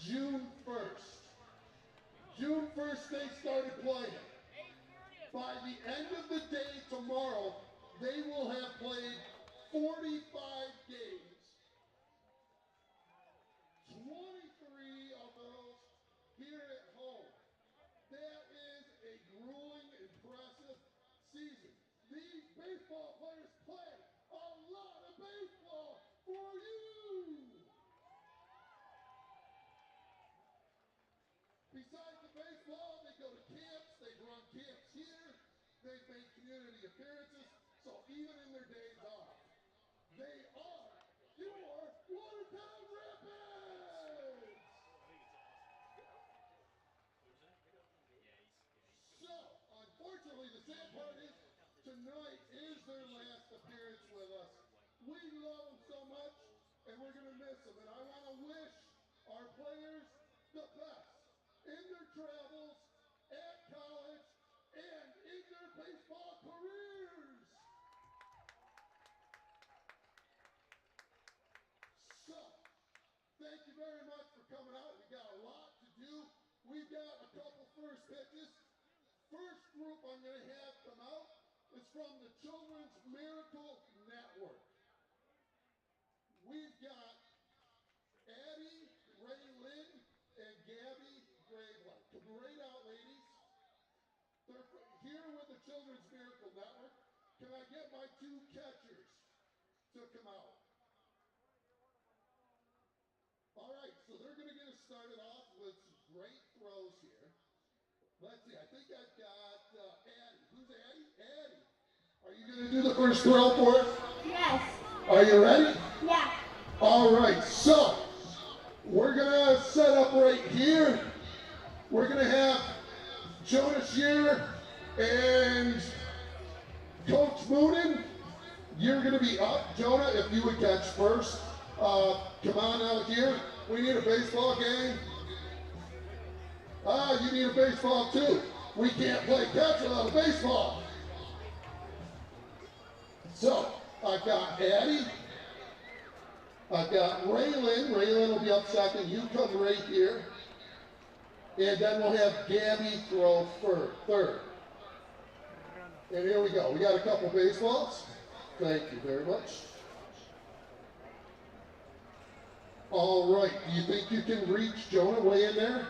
June 1st. June 1st they started playing. By the end of the day tomorrow, they will have played 45 games. 23 of those here at home. That is a grueling, impressive season. These baseball players play a lot of baseball for you. Besides the baseball, they go to camps, they run camps here, they make community appearances, so even in their days off, they are your Watertown Rapids! So, unfortunately, the sad part is tonight is their last appearance with us. We love them so much, and we're going to miss them. And I want to wish our players the best in their travels, at college, and in their baseball careers. So, thank you very much for coming out. We got a lot to do. We've got a couple first pitches. First group I'm going to have come out is from the Children's Miracle Network. We've got Addie, Ray Lynn, and Gabby Graveline. Come right out, ladies. They're here with the Children's Miracle Network. Can I get my two catchers to come out? All right, so they're going to get us started off with some great throws here. Let's see, I think I've got Addie. Who's Addie? Addie. Are you going to do the first throw for us? Yes. Are you ready? Yeah. All right, so we're going to set up right here. We're going to have Jonah Shearer and Coach Moonen. You're going to be up. Jonah, if you would catch first. Come on out here. We need a baseball game. You need a baseball too. We can't play catch without a baseball. So, I've got Addie. I've got Raylyn. Raylyn will be up second. You come right here. And then we'll have Gabby throw third. And here we go. We got a couple baseballs. Thank you very much. All right. Do you think you can reach Jonah way in there?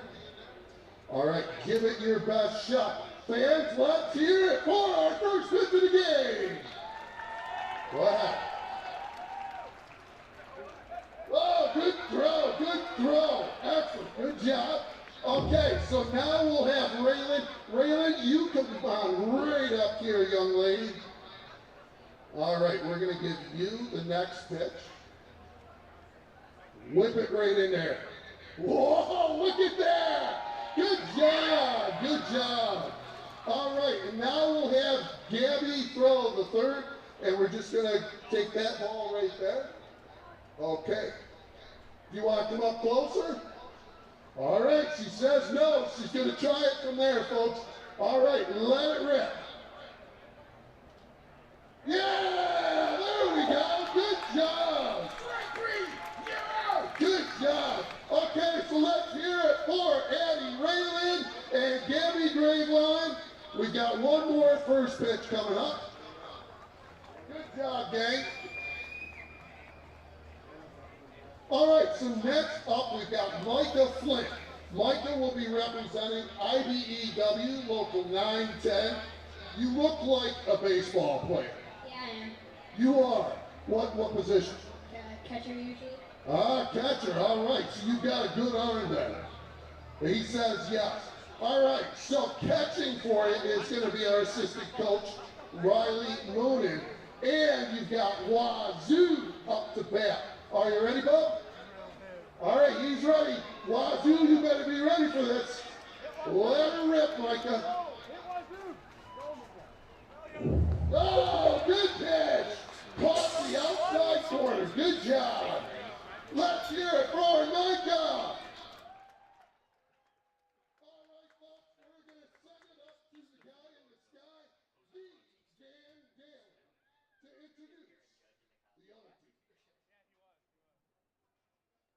All right. Give it your best shot. Fans, let's hear it for our first pitch of the game. Go ahead. Oh, good throw. Good throw. Excellent. Good job. Okay, so now we'll have Raylyn. Raylyn, you come on right up here, young lady. All right, we're going to give you the next pitch. Whip it right in there. Whoa, look at that. Good job. Good job. All right, and now we'll have Gabby throw the third, and we're just going to take that ball right there. Okay. Do you want to come up closer? All right, she says no. She's going to try it from there, folks. All right, let it rip. Yeah, there we go. Good job. Yeah, good job. Okay, so let's hear it for Addie Raylyn and Gabby Graveline. We got one more first pitch coming up. Good job, gang. All right, so next up we've got Micah Flint. Micah will be representing IBEW Local 910. You look like a baseball player. Yeah, I am. You are. What position? Catcher usually. Catcher. All right, so you've got a good arm there. He says yes. All right, so catching for it is going to be our assistant coach, Riley Moonen. And you've got Wazoo up to bat. Are you ready, Bob? All right, he's ready. Wazoo, you better be ready for this. Let her rip, Micah. Oh, good pitch. Caught the outside corner. Good job. Let's hear it for Micah. All right, folks, we're going to send it up to the guy in the sky, the Dan Daly, to introduce the other team.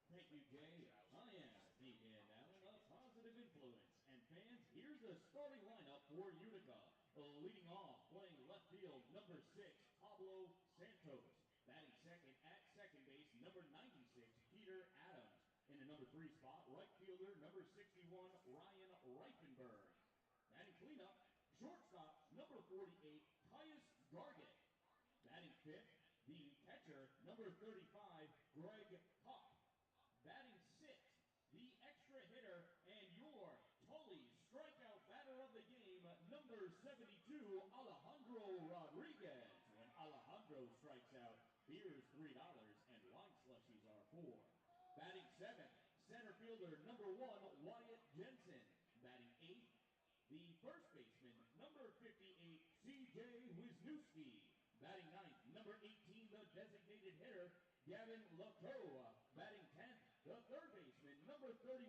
Thank you, Jay. I am the influence. And fans, here's the starting lineup for Utica. Leading off, playing left field, number 6, Pablo Santos. Batting second at second base, number 96, Peter Adams. In the number 3 spot, right fielder, number 61, Ryan Reifenberg. Batting cleanup, shortstop, number 48, Caius Gargett. Batting fifth, the catcher, number 35, Greg Kopp. Batting sixth, the extra hitter and your Tully strikeout batter of the game, number 72, Alejandro Rodriguez. When Alejandro strikes out, beers $3 and wine slushies are $4. Batting seventh, center fielder, number 1, Wyatt Jensen. Batting eighth, the first baseman, number 58, C.J. Wisniewski. Batting ninth, number 18, the designated hitter, Gavin Lacoe. Batting 10th, the third baseman, number 31,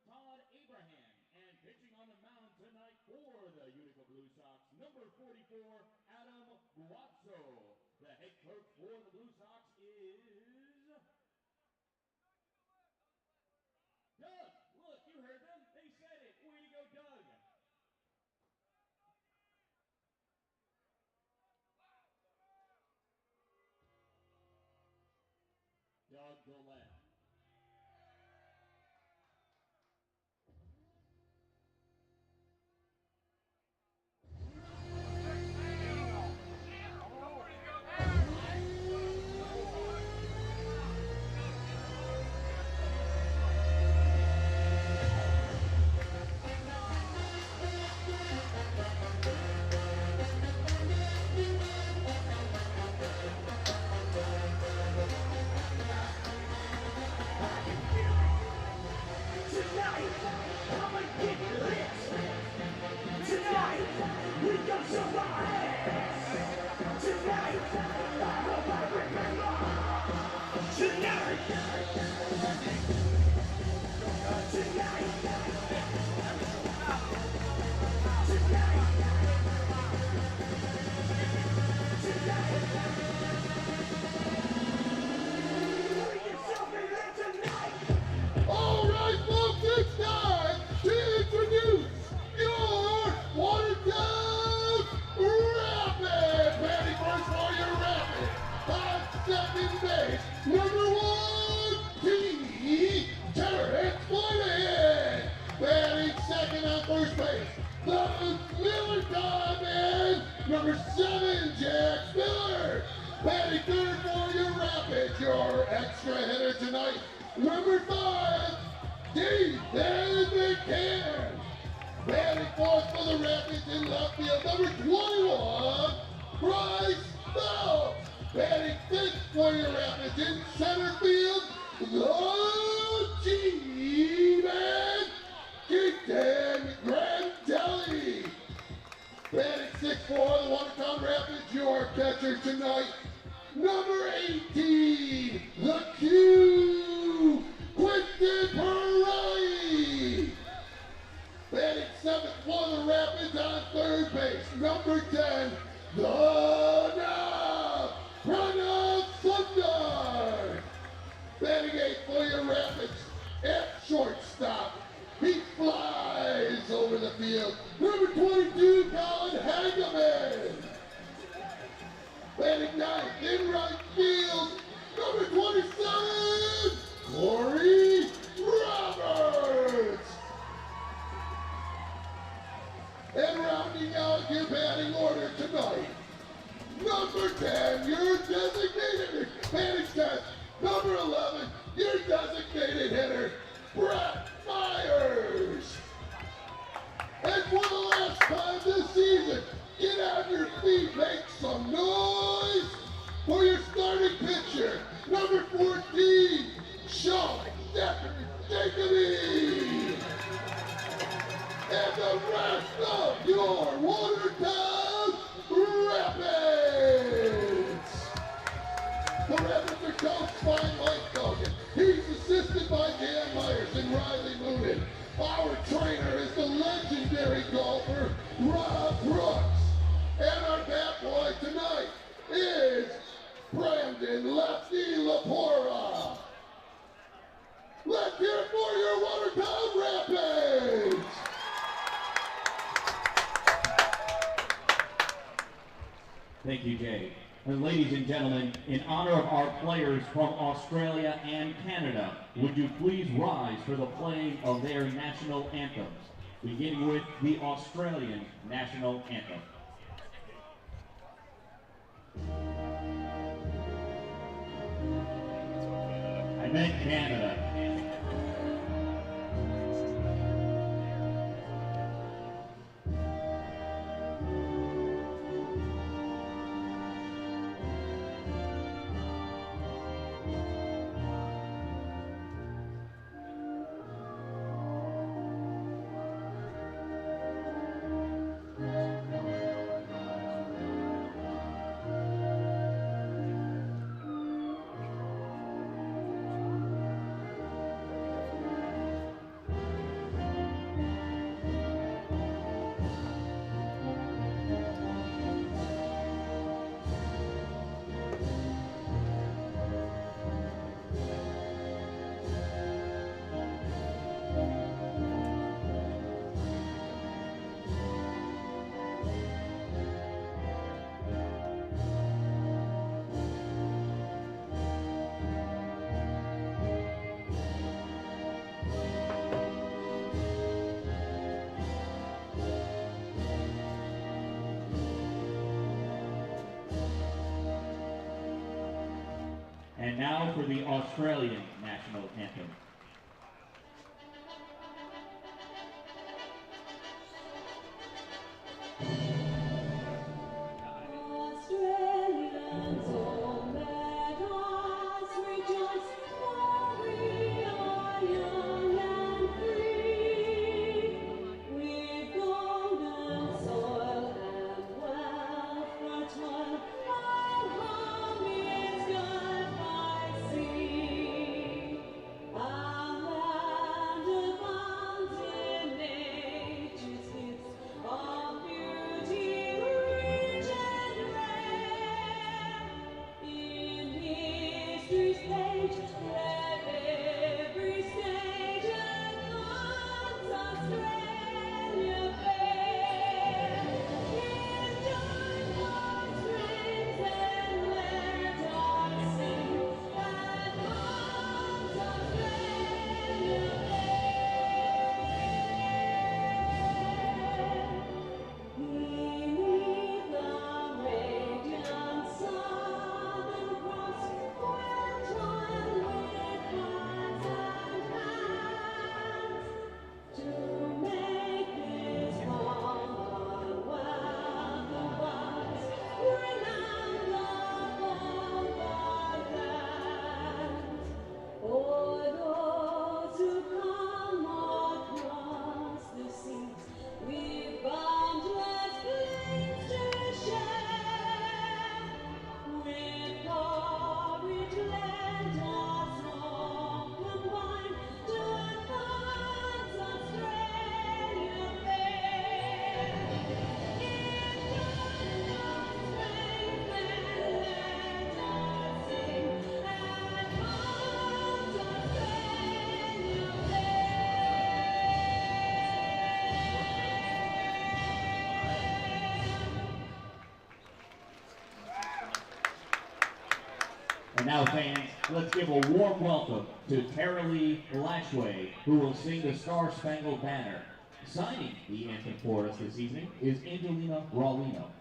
Todd Abraham. And pitching on the mound tonight for the Utica Blue Sox, number 44, Adam Guazzo. The head coach for the Blue Sox is Doug. Look, you heard them. They said it. Way to go, Doug. Doug Golette. All right, folks, it's time to introduce your Watertown Rapid. Batting first for your Rapid. On second base, number 1, T. Terrence Moynihan. Batting second on first base, the Miller Diamond, number 7, Jack Miller. Batting third for your Rapid, your extra hitter tonight, number 5, David McCann. Batting fourth for the Rapids in left field, number 21, Bryce Phelps. Batting fifth for your Rapids in center field, the G-Man, Keaton Grandelli. Batting sixth for the Watertown Rapids, your catcher tonight, number 18, the Q, Quinton Peretti. Batting seventh for the Rapids on third base, number 10, the Nav, Pranav Sundar. Batting eighth for your Rapids at shortstop, he flies over the field, number 22, Colin Hageman. Batting ninth in right field, number 27, Corey Roberts. And rounding out your batting order tonight, number 10, your designated batting test, number 11, your designated hitter, Brett Myers. And for the last time this season, get on your feet, make some noise for your starting pitcher, number 14, Sean Jacoby. And the rest of your Watertown Rapids. The Rapids are coached by Mike Dogan. He's assisted by Dan Myers and Riley Moonen. Our trainer is the legendary golfer, Rob Brooks. And our bat boy tonight is Brandon Lefty Lapora. Let's hear it for your Watertown Rapids. Thank you, Jay. And ladies and gentlemen, in honor of our players from Australia and Canada, would you please rise for the playing of their national anthems, beginning with the Australian national anthem. I meant Canada. And now for the Australian national anthem. Australians, oh let us rejoice, for we are young and free. With golden soil and wealth fertile, our home is good by sea. Our land abounds in nature's gifts of beauty rich and rare. In history's page, let every stage advance Australia fair. In joyful strains then let us sing, advance Australia fair. Beneath the radiant Southern Cross, we'll join with hearts and hands to make this Commonwealth of ours renowned above our lands. For those who come across the seas, we've boundless plains to share. With courage let us all combine to advance Australia fair. In joyful strains then let us sing, advance Australia fair. And now, fans, let's give a warm welcome to Tara Lee Lashway, who will sing the Star Spangled Banner. Signing the anthem for us this evening is Angelina Rawlino.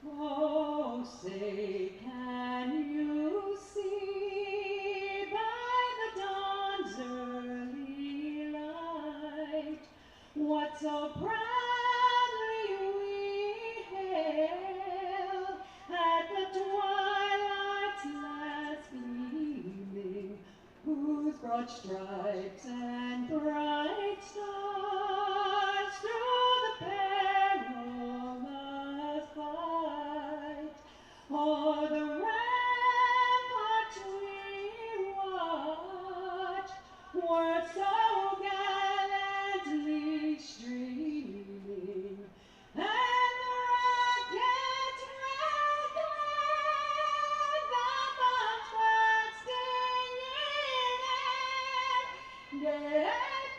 Oh, say, can you see by the dawn's early light what so proudly we hailed at the twilight's last gleaming, whose broad stripes and bright stars through the perilous fight o'er the ramparts we watched were so gallantly streaming, and the rocket's red glare, the bombs bursting in air, gave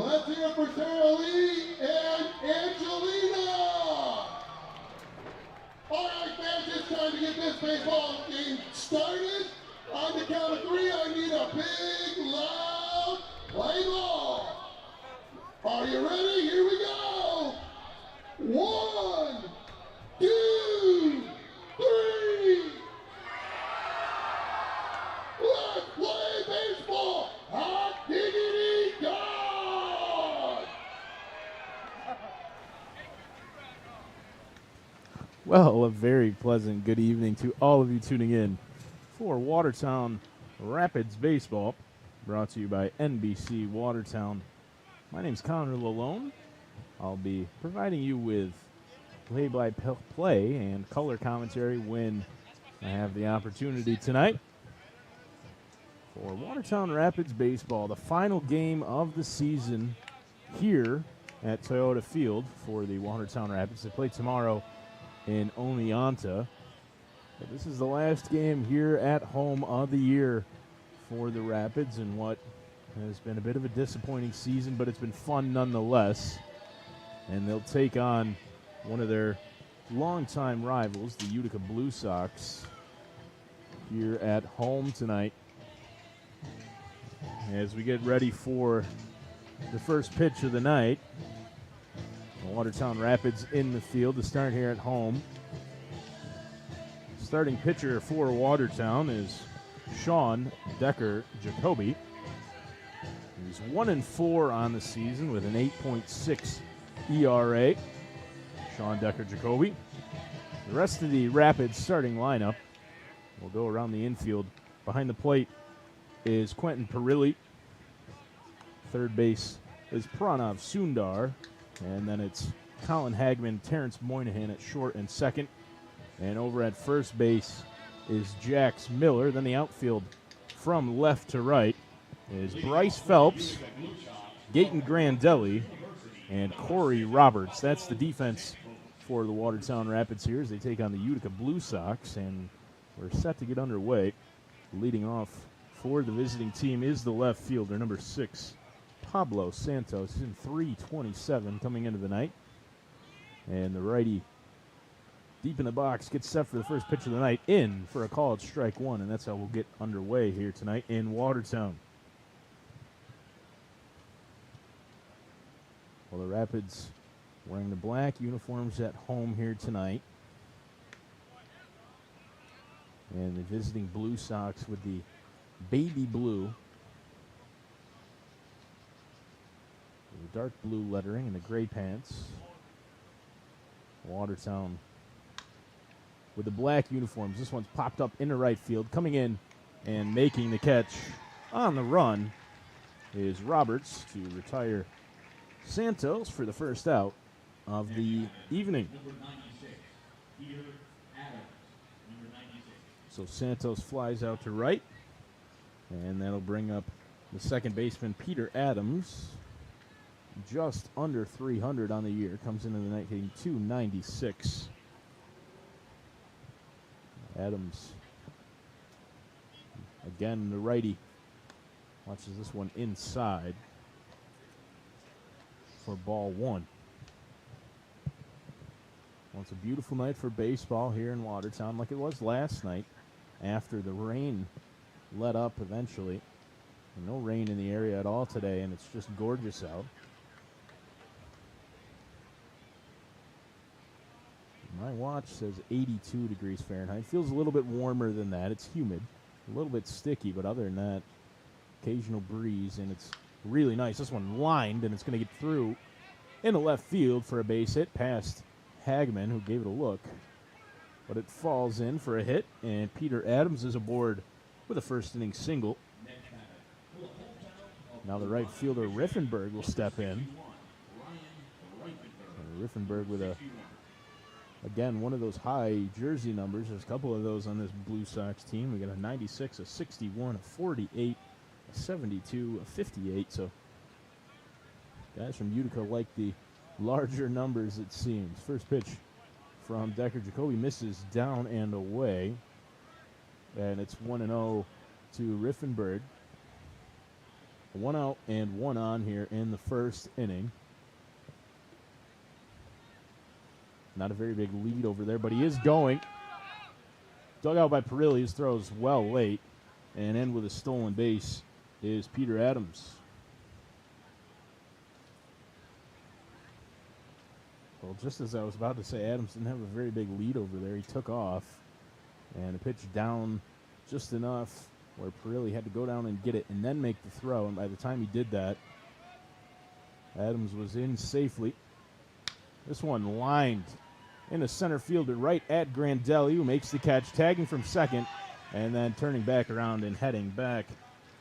Let's hear it for Sarah Lee and Angelina. All right, fans, it's time to get this baseball game started. On the count of 3, I need a big, loud play ball. Are you ready? Here we go. 1, 2, 3. Let's play baseball. Hot diggity God. Well, a very pleasant good evening to all of you tuning in for Watertown Rapids Baseball, brought to you by NBC Watertown. My name's Connor Lalone. I'll be providing you with play-by-play and color commentary when I have the opportunity tonight. For Watertown Rapids Baseball, the final game of the season here at Toyota Field for the Watertown Rapids. They play tomorrow in Oneonta. But this is the last game here at home of the year for the Rapids in what has been a bit of a disappointing season, but it's been fun nonetheless. And they'll take on one of their longtime rivals, the Utica Blue Sox, here at home tonight. As we get ready for the first pitch of the night, the Watertown Rapids in the field to start here at home. Starting pitcher for Watertown is Sean Decker Jacoby. He's 1-4 on the season with an 8.6 ERA. Sean Decker Jacoby. The rest of the Rapids starting lineup will go around the infield. Behind the plate is Quentin Perilli. Third base is Pranav Sundar. And then it's Colin Hagman, Terrence Moynihan at short and second. And over at first base is Jax Miller. Then the outfield from left to right is Bryce Phelps, Gaten Grandelli, and Corey Roberts. That's the defense for the Watertown Rapids here as they take on the Utica Blue Sox. And we're set to get underway. Leading off for the visiting team is the left fielder, number 6, Pablo Santos. He's in 327 coming into the night. And the righty deep in the box gets set for the first pitch of the night, in for a call at strike one, and that's how we'll get underway here tonight in Watertown. Well, the Rapids wearing the black uniforms at home here tonight. And the visiting Blue Sox with the baby blue. The dark blue lettering and the gray pants. Watertown with the black uniforms. This one's popped up into right field. Coming in and making the catch on the run is Roberts to retire Santos for the first out of the evening. So Santos flies out to right, and that'll bring up the second baseman, Peter Adams, just under 300 on the year. Comes into the night hitting .296. Adams, again, the righty, watches this one inside for ball one. Well, it's a beautiful night for baseball here in Watertown, like it was last night after the rain let up eventually. No rain in the area at all today, and it's just gorgeous out. My watch says 82 degrees Fahrenheit. Feels a little bit warmer than that. It's humid, a little bit sticky, but other than that, occasional breeze, and it's really nice. This one lined, and it's going to get through into left field for a base hit past Hagman, who gave it a look. But it falls in for a hit, and Peter Adams is aboard with a first inning single. Now the right fielder, Riffenberg, will step in. Riffenberg with again, one of those high jersey numbers. There's a couple of those on this Blue Sox team. We got a 96, a 61, a 48, a 72, a 58. So guys from Utica like the larger numbers, it seems. First pitch from Decker Jacoby misses down and away. And it's 1-0 to Riffenberg. 1 out and 1 on here in the first inning. Not a very big lead over there, but he is going. Dug out by Perilli. His throw is well late. And in with a stolen base is Peter Adams. Well, just as I was about to say, Adams didn't have a very big lead over there. He took off, and a pitch down just enough where Perilli had to go down and get it and then make the throw. And by the time he did that, Adams was in safely. This one lined into center fielder right at Grandelli, who makes the catch, tagging from second, and then turning back around and heading back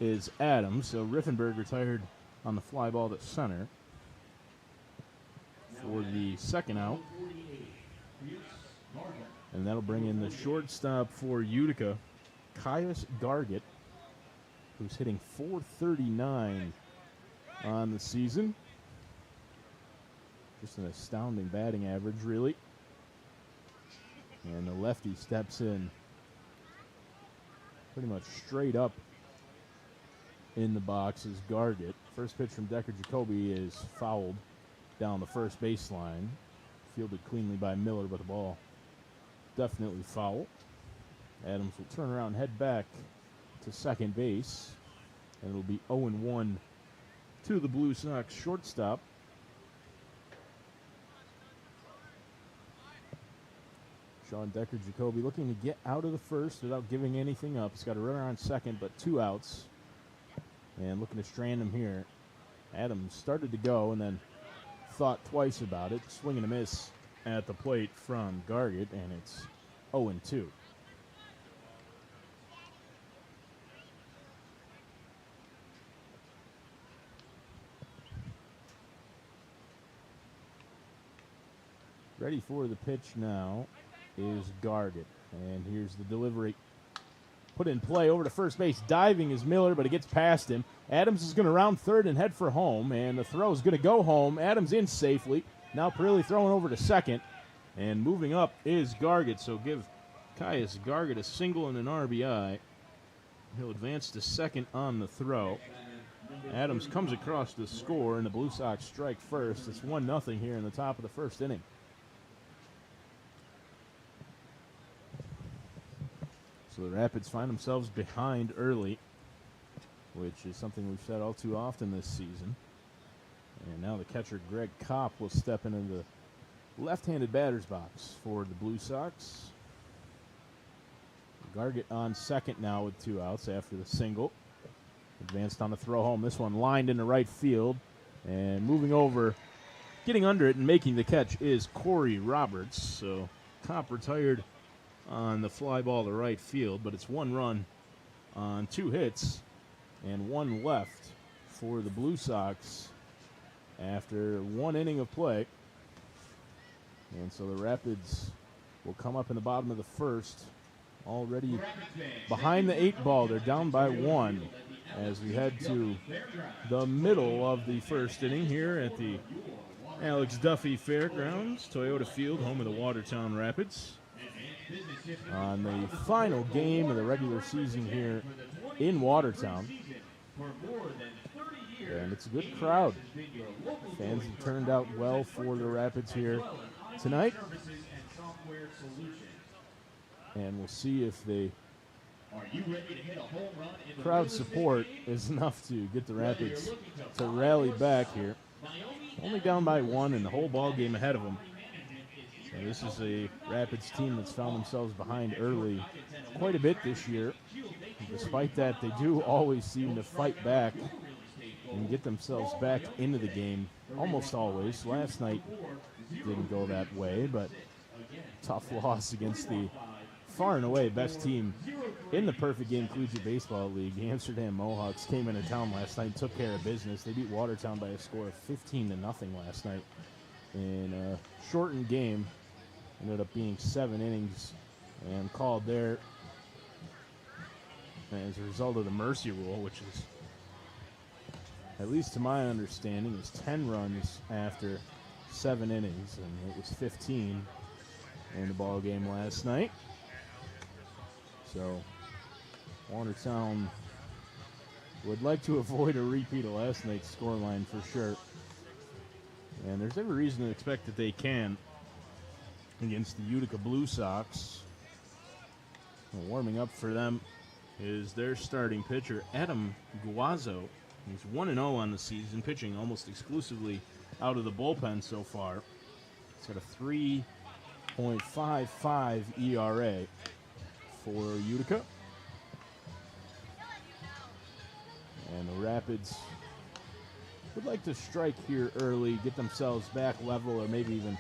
is Adams. So Riffenberg retired on the fly ball to center for the second out. And that'll bring in the shortstop for Utica, Caius Gargett, who's hitting .439 on the season. Just an astounding batting average, really. And the lefty steps in pretty much straight up in the box is Gargett. First pitch from Decker Jacoby is fouled down the first baseline. Fielded cleanly by Miller, but the ball definitely foul. Adams will turn around and head back to second base. And it'll be 0-1 to the Blue Sox shortstop. Sean Decker Jacoby looking to get out of the first without giving anything up. He's got a runner on second, but 2 outs. And looking to strand him here. Adams started to go and then thought twice about it. Swing and a miss at the plate from Gargett, and it's 0-2. Ready for the pitch now is Gargett. And here's the delivery. Put in play over to first base. Diving is Miller, but it gets past him. Adams is going to round third and head for home. And the throw is going to go home. Adams in safely. Now Perilli throwing over to second. And moving up is Gargett. So give Caius Gargett a single and an RBI. He'll advance to second on the throw. Adams comes across to score, and the Blue Sox strike first. It's 1-0 here in the top of the first inning. So the Rapids find themselves behind early, which is something we've said all too often this season. And now the catcher, Greg Kopp, will step into the left-handed batter's box for the Blue Sox. Gargett on second now with 2 outs after the single. Advanced on the throw home. This one lined into right field. And moving over, getting under it and making the catch is Corey Roberts. So Kopp retired on the fly ball to right field, but it's 1 run on 2 hits and 1 left for the Blue Sox after 1 inning of play. And so the Rapids will come up in the bottom of the first, already behind the 8 ball. They're down by 1 as we head to the middle of the first inning here at the Alex Duffy Fairgrounds, Toyota Field, home of the Watertown Rapids. On the final game of the regular season here in Watertown. And it's a good crowd. Fans have turned out well for the Rapids here tonight. And we'll see if the crowd support is enough to get the Rapids to rally back here. Only down by 1 and the whole ball game ahead of them. So this is a Rapids team that's found themselves behind early quite a bit this year. Despite that, they do always seem to fight back and get themselves back into the game, almost always. Last night didn't go that way, but tough loss against the far and away best team in the Perfect Game Collegiate Baseball League. The Amsterdam Mohawks came into town last night and took care of business. They beat Watertown by a score of 15-0 last night in a shortened game. Ended up being 7 innings and called there as a result of the mercy rule, which is, at least to my understanding, is 10 runs after 7 innings, and it was 15 in the ball game last night. So Watertown would like to avoid a repeat of last night's scoreline for sure. And there's every reason to expect that they can against the Utica Blue Sox. Well, warming up for them is their starting pitcher, Adam Guazzo. He's 1-0 on the season, pitching almost exclusively out of the bullpen so far. He's got a 3.55 ERA for Utica. And the Rapids would like to strike here early, get themselves back level, or maybe even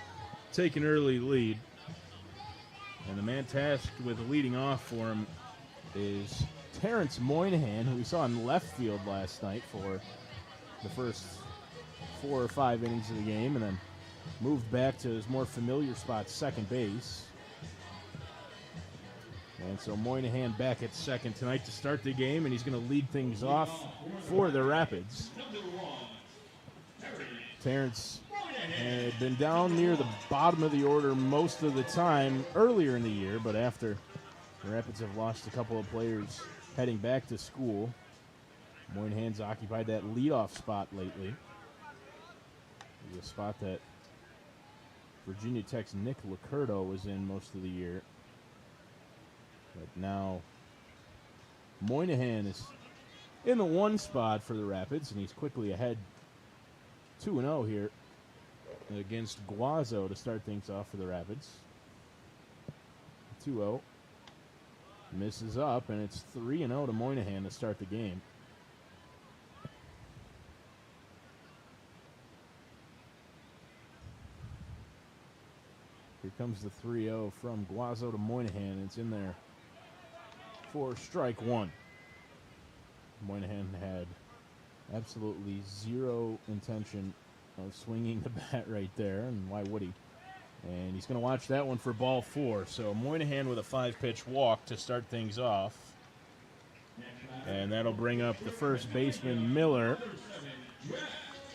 take an early lead. And the man tasked with leading off for him is Terrence Moynihan, who we saw in left field last night for the first 4 or 5 innings of the game, and then moved back to his more familiar spot, second base. And so Moynihan back at second tonight to start the game, and he's going to lead things off for the Rapids. Terrence had been down near the bottom of the order most of the time earlier in the year, but after the Rapids have lost a couple of players heading back to school, Moynihan's occupied that leadoff spot lately. A spot that Virginia Tech's Nick Licurdo was in most of the year. But now Moynihan is in the 1 spot for the Rapids, and he's quickly ahead 2-0 here against Guazzo to start things off for the Rapids. 2-0. Misses up, and it's 3-0 to Moynihan to start the game. Here comes the 3-0 from Guazzo to Moynihan. It's in there for strike 1. Moynihan had absolutely zero intention of swinging the bat right there, and why would he? And he's going to watch that one for ball 4. So Moynihan with a 5-pitch walk to start things off. And that'll bring up the first baseman, Miller.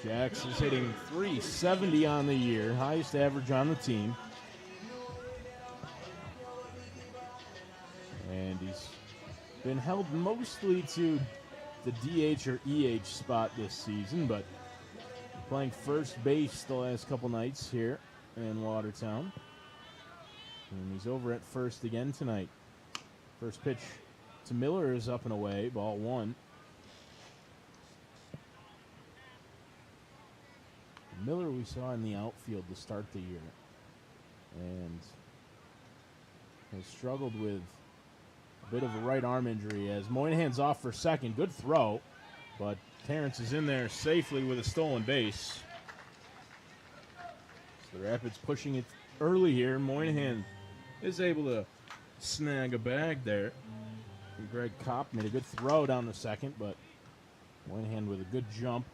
Jax is hitting .370 on the year, highest average on the team. And he's been held mostly to the DH or EH spot this season, but playing first base the last couple nights here in Watertown. And he's over at first again tonight. First pitch to Miller is up and away, ball 1. Miller we saw in the outfield to start the year and has struggled with a bit of a right arm injury as Moynihan's off for second. Good throw, but Terrence is in there safely with a stolen base. So the Rapids pushing it early here. Moynihan is able to snag a bag there. And Greg Kopp made a good throw down the second, but Moynihan with a good jump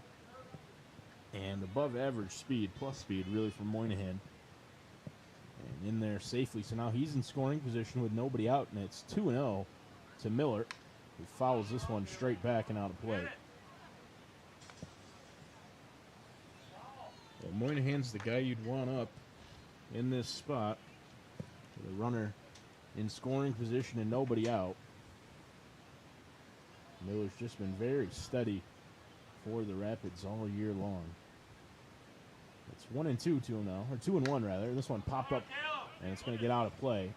and above average speed, plus speed really for Moynihan. And in there safely, so now he's in scoring position with nobody out, and it's 2-0 to Miller, who fouls this one straight back and out of play. Well, Moynihan's the guy you'd want up in this spot with a runner in scoring position and nobody out. Miller's just been very steady for the Rapids all year long. It's 1-2 to him now, or 2-1 rather. This one popped up, and it's going to get out of play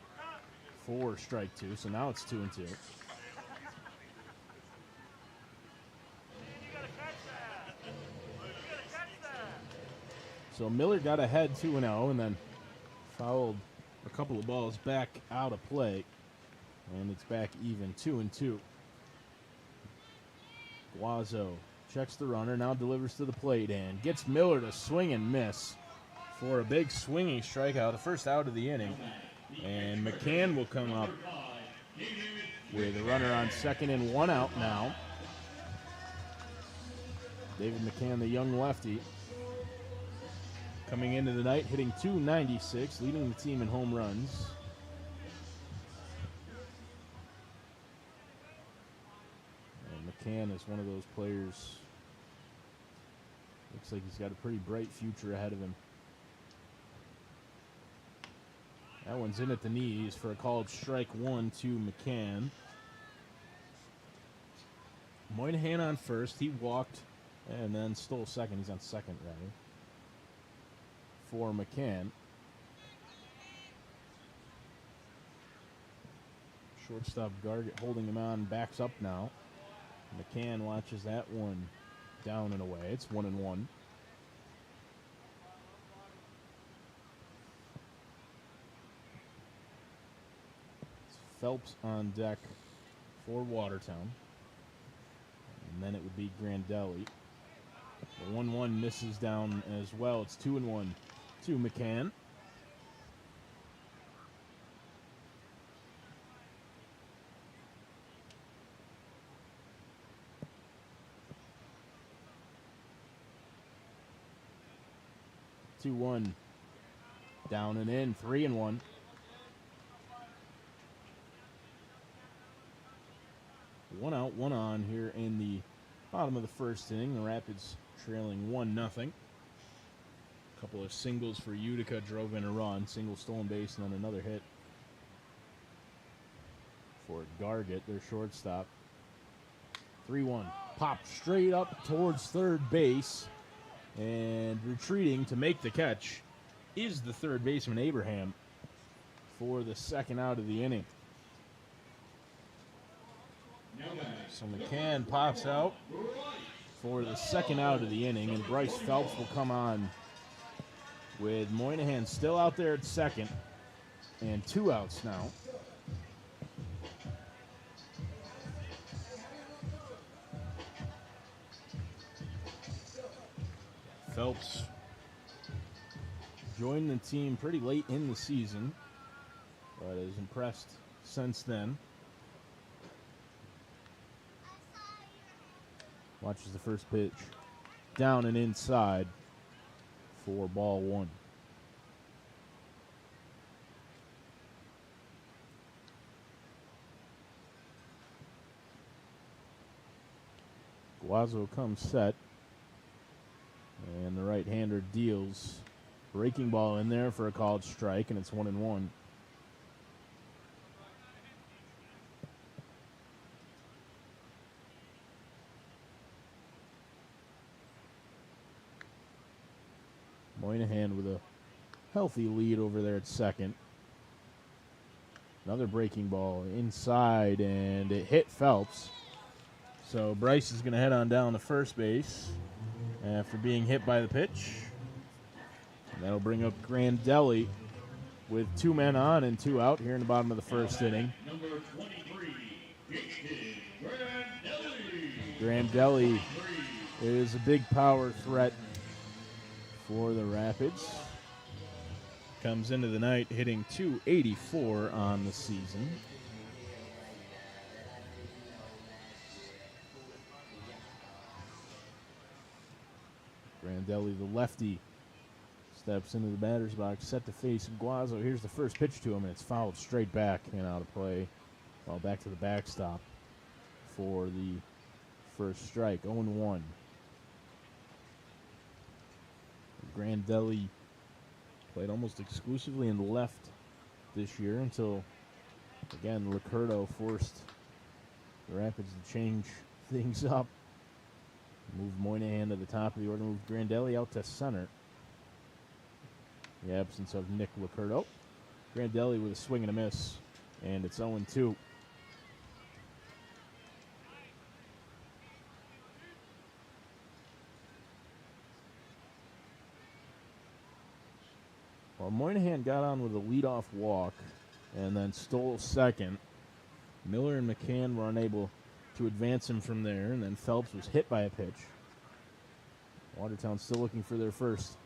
for strike 2. So now it's 2-2. So Miller got ahead 2-0, and then fouled a couple of balls back out of play, and it's back even 2-2. Guazzo checks the runner, now delivers to the plate and gets Miller to swing and miss for a big swinging strikeout, the first out of the inning. And McCann will come up with a runner on second and 1 out now. David McCann, the young lefty, coming into the night, hitting .296, leading the team in home runs. McCann is one of those players, looks like he's got a pretty bright future ahead of him. That one's in at the knees for a called strike 1 to McCann. Moynihan on first. He walked and then stole second. He's on second, rather, for McCann. Shortstop Gargett holding him on, backs up now. McCann watches that one down and away. It's 1-1. It's Phelps on deck for Watertown. And then it would be Grandelli. The 1-1 misses down as well. It's 2-1 to McCann. Down and in, 3-1. One out, one on here in the bottom of the first inning. The Rapids trailing 1-0. A couple of singles for Utica drove in a run. Single stolen base and then another hit for Gargett, their shortstop. 3-1. Popped straight up towards third base. And retreating to make the catch is the third baseman, Abraham, for the second out of the inning. So McCann pops out for the second out of the inning, and Bryce Phelps will come on with Moynihan still out there at second, and 2 outs now. Phelps joined the team pretty late in the season, but has impressed since then. Watches the first pitch down and inside for ball 1. Guazzo comes set. And the right-hander deals. Breaking ball in there for a called strike, and it's 1-1. Moynihan with a healthy lead over there at second. Another breaking ball inside, and it hit Phelps. So Bryce is going to head on down to first base after being hit by the pitch. And that'll bring up Grandelli with 2 men on and 2 out here in the bottom of the first inning. Number 23, Grandelli is a big power threat for the Rapids. Comes into the night hitting .284 on the season. Grandelli, the lefty, steps into the batter's box, set to face Guazzo. Here's the first pitch to him, and it's fouled straight back and out of play. Well, back to the backstop for the first strike. 0-1. Grandelli played almost exclusively in the left this year until, again, Licurdo forced the Rapids to change things up. Moved Moynihan to the top of the order, moved Grandelli out to center. The absence of Nick Licurdo. Grandelli with a swing and a miss, and it's 0-2. Well, Moynihan got on with a leadoff walk and then stole second. Miller and McCann were unable to advance him from there, and then Phelps was hit by a pitch. Watertown still looking for their first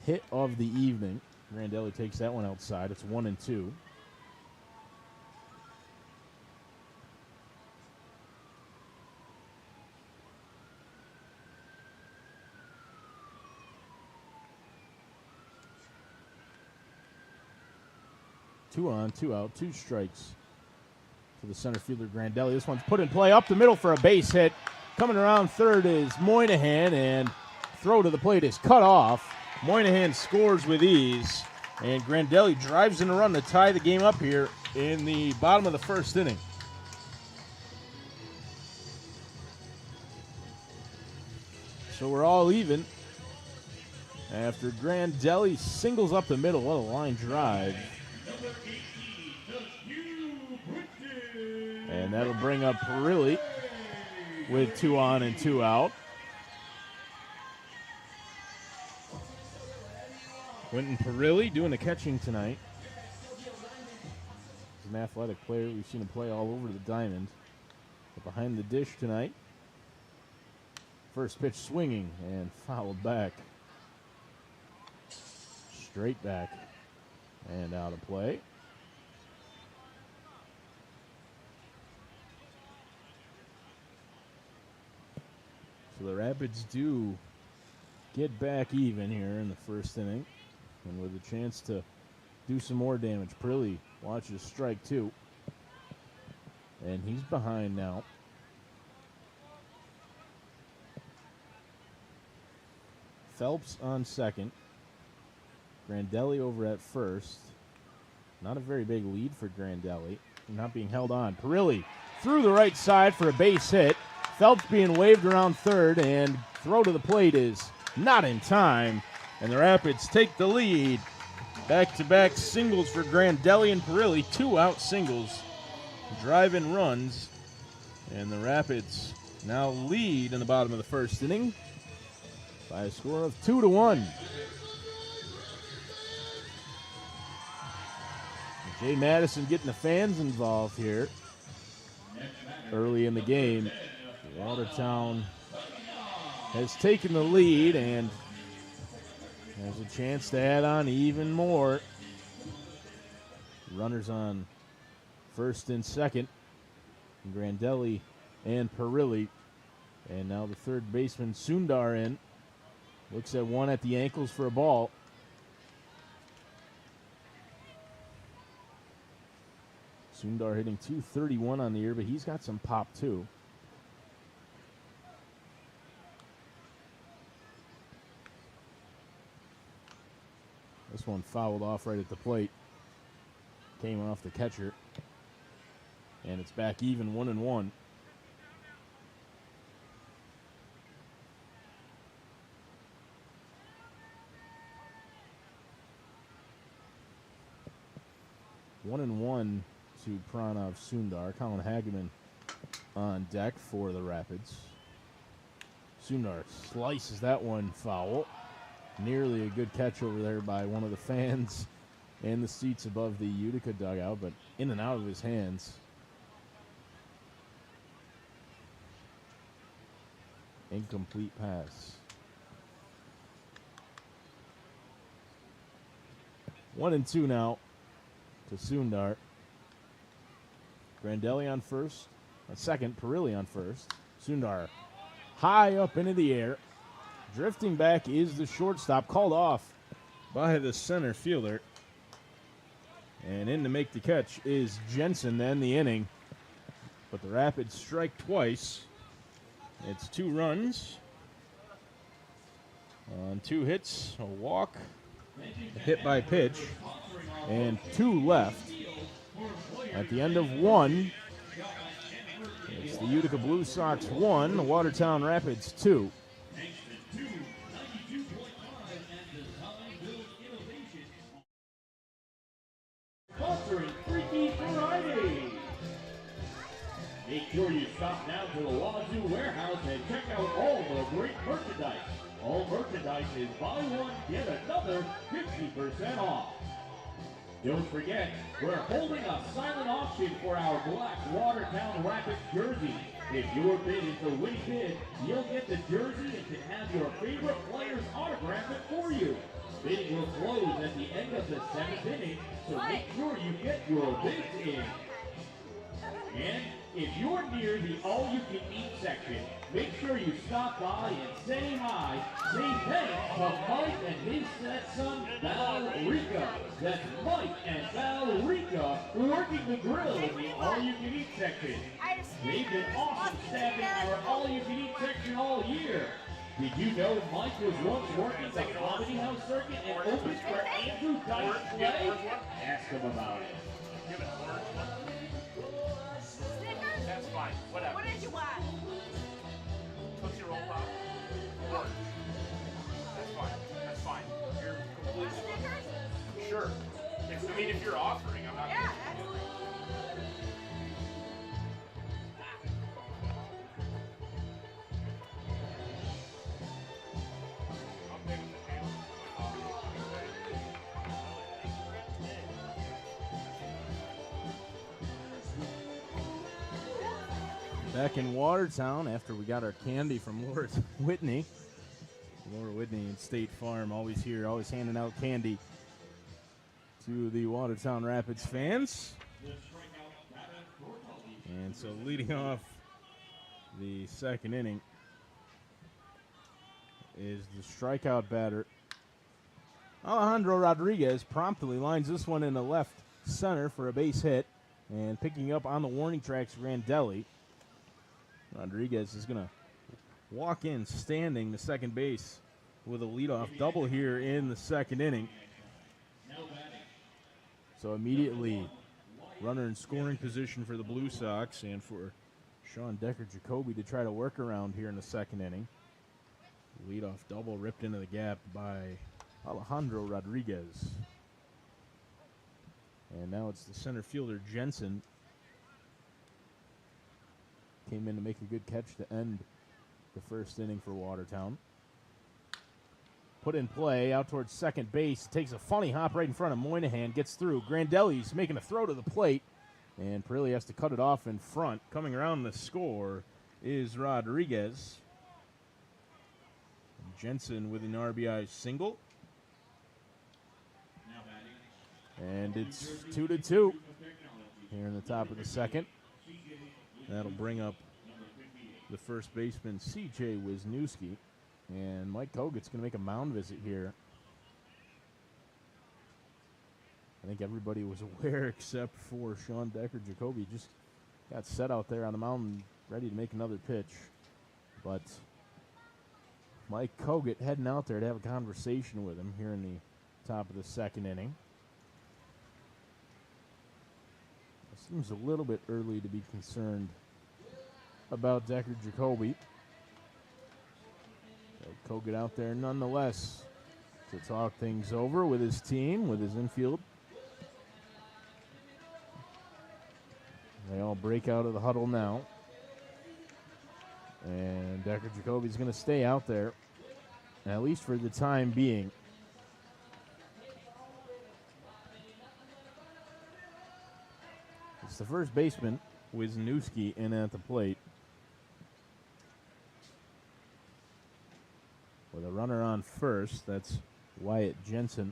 hit of the evening. Grandelli takes that one outside. It's 1-2. Two on, 2 out, 2 strikes to the center fielder, Grandelli. This one's put in play up the middle for a base hit. Coming around third is Moynihan, and throw to the plate is cut off. Moynihan scores with ease, and Grandelli drives in a run to tie the game up here in the bottom of the first inning. So we're all even. After Grandelli singles up the middle, what a line drive. And that'll bring up Perilli with 2 on and 2 out. Quentin Perilli doing the catching tonight. He's an athletic player. We've seen him play all over the diamond. But behind the dish tonight. First pitch swinging and fouled back. Straight back and out of play. So the Rapids do get back even here in the first inning. And with a chance to do some more damage. Perilli watches strike 2. And he's behind now. Phelps on second. Grandelli over at first. Not a very big lead for Grandelli. Not being held on. Perilli through the right side for a base hit. Phelps being waved around third, and throw to the plate is not in time. And the Rapids take the lead. Back-to-back singles for Grandelli and Perilli. 2-out singles. Drive-in runs. And the Rapids now lead in the bottom of the first inning by a score of 2-1. Jay Madison getting the fans involved here early in the game. Watertown has taken the lead and has a chance to add on even more. Runners on first and second. Grandelli and Perilli. And now the third baseman Sundar in. Looks at one at the ankles for a ball. Sundar hitting .231 on the year, but he's got some pop too. This one fouled off right at the plate. Came off the catcher. And it's back even 1-1. One and one to Pranav Sundar. Colin Hageman on deck for the Rapids. Sundar slices that one foul. Nearly a good catch over there by one of the fans in the seats above the Utica dugout, but in and out of his hands. Incomplete pass. 1-2 now to Sundar. Grandelli on first. On second, Perilli on first. Sundar high up into the air. Drifting back is the shortstop. Called off by the center fielder. And in to make the catch is Jensen to end the inning. But the Rapids strike twice. It's 2 runs on 2 hits, a walk, a hit by pitch, and 2 left. At the end of 1, it's the Utica Blue Sox 1, the Watertown Rapids 2. Sponsoring Freaky Friday. Make sure you stop down to the Wazoo warehouse and check out all the great merchandise. All merchandise is buy one, get another 50% off. Don't forget, we're holding a silent auction for our black Watertown Rapids jersey. If your bid is the winning bid, you'll get the jersey and can have your favorite players autograph it for you. Bidding will close at the end of the 7th inning, so make sure you get your bids in. And if you're near the all-you-can-eat section, make sure you stop by and say hi. Say thanks to Mike and his son, Valrica. That's Mike and Valrica working the grill in the all-you-can-eat section. They've been awesome staffing our all-you-can-eat section all year. Did you know Mike was once working the comedy house circuit and opened for Andrew Dice Clay? Ask him about it. That's fine, whatever. What did you want? Tootsie Roll Pop. work. That's fine. That's fine. You're completely sure. I mean, if you're offering, I'm not. Yeah, absolutely. Back in Watertown after we got our candy from Laura Whitney. Laura Whitney and State Farm always here, always handing out candy to the Watertown Rapids fans. And so leading off the second inning is the strikeout batter. Alejandro Rodriguez promptly lines this one in the left center for a base hit. And picking up on the warning tracks, Grandelli. Rodriguez is going to walk in standing to second base with a leadoff double here in the second inning. So immediately, runner in scoring position for the Blue Sox and for Sean Decker-Jacoby to try to work around here in the second inning. Leadoff double ripped into the gap by Alejandro Rodriguez. And now it's the center fielder, Jensen. Came in to make a good catch to end the first inning for Watertown. Put in play out towards second base. Takes a funny hop right in front of Moynihan. Gets through. Grandelli's making a throw to the plate. And Perilli has to cut it off in front. Coming around the score is Rodriguez. Jensen with an RBI single. And it's 2-2 here in the top of the second. That'll bring up the first baseman, C.J. Wisniewski. And Mike Koget's going to make a mound visit here. I think everybody was aware except for Sean Decker-Jacoby. Just got set out there on the mound, ready to make another pitch. But Mike Koget heading out there to have a conversation with him here in the top of the second inning. Seems a little bit early to be concerned about Decker-Jacoby. Koget out there nonetheless to talk things over with his team, with his infield. They all break out of the huddle now. And Decker-Jacoby's going to stay out there, at least for the time being. It's the first baseman, Wisniewski, in at the plate. With a runner on first, that's Wyatt Jensen.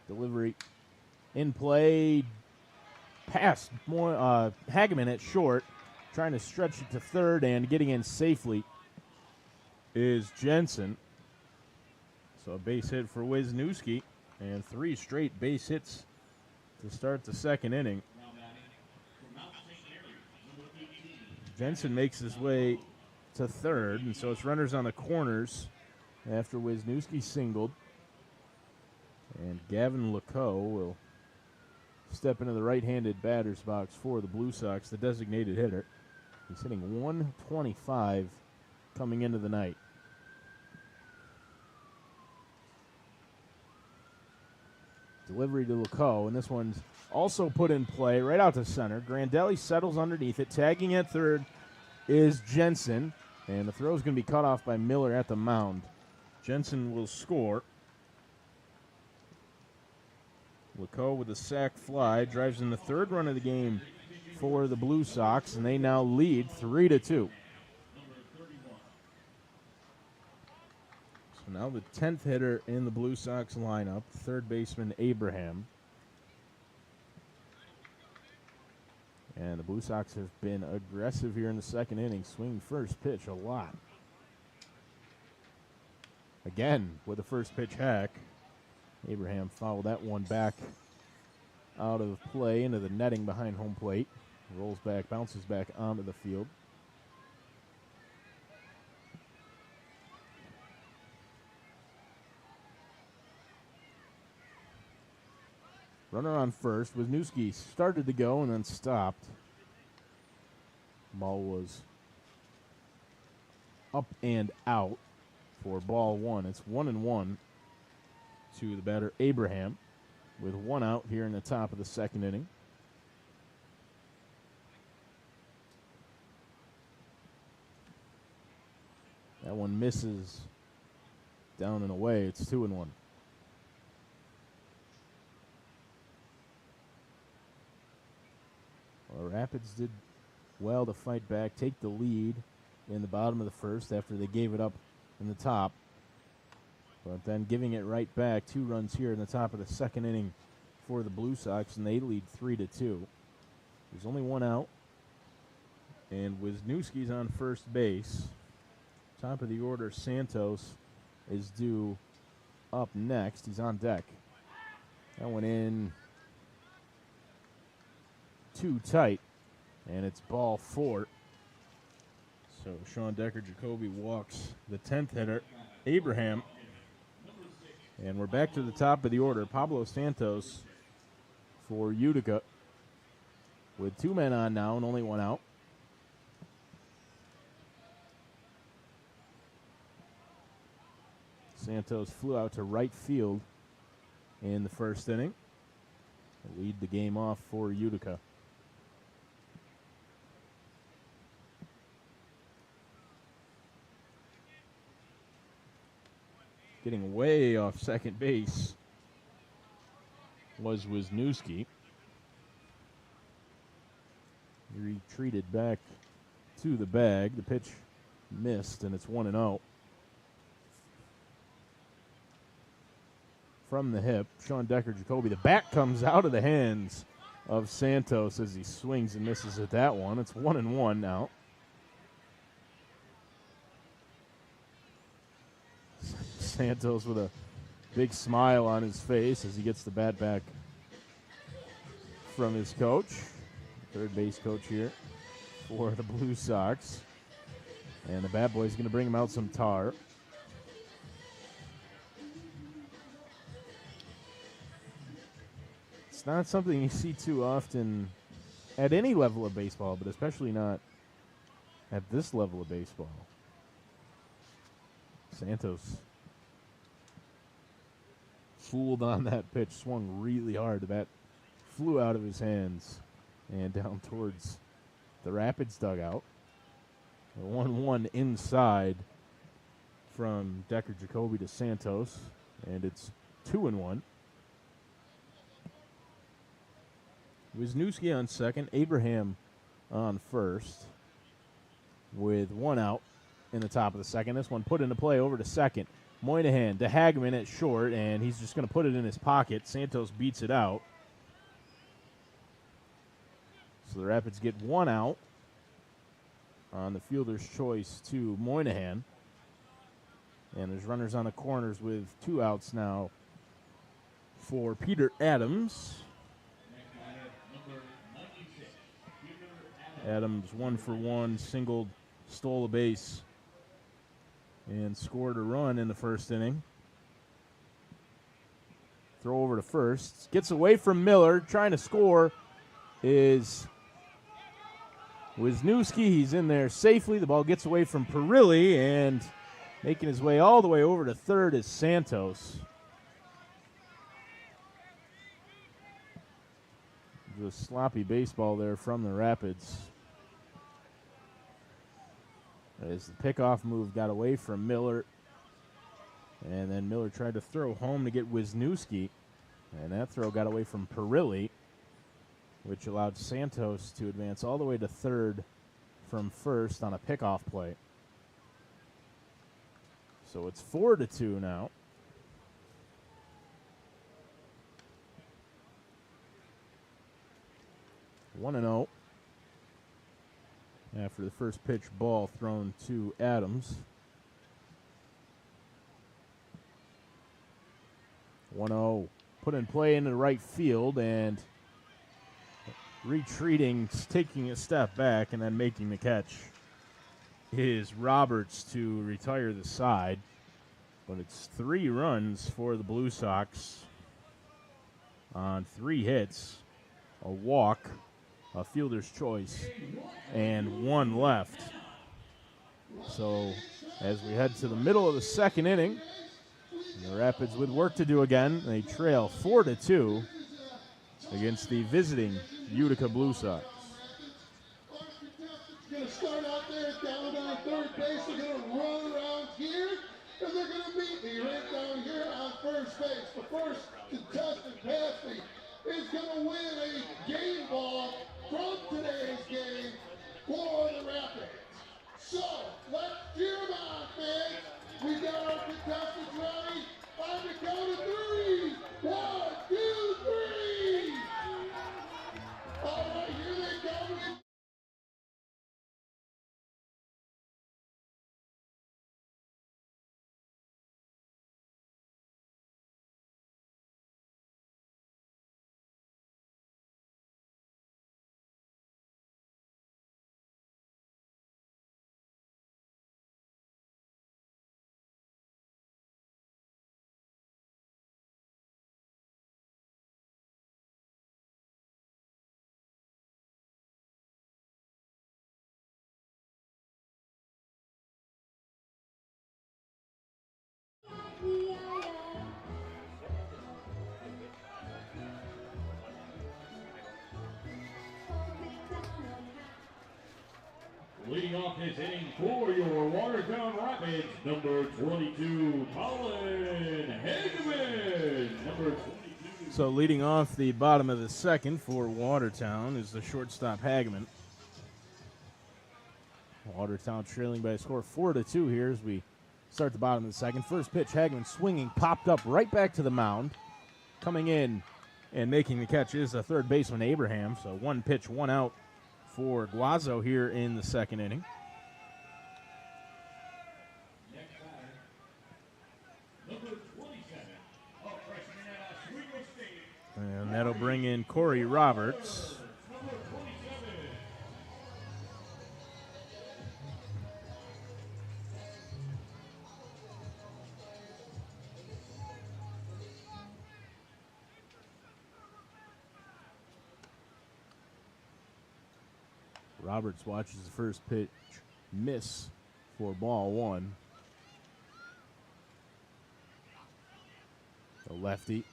Delivery in play, past Hageman at short, trying to stretch it to third, and getting in safely is Jensen. So a base hit for Wisniewski, and 3 straight base hits to start the second inning. Jensen makes his way to third, and so it's runners on the corners after Wisniewski singled. And Gavin Lecoux will step into the right-handed batter's box for the Blue Sox, the designated hitter. He's hitting 125 coming into the night. Delivery to Lecoux, and this one's also put in play right out to center. Grandelli settles underneath it. Tagging at third is Jensen, and the throw is going to be cut off by Miller at the mound. Jensen will score. Lecoux with a sac fly drives in the third run of the game for the Blue Sox, and they now lead 3-2. So now the 10th hitter in the Blue Sox lineup, third baseman Abraham. And the Blue Sox have been aggressive here in the second inning, swinging first pitch a lot. Again, with the first pitch hack, Abraham fouled that one back out of play into the netting behind home plate. Rolls back, bounces back onto the field. Runner on first. Wisniewski started to go and then stopped. Ball was up and out for ball one. It's 1-1 to the batter Abraham with one out here in the top of the second inning. That one misses down and away. It's 2-1. Well, Rapids did well to fight back, take the lead in the bottom of the first after they gave it up in the top. But then giving it right back, 2 runs here in the top of the second inning for the Blue Sox, and they lead 3-2. There's only one out, and Wisniewski's on first base. Top of the order, Santos is due up next. He's on deck. That went in too tight, and it's ball 4. So Sean Decker-Jacoby walks the 10th hitter, Abraham. And we're back to the top of the order. Pablo Santos for Utica with 2 men on now and only one out. Santos flew out to right field in the first inning to lead the game off for Utica. Getting way off second base was Wisniewski. He retreated back to the bag. The pitch missed, and it's 1-0. From the hip, Sean Decker-Jacoby. The bat comes out of the hands of Santos as he swings and misses at that one. It's 1-1 now. Santos with a big smile on his face as he gets the bat back from his coach, third base coach here for the Blue Sox. And the bat boy's going to bring him out some tar. It's not something you see too often at any level of baseball, but especially not at this level of baseball. Santos fooled on that pitch, swung really hard. The bat flew out of his hands and down towards the Rapids dugout. A 1-1 inside from Decker-Jacoby to Santos, and it's 2-1. Wisniewski on second, Abraham on first, with one out in the top of the second. This one put into play over to second. Moynihan to Hagman at short, and he's just going to put it in his pocket. Santos beats it out. So the Rapids get one out on the fielder's choice to Moynihan. And there's runners on the corners with 2 outs now for Peter Adams. Adams 1-for-1, singled, stole a base, and scored a run in the first inning. Throw over to first. Gets away from Miller. Trying to score is Wisniewski. He's in there safely. The ball gets away from Perilli, and making his way all the way over to third is Santos. Just sloppy baseball there from the Rapids. As the pickoff move got away from Miller, and then Miller tried to throw home to get Wisniewski, and that throw got away from Perilli, which allowed Santos to advance all the way to third from first on a pickoff play. So it's 4-2 now. One and 0 after the first pitch ball thrown to Adams. 1-0 put in play into the right field, and retreating, taking a step back and then making the catch is Roberts to retire the side. But it's 3 runs for the Blue Sox on 3 hits, a walk, a fielder's choice, and 1 left. So as we head to the middle of the second inning, the Rapids with work to do again. They trail 4-2 against the visiting Utica Blue Sox. Going to start out there down on third base. They're going to run around here, and they're going to meet me right down here on first base. The first contestant past me is going to win a game ball from today's game for the Rapids. So, let's cheer them on, fans. We got our contestants ready on the count of three. 1, 2, 3. All right, here they come. Leading off this inning for your Watertown Rapids, number 22, Colin Hageman. Number 22. So leading off the bottom of the second for Watertown is the shortstop Hageman. Watertown trailing by a score of 4-2 here as we start the bottom of the second. First pitch, Hageman swinging, popped up right back to the mound. Coming in and making the catch is the third baseman Abraham. So one pitch, one out for Guazzo here in the second inning. Next batter, number 27, a freshman at Oswego State. And that'll bring in Corey Roberts. Number 27. Roberts watches the first pitch miss for ball one. The lefty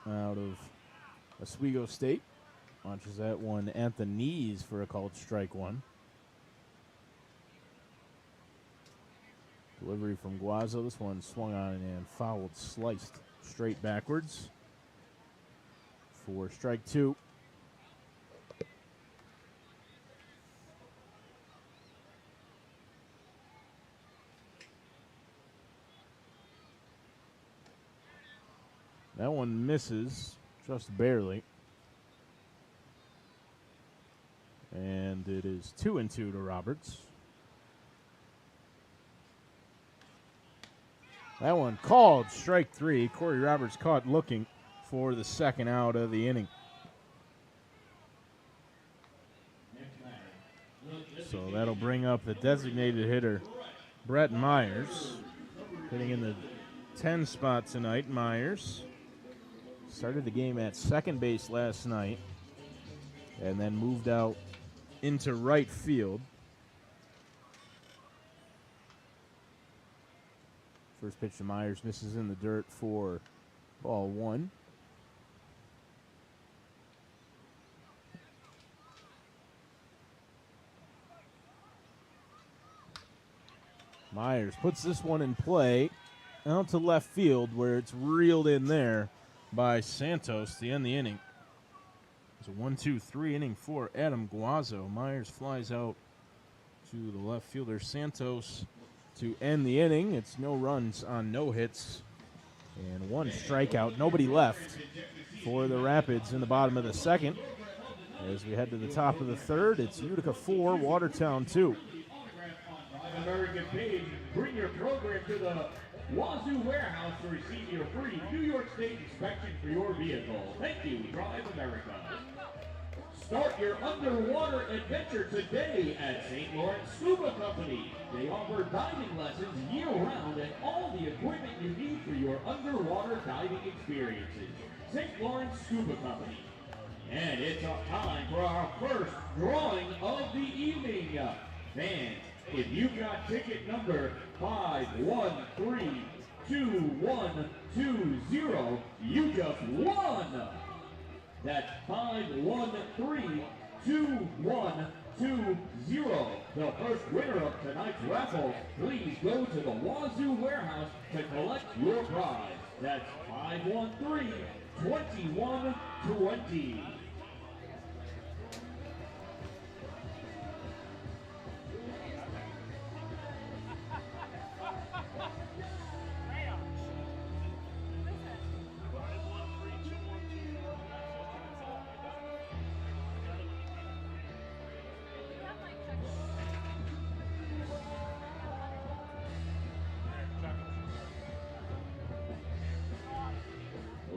out of Oswego State watches that one at the knees for a called strike one. Delivery from Guazzo. This one swung on and fouled, sliced straight backwards for strike two. That one misses just barely. And it is 2-2 to Roberts. That one called strike three. Corey Roberts caught looking for the second out of the inning. So that'll bring up the designated hitter, Brett Myers, hitting in the 10 spot tonight. Myers started the game at second base last night and then moved out into right field. First pitch to Myers misses in the dirt for ball one. Myers puts this one in play out to left field where it's reeled in there by Santos to end the inning. It's a 1-2-3 inning for Adam Guazzo. Myers flies out to the left fielder Santos to end the inning. It's no runs on no hits and one strikeout. Nobody left for the Rapids in the bottom of the second. As we head to the top of the third, it's Utica 4, Watertown 2. American page, bring your program to the Wazoo Warehouse to receive your free New York State inspection for your vehicle. Thank you, Drive America. Start your underwater adventure today at St. Lawrence Scuba Company. They offer diving lessons year-round and all the equipment you need for your underwater diving experiences. St. Lawrence Scuba Company. And it's time for our first drawing of the evening. Fans, If you got ticket number 5132120, you just won. That's 5132120. The first winner of tonight's raffle, please go to the Wazoo warehouse to collect your prize. That's 5132120.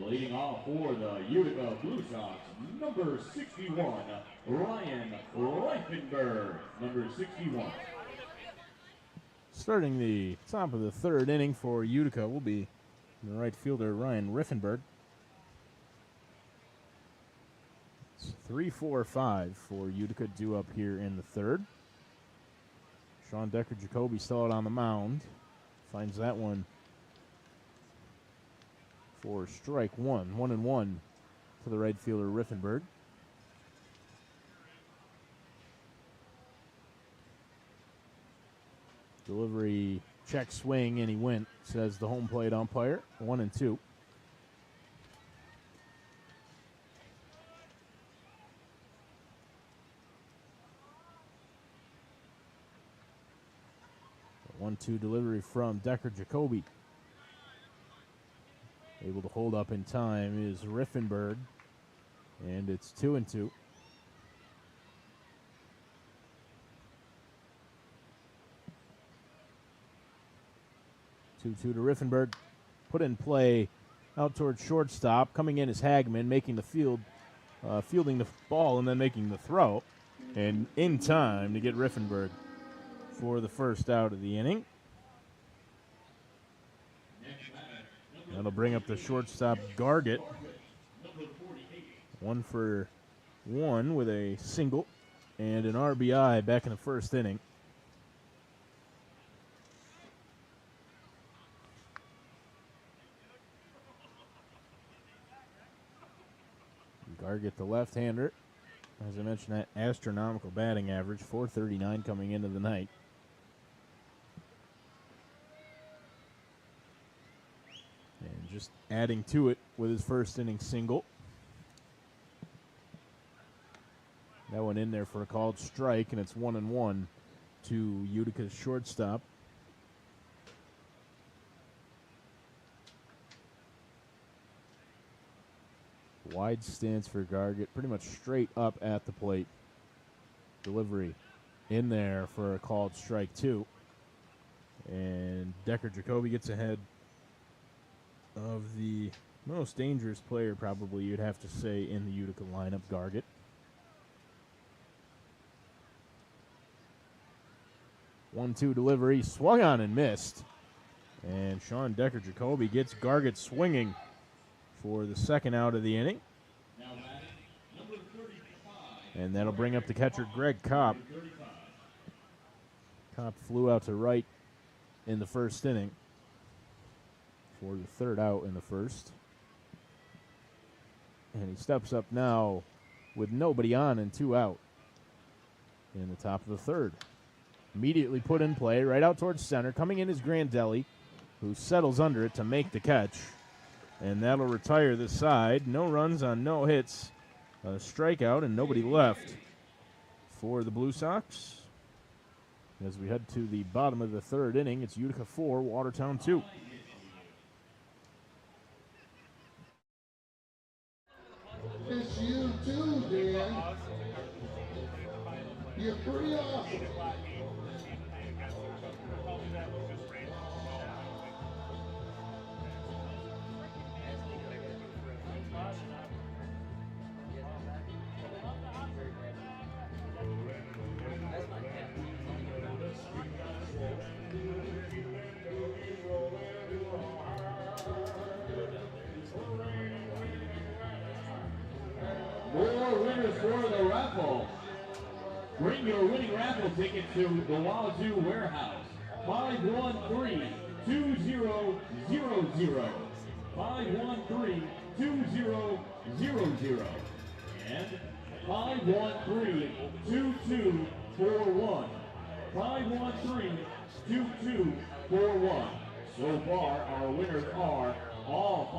Leading off for the Utica Blue Sox, number 61, Ryan Reifenberg, number 61. Starting the top of the third inning for Utica will be the right fielder Ryan Riffenberg. It's 3-4-5 for Utica due up here in the third. Sean Decker Jacoby still out on the mound. Finds that one for strike one. 1-1 to the right fielder Riffenberg. Delivery, check swing, and he went, says the home plate umpire. 1-2. The 1-2 delivery from Decker Jacoby. Able to hold up in time is Riffenberg, and it's 2-2. Two to Riffenberg, put in play out towards shortstop. Coming in is Hagman, making the fielding the ball and then making the throw, and in time to get Riffenberg for the first out of the inning. That'll bring up the shortstop Gargett. 1 for 1 with a single and an RBI back in the first inning. Gargett, the left-hander. As I mentioned, that astronomical batting average, .439 coming into the night. And just adding to it with his first inning single. That one in there for a called strike, and it's 1-1 to Utica's shortstop. Wide stance for Gargett, pretty much straight up at the plate. Delivery in there for a called strike 2. And Decker Jacoby gets ahead of the most dangerous player, probably you'd have to say, in the Utica lineup, Gargett. One-two delivery, swung on and missed. And Sean Decker Jacoby gets Gargett swinging for the second out of the inning. And that'll bring up the catcher, Greg Kopp. Kopp flew out to right in the first inning for the third out in the first. And he steps up now with nobody on and 2 out in the top of the third. Immediately put in play right out towards center. Coming in is Grandelli, who settles under it to make the catch. And that'll retire this side. No runs on no hits. A strikeout and nobody left for the Blue Sox. As we head to the bottom of the third inning, it's Utica 4, Watertown 2. It's you too, Dan. You're pretty awesome. More winners for the raffle. Bring your winning raffle tickets to the Wazoo Warehouse. 513-2000. 513-2000. And 513-2241. 513-2241. So far, our winners are all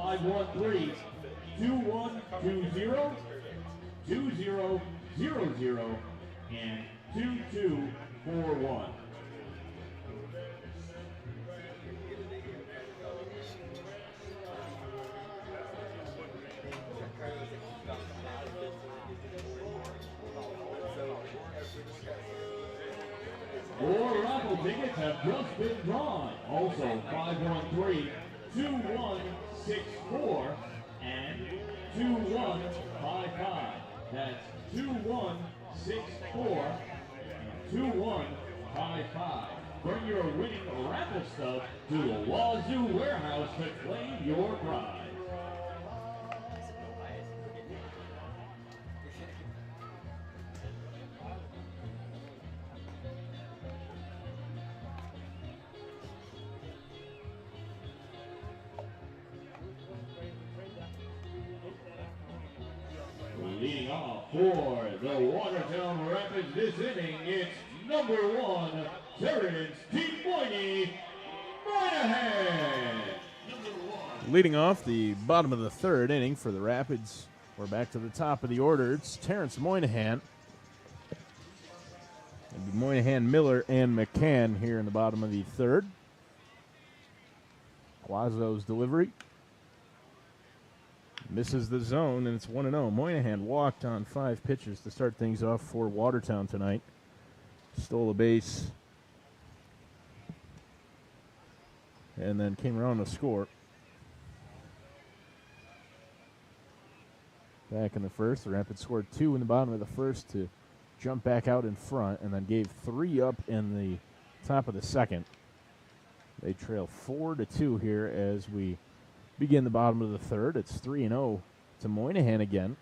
513-2120, 2000, and 2241. Four raffle tickets have just been drawn. Also 513-2164 and 2155. That's 2164 and 2155. Bring your winning raffle stuff to the Wazoo Warehouse to claim your prize. Leading off for the Watertown Rapids this inning, it's number 1, Terrence T. Moynihan. Leading off the bottom of the third inning for the Rapids. We're back to the top of the order. It's Terrence Moynihan. It'll be Moynihan, Miller, and McCann here in the bottom of the third. Guazzo's delivery. Misses the zone, and it's 1-0. Moynihan walked on 5 pitches to start things off for Watertown tonight. Stole a base. And then came around to score. Back in the first, the Rapids scored 2 in the bottom of the first to jump back out in front, and then gave 3 up in the top of the second. They trail 4-2 here as we begin the bottom of the third. It's 3-0 to Moynihan again.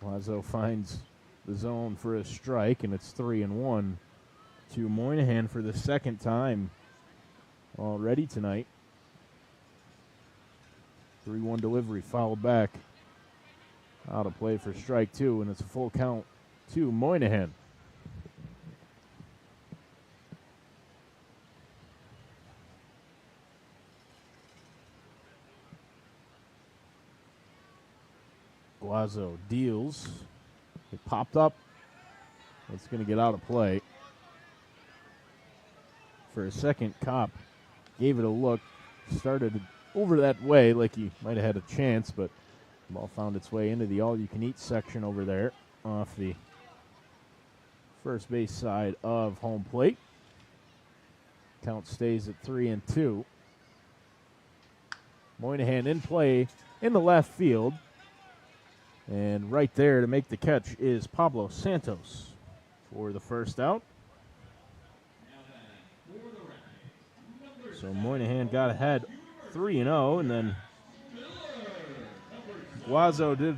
Guazzo finds the zone for a strike, and it's 3-1 to Moynihan for the second time already tonight. 3-1 delivery fouled back. Out of play for strike 2, and it's a full count to Moynihan. Guazzo deals. It popped up. It's going to get out of play. For a second, Kopp gave it a look. Started over that way like he might have had a chance, but the ball found its way into the all-you-can-eat section over there off the first base side of home plate. Count stays at 3-2. Moynihan in play in the left field. And right there to make the catch is Pablo Santos for the first out. So Moynihan got ahead 3-0, and then Guazzo did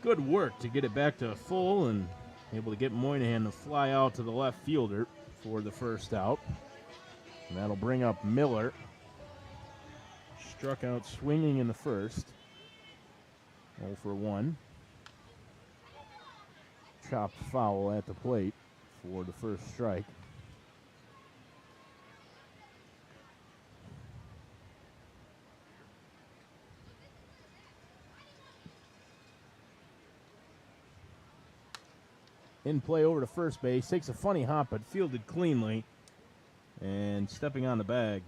good work to get it back to full and able to get Moynihan to fly out to the left fielder for the first out. And that'll bring up Miller. Struck out swinging in the first. 0-for-1. Chopped foul at the plate for the first strike. In play over to first base. Takes a funny hop, but fielded cleanly. And stepping on the bag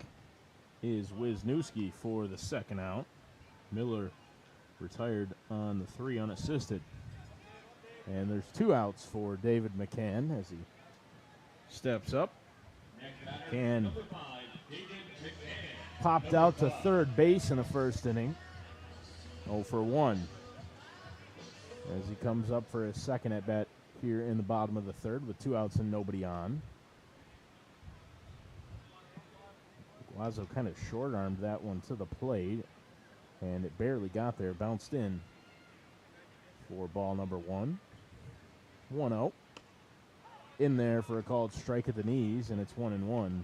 is Wisniewski for the second out. Miller retired on the 3 unassisted. And there's 2 outs for David McCann as he steps up. McCann popped out to third base in the first inning. 0-for-1 as he comes up for his second at bat here in the bottom of the third with 2 outs and nobody on. Guazzo kind of short-armed that one to the plate, and it barely got there. Bounced in for ball number 1. 1-0. In there for a called strike at the knees, and it's 1-1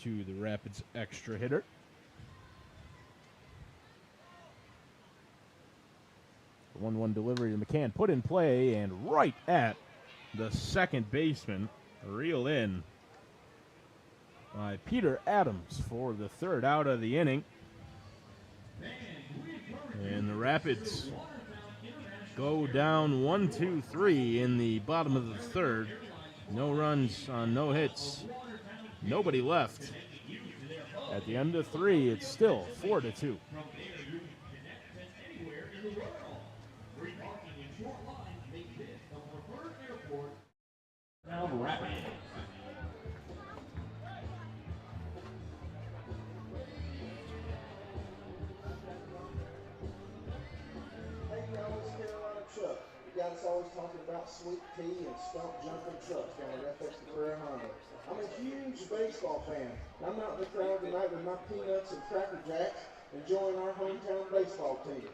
to the Rapids extra hitter. The 1-1 delivery to McCann, put in play and right at the second baseman, reeled in by Peter Adams for the third out of the inning. And the Rapids go down 1-2-3 in the bottom of the third. No runs on no hits. Nobody left. At the end of 3, it's still 4-2. Rapids. Guys always talking about sweet tea and stump jumping trucks down at FX Career Honda. I'm a huge baseball fan. I'm out in the crowd tonight with my peanuts and Cracker Jacks enjoying our hometown baseball team.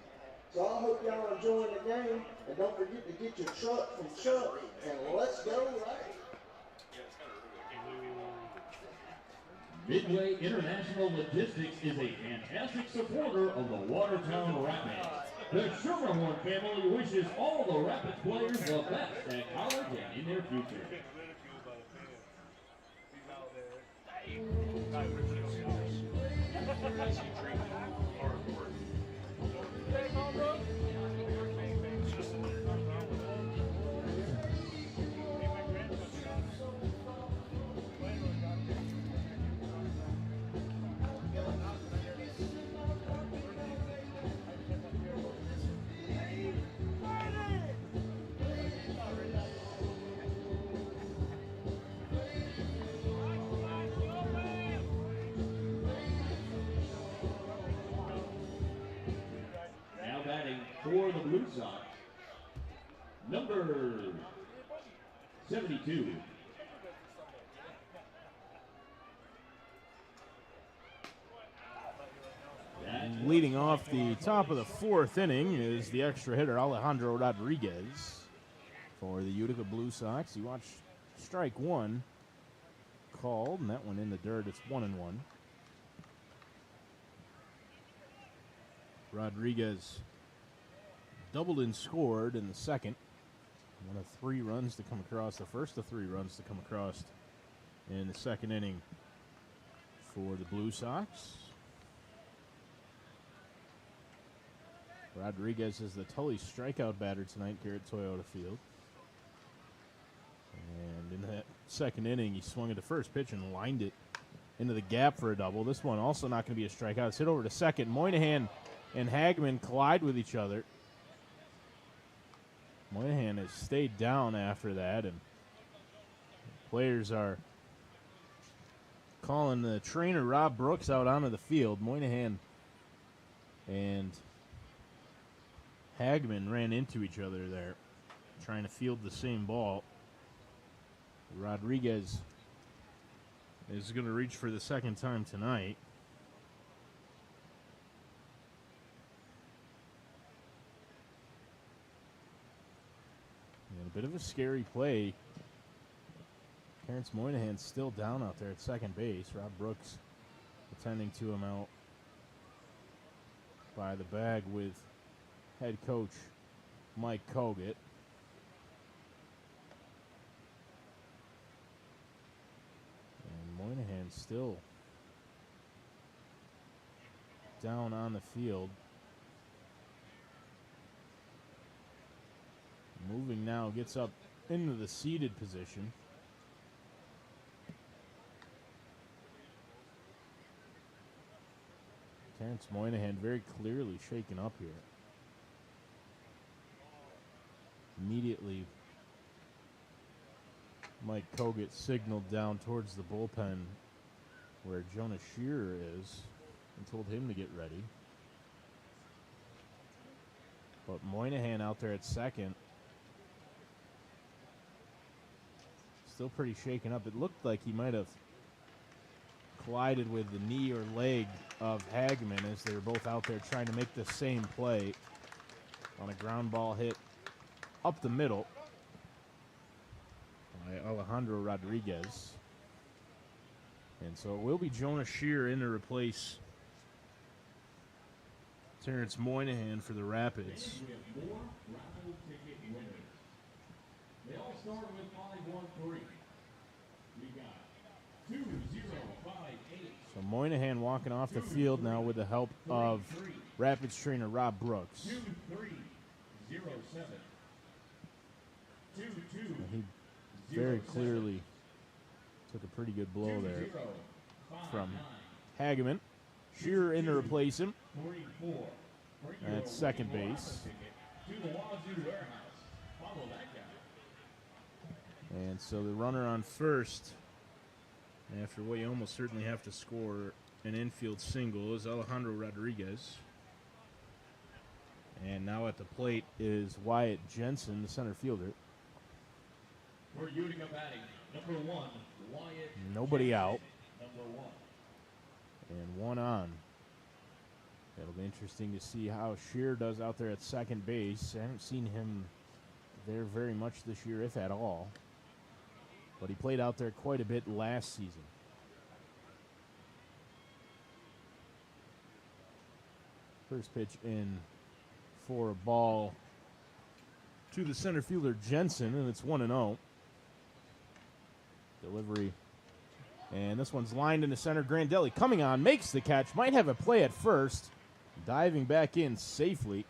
So I hope y'all are enjoying the game, and don't forget to get your truck from Chuck, and let's go right. Midway International Logistics is a fantastic supporter of the Watertown Rapids. The Sugarhorn family wishes all the Rapids players the best at college and in their future. For the Blue Sox, number 72. Leading off the top of the 4th inning is the extra hitter Alejandro Rodriguez for the Utica Blue Sox. You watch strike 1 called, and that one in the dirt. It's 1-1. Rodriguez doubled and scored in the second. One of 3 runs to come across, the first of 3 runs to come across in the second inning for the Blue Sox. Rodriguez is the Tully strikeout batter tonight here at Toyota Field. And in that second inning, he swung at the first pitch and lined it into the gap for a double. This one also not going to be a strikeout. It's hit over to second. Moynihan and Hagman collide with each other. Moynihan has stayed down after that, and players are calling the trainer Rob Brooks out onto the field. Moynihan and Hagman ran into each other there, trying to field the same ball. Rodriguez is going to reach for the second time tonight. And a bit of a scary play. Terrence Moynihan's still down out there at second base. Rob Brooks attending to him out by the bag with head coach Mike Kogut. And Moynihan still down on the field. Moving now, gets up into the seated position. Terrence Moynihan very clearly shaken up here. Immediately, Mike Kogut signaled down towards the bullpen where Jonah Shearer is and told him to get ready. But Moynihan out there at second, still pretty shaken up. It looked like he might have collided with the knee or leg of Hagman as they were both out there trying to make the same play on a ground ball hit up the middle. Alejandro Rodriguez. And so it will be Jonah Shear in to replace Terrence Moynihan for the Rapids. We have more raffle ticket winners. They all start with 513. We got 2058. So Moynihan walking off the field now with the help of Rapids trainer Rob Brooks. 2307. He very clearly took a pretty good blow there from Hageman. Shearer in to replace him at second base. And so the runner on first, after what you almost certainly have to score an infield single, is Alejandro Rodriguez. And now at the plate is Wyatt Jensen, the center fielder. For Utica batting, number 1, Wyatt. Nobody Jensen, out. Number 1. And one on. It'll be interesting to see how Shear does out there at second base. I haven't seen him there very much this year, if at all. But he played out there quite a bit last season. First pitch in for a ball to the center fielder Jensen, and it's 1-0. Delivery. And this one's lined into center. Grandelli coming on, makes the catch, might have a play at first. Diving back in safely.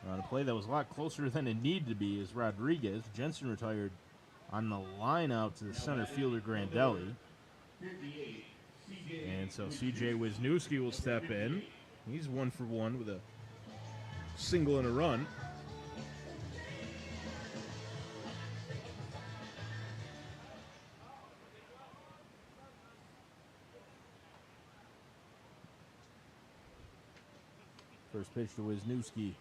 On a play that was a lot closer than it needed to be is Rodriguez. Jensen retired on the line out to the center fielder Grandelli. And so C.J. Wisniewski will step in. He's 1 for 1 with a single and a run. First pitch to Wisniewski.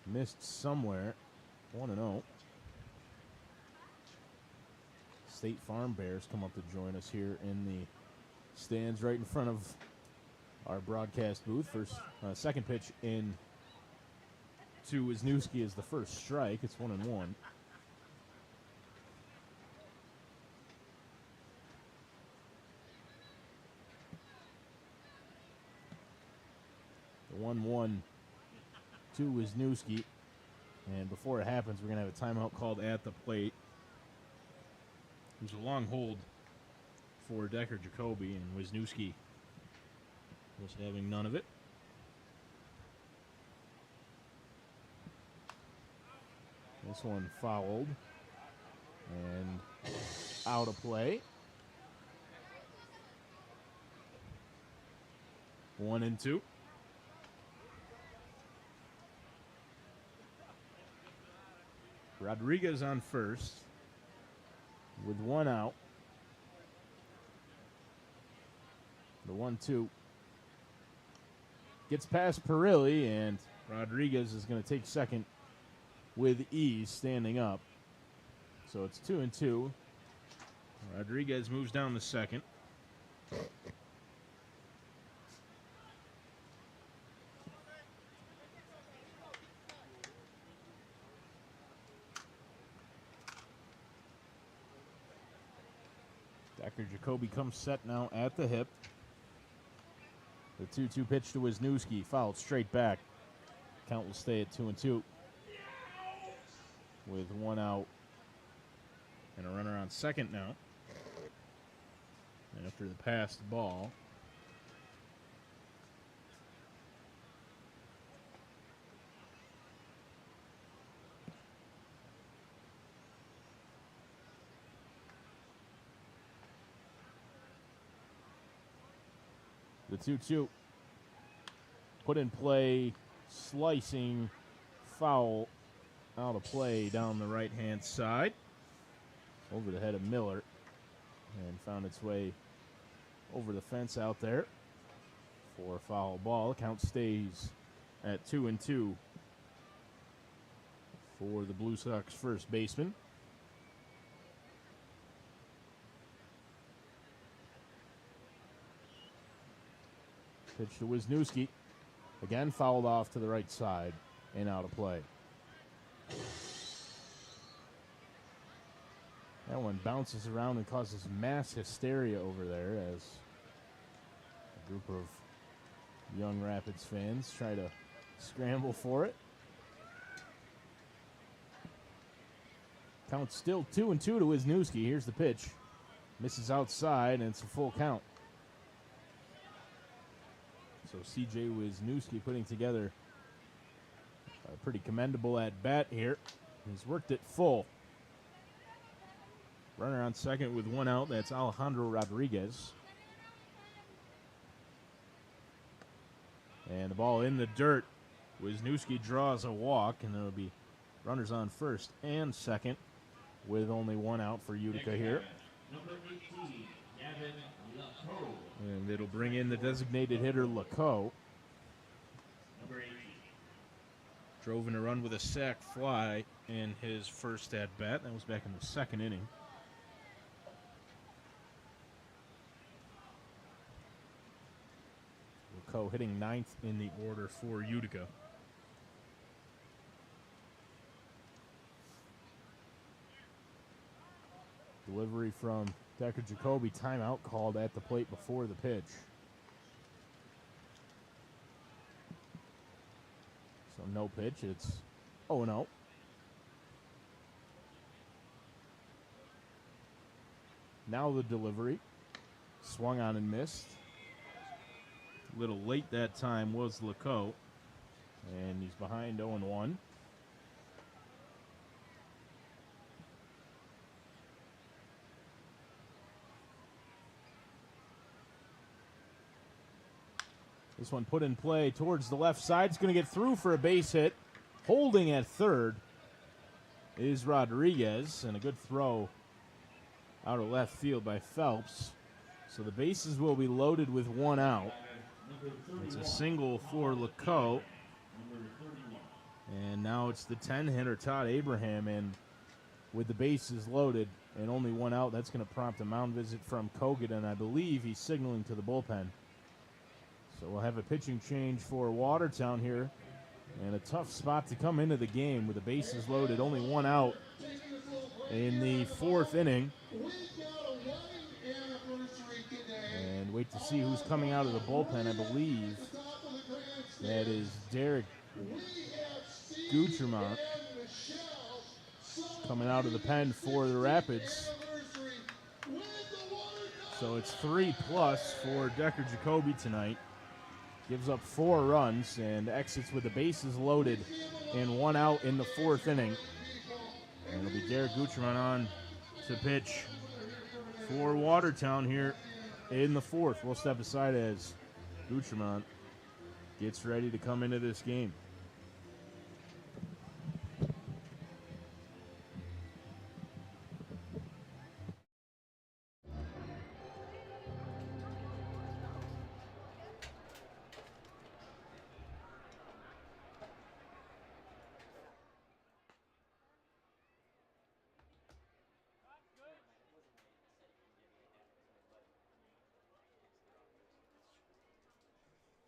Missed somewhere. 1-0. State Farm Bears come up to join us here in the stands right in front of our broadcast booth. Second pitch in to Wisniewski is the first strike. It's 1-1. The 1-1 to Wisniewski. And before it happens, we're going to have a timeout called at the plate. There's a long hold for Decker Jacoby, and Wisniewski was having none of it. This one fouled and out of play. 1-2. Rodriguez on first with one out. The 1-2 gets past Perilli, and Rodriguez is going to take second with ease, standing up. So it's 2-2. Rodriguez moves down to second. Decker Jacoby comes set now at the hip. The 2-2 pitch to Wisniewski, fouled straight back. Count will stay at 2-2. With one out and a runner on second now. After the passed ball. The 2-2 put in play, slicing foul out of play down the right-hand side. Over the head of Miller and found its way over the fence out there for a foul ball. Count stays at 2-2 for the Blue Sox first baseman. Pitch to Wisniewski. Again fouled off to the right side and out of play. That one bounces around and causes mass hysteria over there as a group of young Rapids fans try to scramble for it. Count still 2-2 to Wisniewski. Here's the pitch. Misses outside, and it's a full count. So C.J. Wisniewski putting together a pretty commendable at-bat here. He's worked it full. Runner on second with one out. That's Alejandro Rodriguez. And the ball in the dirt. Wisniewski draws a walk, and there will be runners on first and second with only one out for Utica here. Number 18, Gavin Laco. And it'll bring in the designated hitter, Laco. Number 18. Drove in a run with a sac fly in his first at-bat. That was back in the second inning. Laco hitting ninth in the order for Utica. Delivery from Decker Jacoby. Timeout called at the plate before the pitch. So no pitch. It's 0-0. Now the delivery. Swung on and missed. A little late that time was Laco. And he's behind 0-1. This one put in play towards the left side. It's going to get through for a base hit. Holding at third is Rodriguez, and a good throw out of left field by Phelps. So the bases will be loaded with one out. It's a single for Laco. And now it's the 10 hitter, Todd Abraham, and with the bases loaded and only one out, that's going to prompt a mound visit from Kogut, and I believe he's signaling to the bullpen. So we'll have a pitching change for Watertown here. And a tough spot to come into the game with the bases loaded. Only one out in the fourth inning. And wait to see who's coming out of the bullpen. I believe that is Derek Gutermont coming out of the pen for the Rapids. So it's 3+ for Decker Jacoby tonight. Gives up 4 runs and exits with the bases loaded and one out in the fourth inning. And it'll be Derek Guterman on to pitch for Watertown here in the fourth. We'll step aside as Guterman gets ready to come into this game.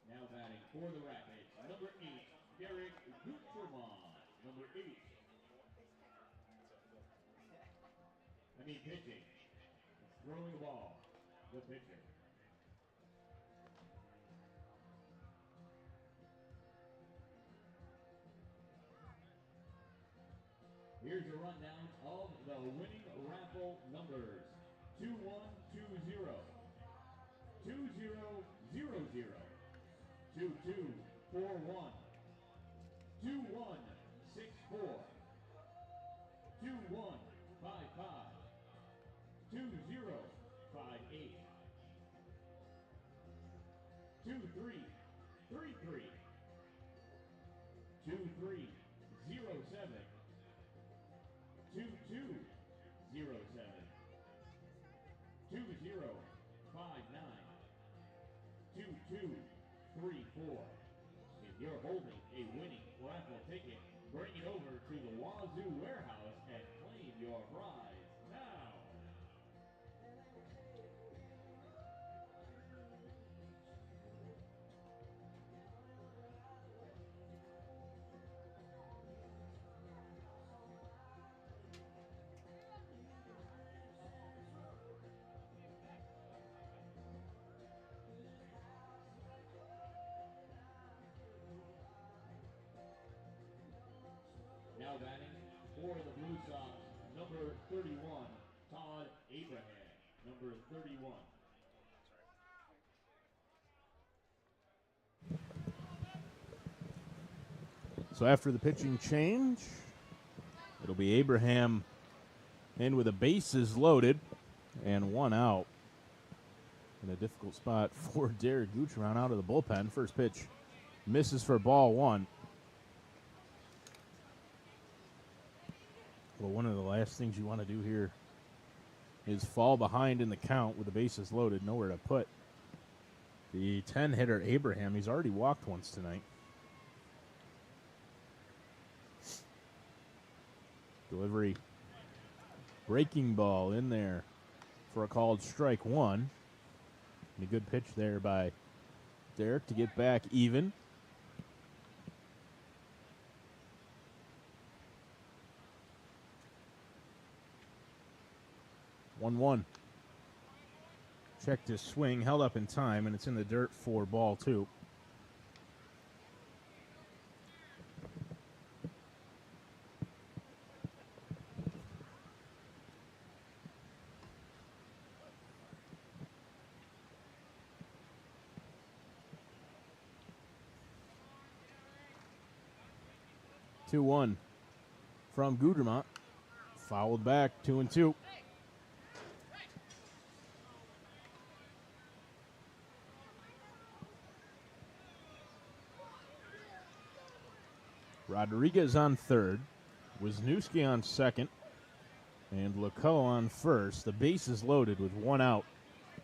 Now batting for the Rapids, number 8, Derek Guterman. Number 8. Pitching. Throwing the ball. The pitcher. Here's a rundown of the winning raffle numbers. 2120, 2000, 2241, 2164, 2155, 2058, 2333, 2307, 2207, 2059, 2234. If you're holding a winning raffle ticket, bring it over to the Wazoo warehouse and claim your prize now. Sox, number 31, Todd Abraham, number 31. So after the pitching change, it'll be Abraham in with the bases loaded and one out. In a difficult spot for Derek Gutierrez out of the bullpen. First pitch misses for ball one. Well, one of the last things you want to do here is fall behind in the count with the bases loaded, nowhere to put the 10-hitter Abraham. He's already walked once tonight. Delivery. Breaking ball in there for a called strike one. And a good pitch there by Derek to get back even. One. Checked his swing, held up in time, and it's in the dirt for ball two. Two-one from Gudermont. Fouled back, 2-2. Rodriguez on third. Wisniewski on second. And Laco on first. The bases loaded with one out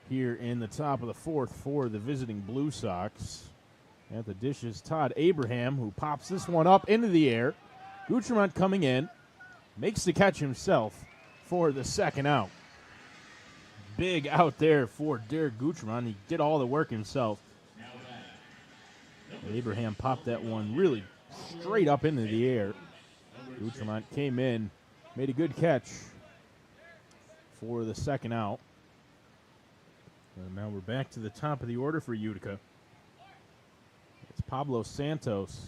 here in the top of the fourth for the visiting Blue Sox. At the dish is Todd Abraham, who pops this one up into the air. Gutierrez coming in, makes the catch himself for the second out. Big out there for Derek Gutierrez. He did all the work himself. Abraham popped that one really straight up into the air. Gutierrez came in, made a good catch for the second out. And now we're back to the top of the order for Utica. It's Pablo Santos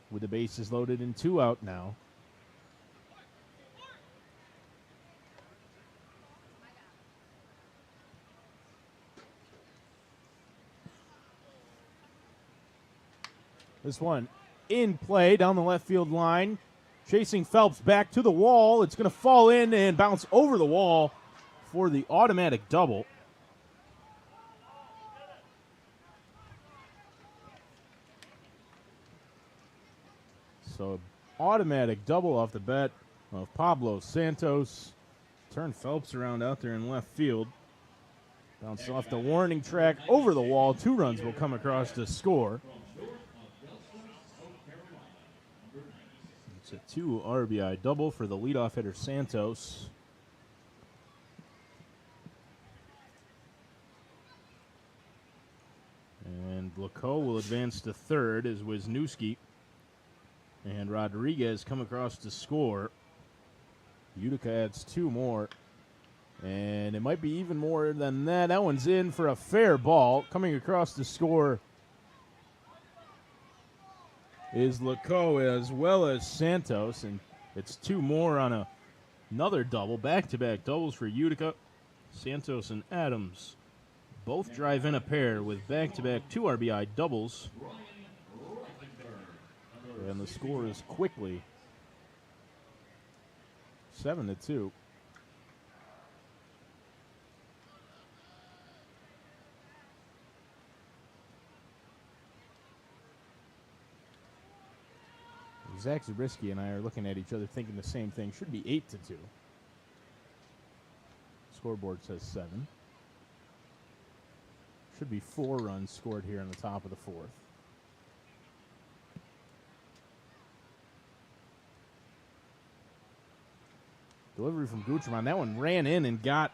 with the bases loaded and two out now. This one in play down the left field line. Chasing Phelps back to the wall. It's going to fall in and bounce over the wall for the automatic double. So automatic double off the bat of Pablo Santos. Turn Phelps around out there in left field. Bounce off the warning track over the wall. 2 runs will come across to score. It's a 2 RBI double for the leadoff hitter Santos. And Laco will advance to third as Wisniewski and Rodriguez come across to score. Utica adds 2 more. And it might be even more than that. That one's in for a fair ball. Coming across to score is Laco as well as Santos. And it's 2 more on another double. Back-to-back doubles for Utica. Santos and Adams both drive in a pair with back-to-back 2 RBI doubles. And the score is quickly 7-2. Zach Zabriskie and I are looking at each other thinking the same thing. Should be 8-2. Scoreboard says 7. Should be 4 runs scored here in the top of the fourth. Delivery from Gutierrez. That one ran in and got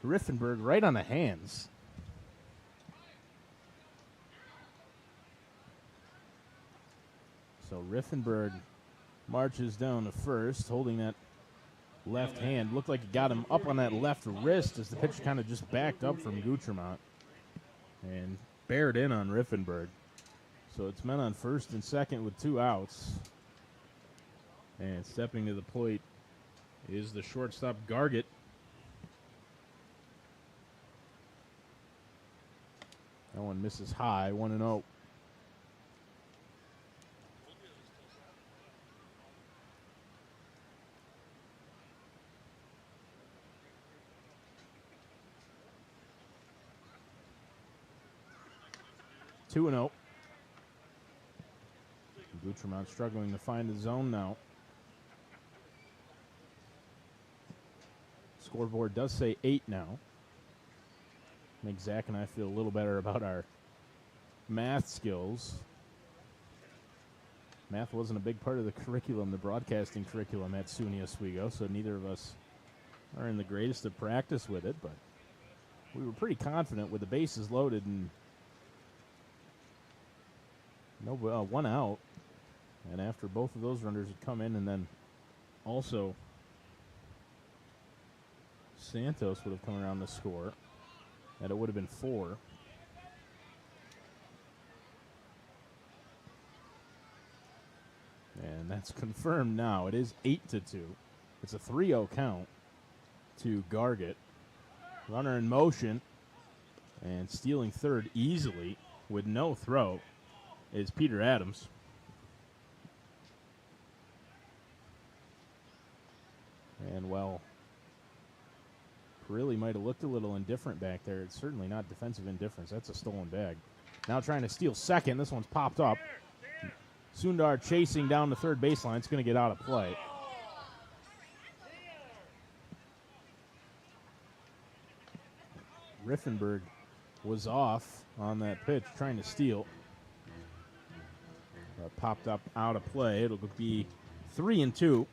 Riffenberg right on the hands. So Riffenberg marches down to first, holding that left hand. Looked like it got him up on that left wrist as the pitch kind of just backed up from Gutierrez and bared in on Riffenberg. So it's men on first and second with 2 outs. And stepping to the plate is the shortstop, Gargett. That one misses high, 1-0. Two and 0. Gutremont struggling to find the zone now. Scoreboard does say 8 now. Makes Zach and I feel a little better about our math skills. Math wasn't a big part of the curriculum, the broadcasting curriculum at SUNY Oswego, so neither of us are in the greatest of practice with it, but we were pretty confident with the bases loaded and no, one out. And after both of those runners had come in, and then also Santos would have come around to score, that it would have been 4. And that's confirmed now. It is 8-2. It's a 3-0 count to Gargett. Runner in motion and stealing third easily with no throw is Peter Adams. And, well, really might have looked a little indifferent back there. It's certainly not defensive indifference. That's a stolen bag. Now trying to steal second. This one's popped up. Sundar chasing down the third baseline. It's going to get out of play. Riffenberg was off on that pitch trying to steal. Popped up out of play. It'll be 3-2.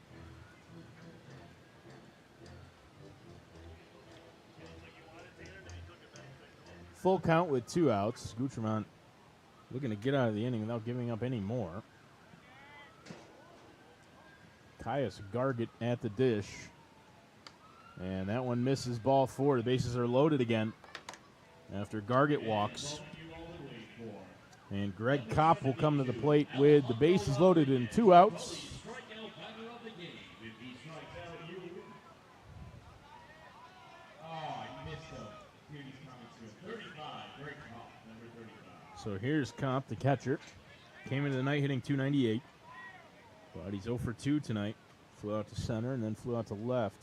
Full count with 2 outs. Gutremont looking to get out of the inning without giving up any more. Caius Gargett at the dish. And that one misses, ball 4. The bases are loaded again after Gargett walks. And Greg Kopp will come to the plate with the bases loaded and 2 outs. So here's Kopp, the catcher. Came into the night hitting .298. But he's 0 for 2 tonight. Flew out to center and then flew out to left.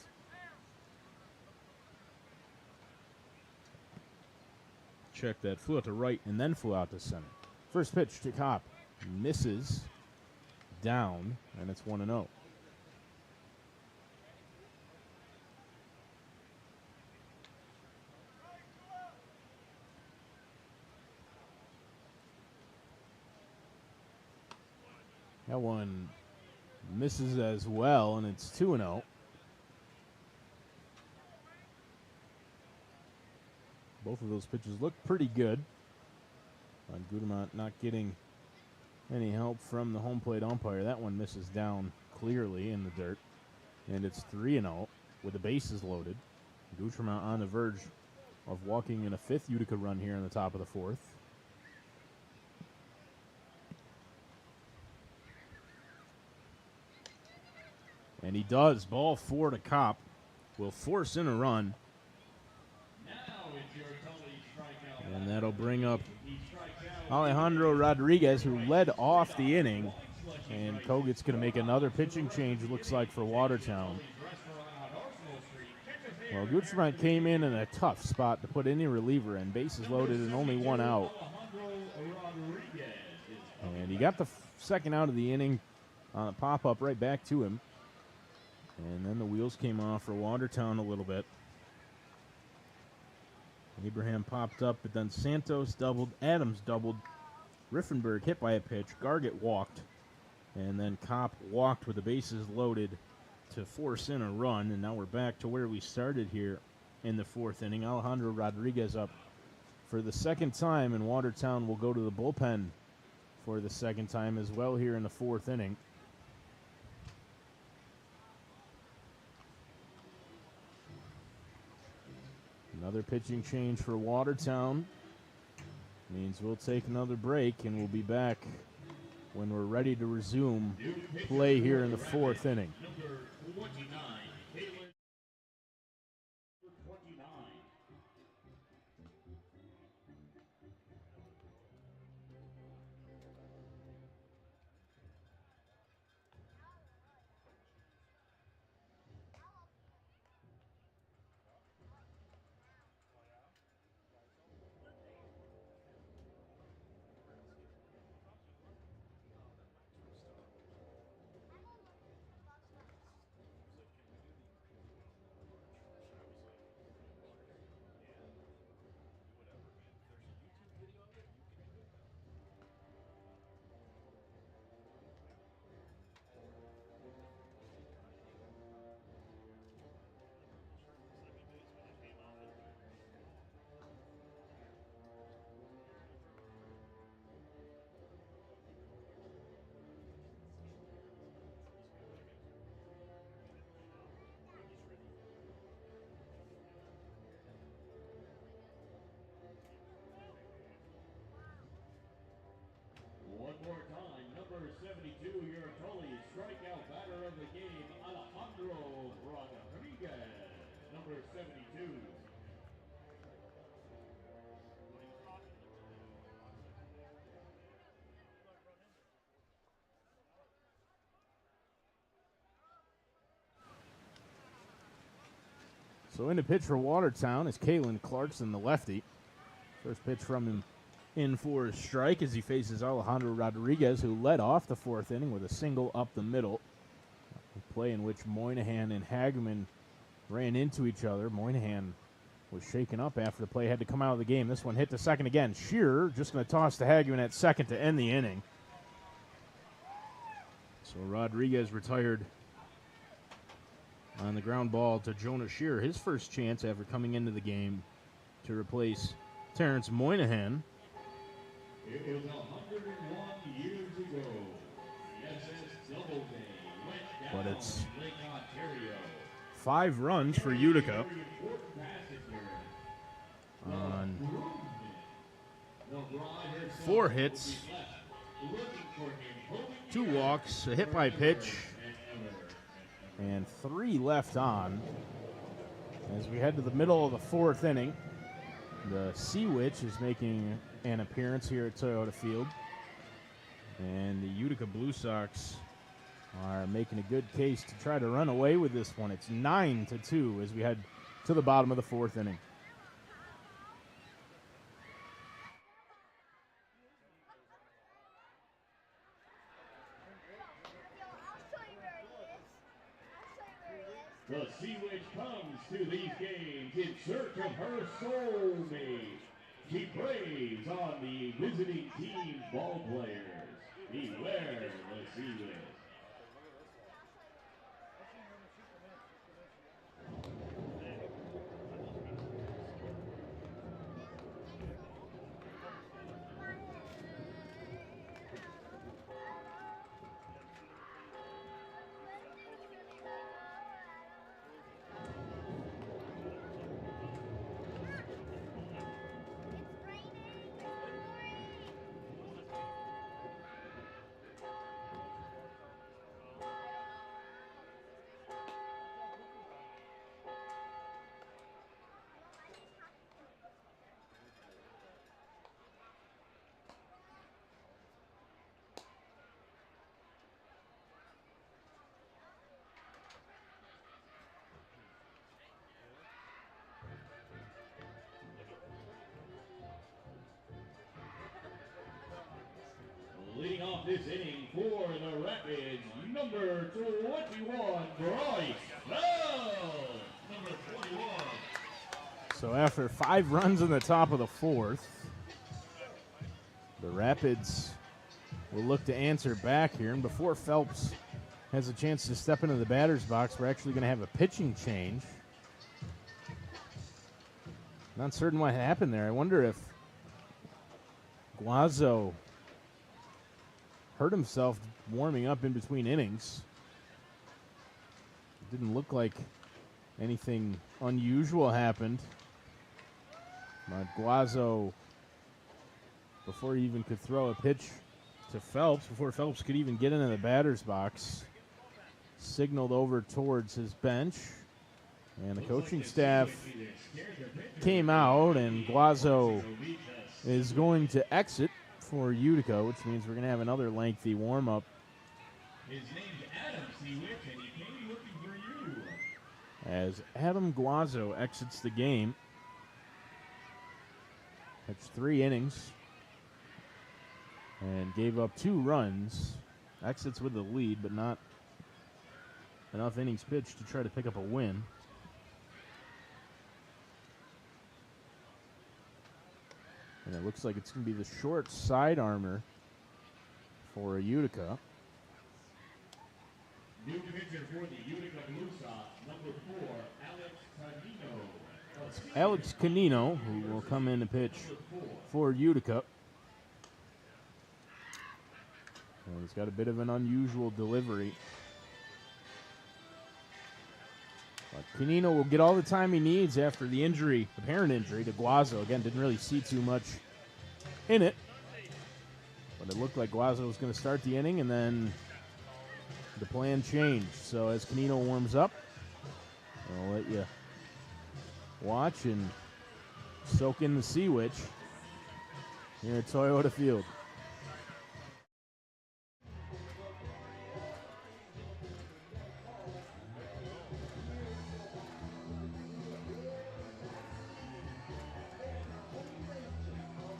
Check that. Flew out to right and then flew out to center. First pitch to Kopp. Misses. Down. And it's 1-0. That one misses as well, and it's 2-0. Both of those pitches look pretty good. Gutremont not getting any help from the home plate umpire. That one misses down clearly in the dirt, and it's 3-0 with the bases loaded. Gutremont on the verge of walking in a 5th Utica run here in the top of the 4th. And he does. Ball 4 to Kopp. Will force in a run. And that'll bring up Alejandro Rodriguez, who led off the inning. And Koget's going to make another pitching change, it looks like, for Watertown. Well, Gutremont came in a tough spot to put any reliever in. Bases loaded and only 1 out. And he got the second out of the inning on a pop-up right back to him. And then the wheels came off for Watertown a little bit. Abraham popped up, but then Santos doubled, Adams doubled, Riffenberg hit by a pitch, Gargett walked, and then Kopp walked with the bases loaded to force in a run, and now we're back to where we started here in the 4th inning. Alejandro Rodriguez up for the second time, and Watertown will go to the bullpen for the second time as well here in the 4th inning. Another pitching change for Watertown means we'll take another break, and we'll be back when we're ready to resume play here in the 4th inning. Number 29, for time, number 72, your Tully strikeout batter of the game, Alejandro Rodriguez, number 72. So in to pitch for Watertown is Kalen Clarkson, the lefty. First pitch from him in for a strike as he faces Alejandro Rodriguez, who led off the fourth inning with a single up the middle. A play in which Moynihan and Hagman ran into each other. Moynihan was shaken up after the play, had to come out of the game. This one hit to second again. Shearer just going to toss to Hagman at second to end the inning. So Rodriguez retired on the ground ball to Jonah Shearer, his first chance after coming into the game to replace Terrence Moynihan. It was 101 years ago. The SS Doubleday went down But it's Lake Ontario. 5 runs for Utica on 4 hits, 2 walks, a hit by pitch, and 3 left on. As we head to the middle of the 4th inning, the Sea Witch is making an appearance here at Toyota Field, and the Utica Blue Sox are making a good case to try to run away with this one. It's 9-2 as we head to the bottom of the 4th inning. The Sea Witch comes to these games in search of her soulmate. She preys on the visiting team's ball players. Beware the Sea Witch. Leading off this inning for the Rapids, number 21, Bryce Bell. Number 21. So after 5 runs in the top of the 4th, the Rapids will look to answer back here. And before Phelps has a chance to step into the batter's box, we're actually going to have a pitching change. Not certain what happened there. I wonder if Guazzo hurt himself warming up in between innings. It didn't look like anything unusual happened. But Guazzo, before he even could throw a pitch to Phelps, before Phelps could even get into the batter's box, signaled over towards his bench. And the coaching staff came out, and Guazzo is going to exit for Utica, which means we're going to have another lengthy warm-up. His name's Adam Seawitch, and he came looking for you. As Adam Guazzo exits the game. That's 3 innings and gave up 2 runs. Exits with the lead, but not enough innings pitched to try to pick up a win. And it looks like it's going to be the short side armor for Utica. New pitcher for the Utica Blue Sox, number 4, Alex Canino. Alex Canino, who will come in to pitch for Utica. And he's got a bit of an unusual delivery. But Canino will get all the time he needs after the injury, apparent injury to Guazzo. Again, didn't really see too much in it. But But it looked like Guazo was going to start the inning, and then the plan changed. So as Canino warms up, I'll let you watch and soak in the Sea Witch here at Toyota Field.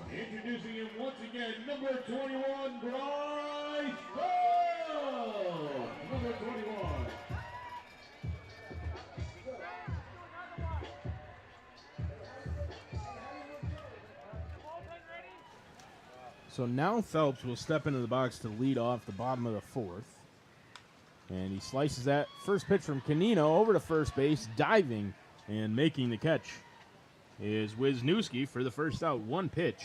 Introducing him once again, number 21, Bryce Bell! Number 21. So now Phelps will step into the box to lead off the bottom of the fourth. And he slices that first pitch from Canino over to first base, diving and making the catch is Wisniewski for the first out. One pitch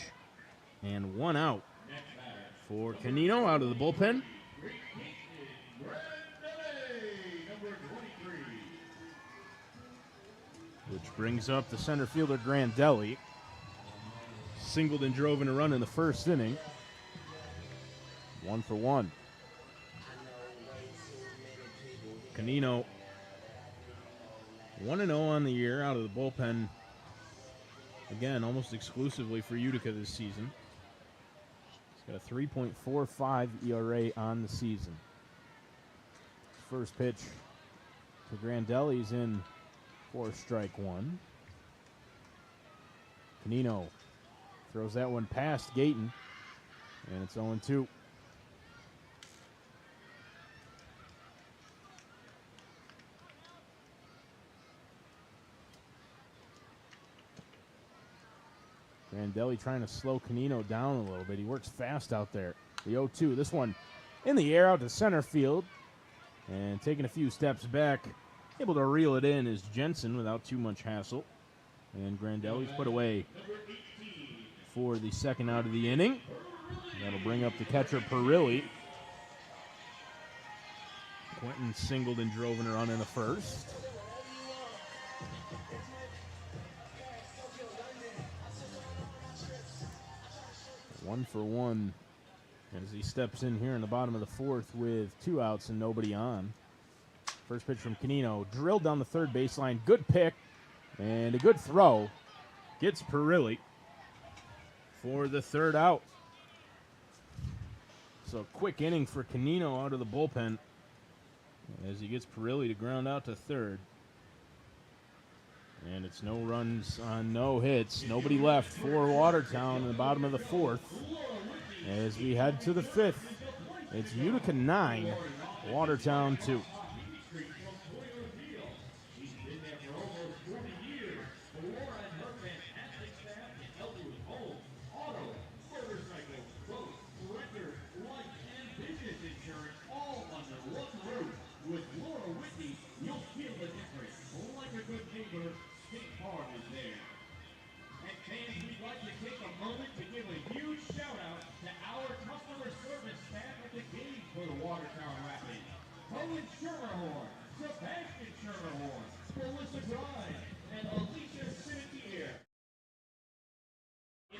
and one out for Canino out of the bullpen. Which brings up the center fielder Grandelli. Singled and drove in a run in the first inning. 1 for 1. Canino 1-0 on the year out of the bullpen. Again, almost exclusively for Utica this season. He's got a 3.45 ERA on the season. First pitch to Grandelli's in for strike one. Canino throws that one past Gayton, and it's 0-2. Grandelli trying to slow Canino down a little bit. He works fast out there. The 0-2. This one in the air out to center field. And taking a few steps back, able to reel it in is Jensen without too much hassle. And Grandelli's put away for the second out of the inning. That'll bring up the catcher Perilli. Quentin singled and drove in a run in the first. One for one as he steps in here in the bottom of the fourth with 2 outs and nobody on. First pitch from Canino, drilled down the third baseline. Good pick and a good throw. Gets Perilli for the third out. So quick inning for Canino out of the bullpen as he gets Perilli to ground out to third. And it's no runs on no hits. Nobody left for Watertown in the bottom of the fourth. As we head to the fifth, it's Utica 9, Watertown 2.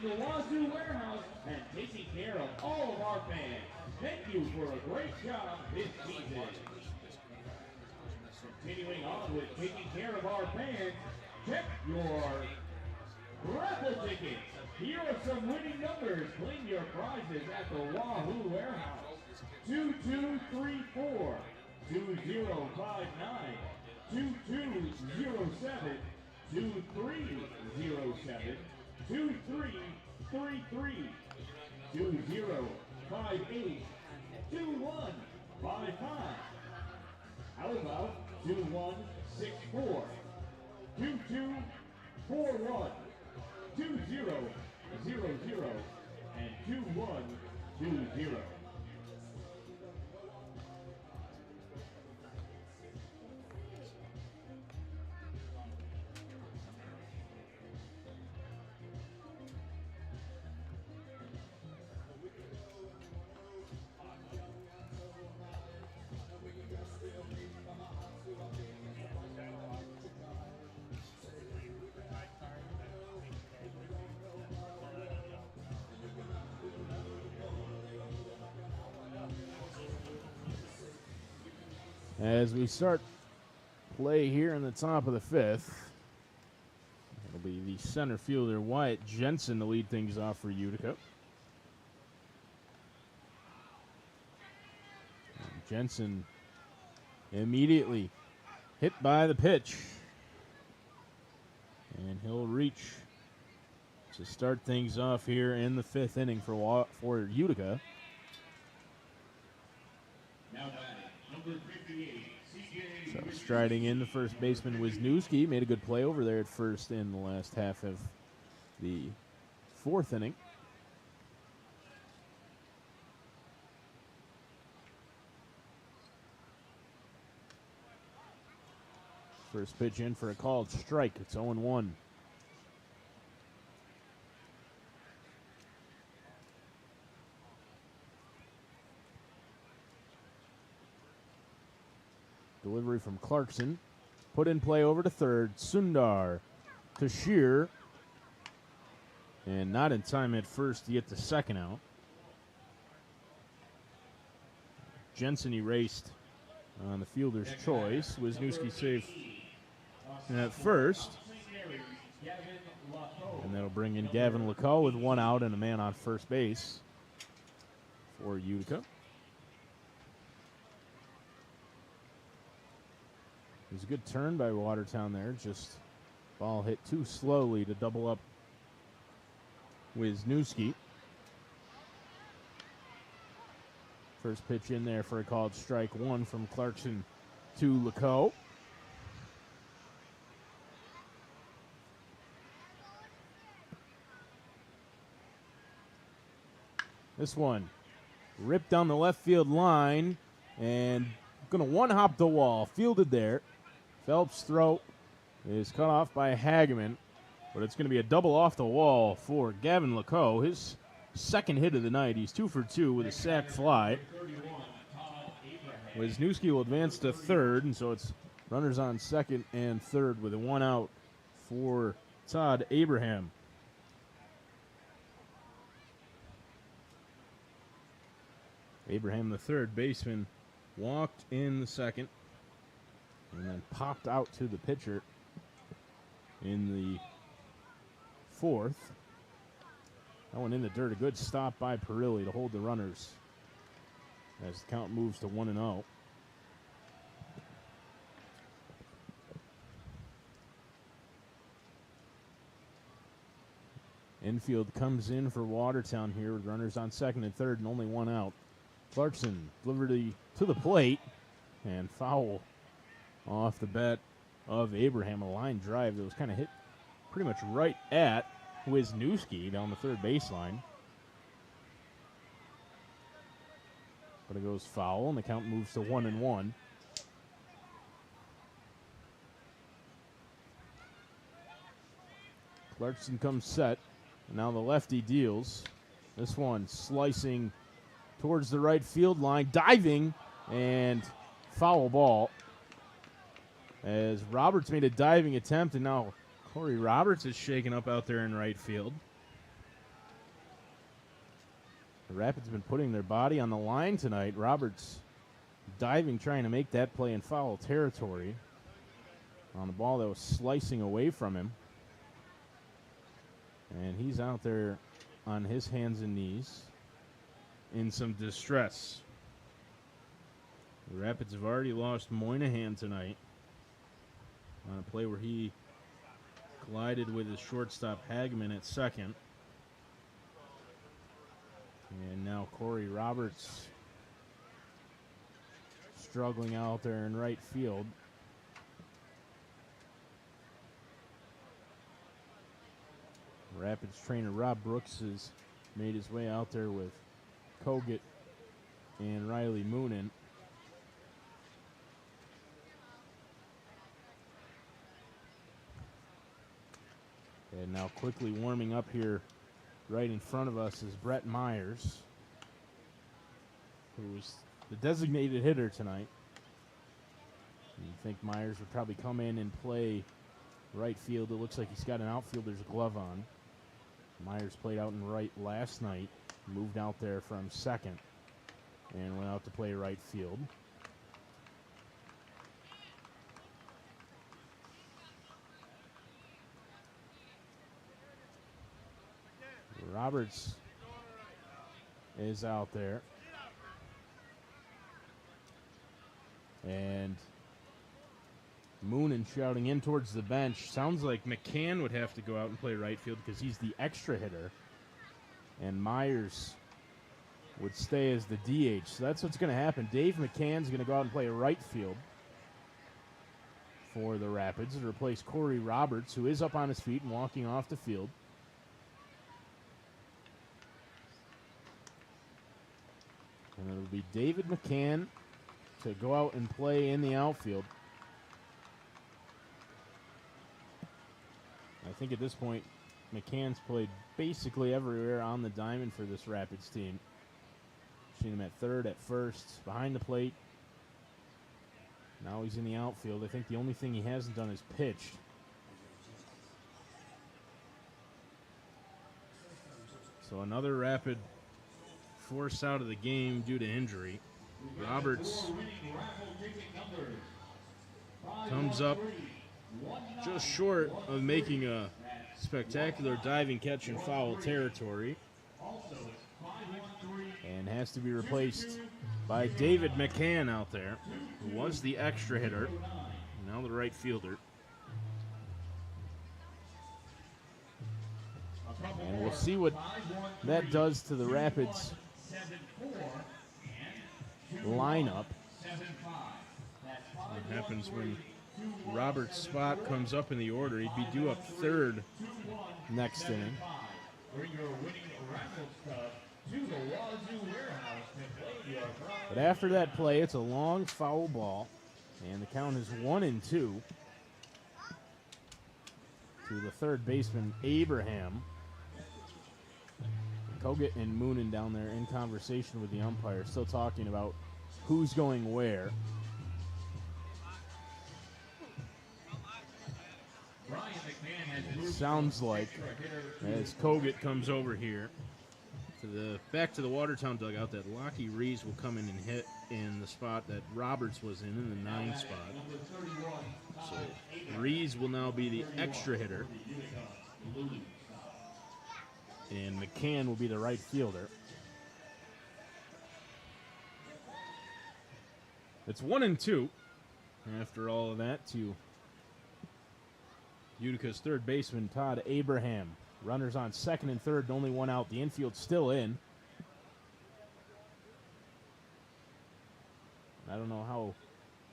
The Wazoo Warehouse and taking care of all of our fans. Thank you for a great job this season. Continuing on with taking care of our fans, check your raffle tickets. Here are some winning numbers. Claim your prizes at the Wazoo Warehouse. 2234 2059 2207 2307 2333 2058 2155. How about 2164 2241 2000 and 2120. As we start play here in the top of the fifth, it'll be the center fielder Wyatt Jensen to lead things off for Utica. And Jensen immediately hit by the pitch. And he'll reach to start things off here in the fifth inning for Utica. Now batting, number 58, CJ. So striding in, the first baseman Wisniewski made a good play over there at first in the last half of the fourth inning. First pitch in for a called strike. It's 0-1. Delivery from Clarkson. Put in play over to third. Sundar to Shear. And not in time at first to get the second out. Jensen erased on the fielder's choice. Wisniewski safe at first. And that'll bring in Gavin Lacoe with one out and a man on first base for Utica. It was a good turn by Watertown there. Just ball hit too slowly to double up Wisniewski. First pitch in there for a called strike one from Clarkson to Lacoe. This one ripped down the left field line and going to one-hop the wall. Fielded there. Phelps' throw is cut off by Hageman, but it's going to be a double off the wall for Gavin Lacoe. His second hit of the night. He's 2 for 2 with a sac fly. Wisniewski will advance to third, and so it's runners on second and third with a one out for Todd Abraham. Abraham, the third baseman, walked in the second and then popped out to the pitcher in the fourth. That one in the dirt. A good stop by Perilli to hold the runners as the count moves to 1-0. Infield comes in for Watertown here with runners on second and third and only one out. Clarkson delivered to the plate and foul off the bat of Abraham. A line drive that was kind of hit pretty much right at Wisniewski down the third baseline. But it goes foul and the count moves to 1-1. Clarkson comes set. And now the lefty deals. This one slicing towards the right field line, diving, and foul ball. As Roberts made a diving attempt, and now Corey Roberts is shaken up out there in right field. The Rapids have been putting their body on the line tonight. Roberts diving, trying to make that play in foul territory on the ball that was slicing away from him. And he's out there on his hands and knees in some distress. The Rapids have already lost Moynihan tonight on a play where he collided with his shortstop Hageman at second. And now Corey Roberts struggling out there in right field. Rapids trainer Rob Brooks has made his way out there with Kogut and Riley Moonen. And now quickly warming up here right in front of us is Brett Myers, who's the designated hitter tonight. You think Myers would probably come in and play right field. It looks like he's got an outfielder's glove on. Myers played out in right last night, moved out there from second, and went out to play right field. Roberts is out there. And Moonen shouting in towards the bench. Sounds like McCann would have to go out and play right field because he's the extra hitter. And Myers would stay as the DH. So that's what's going to happen. Dave McCann's going to go out and play right field for the Rapids to replace Corey Roberts, who is up on his feet and walking off the field. And it'll be David McCann to go out and play in the outfield. I think at this point, McCann's played basically everywhere on the diamond for this Rapids team. Seen him at third, at first, behind the plate. Now he's in the outfield. I think the only thing he hasn't done is pitched. So another Rapid forced out of the game due to injury. Roberts comes up just short of making a spectacular diving catch in foul territory and has to be replaced by David McCann out there, who was the extra hitter, now the right fielder. And we'll see what that does to the Rapids lineup. What happens when Robert's spot comes up in the order? He'd be due up third next inning. But after that play, it's a long foul ball, and the count is 1-2 to the third baseman, Abraham. Kogut and Moonen down there in conversation with the umpire, still talking about who's going where. It sounds like as Kogut comes over here to the back to the Watertown dugout that Lockie Rees will come in and hit in the spot that Roberts was in the 9 spot. So Rees will now be the extra hitter, and McCann will be the right fielder. It's 1-2 after all of that to Utica's third baseman, Todd Abraham. Runners on second and third, and only one out. The infield still in. I don't know how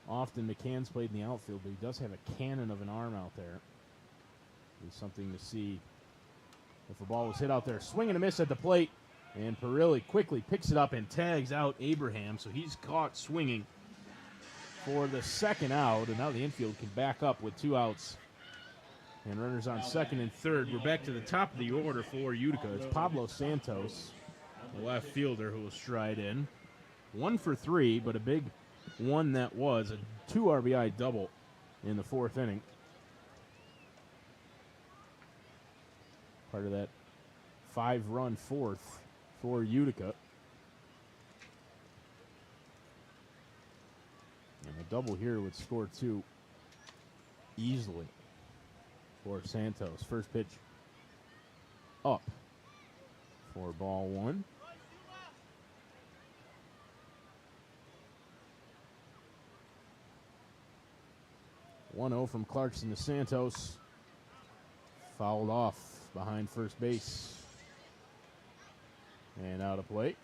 often McCann's played in the outfield, but he does have a cannon of an arm out there. It's something to see if a ball was hit out there. Swing and a miss at the plate, and Perilli quickly picks it up and tags out Abraham, so he's caught swinging for the second out, and now the infield can back up with 2 outs. And runners on second and third. We're back to the top of the order for Utica. It's Pablo Santos, the left fielder, who will stride in. 1 for 3, but a big one that was. A 2 RBI double in the 4th inning. Part of that 5-run 4th for Utica. And a double here would score 2 easily for Santos. First pitch up for ball 1. One-0 from Clarkson to Santos. Fouled off behind first base. And out of play.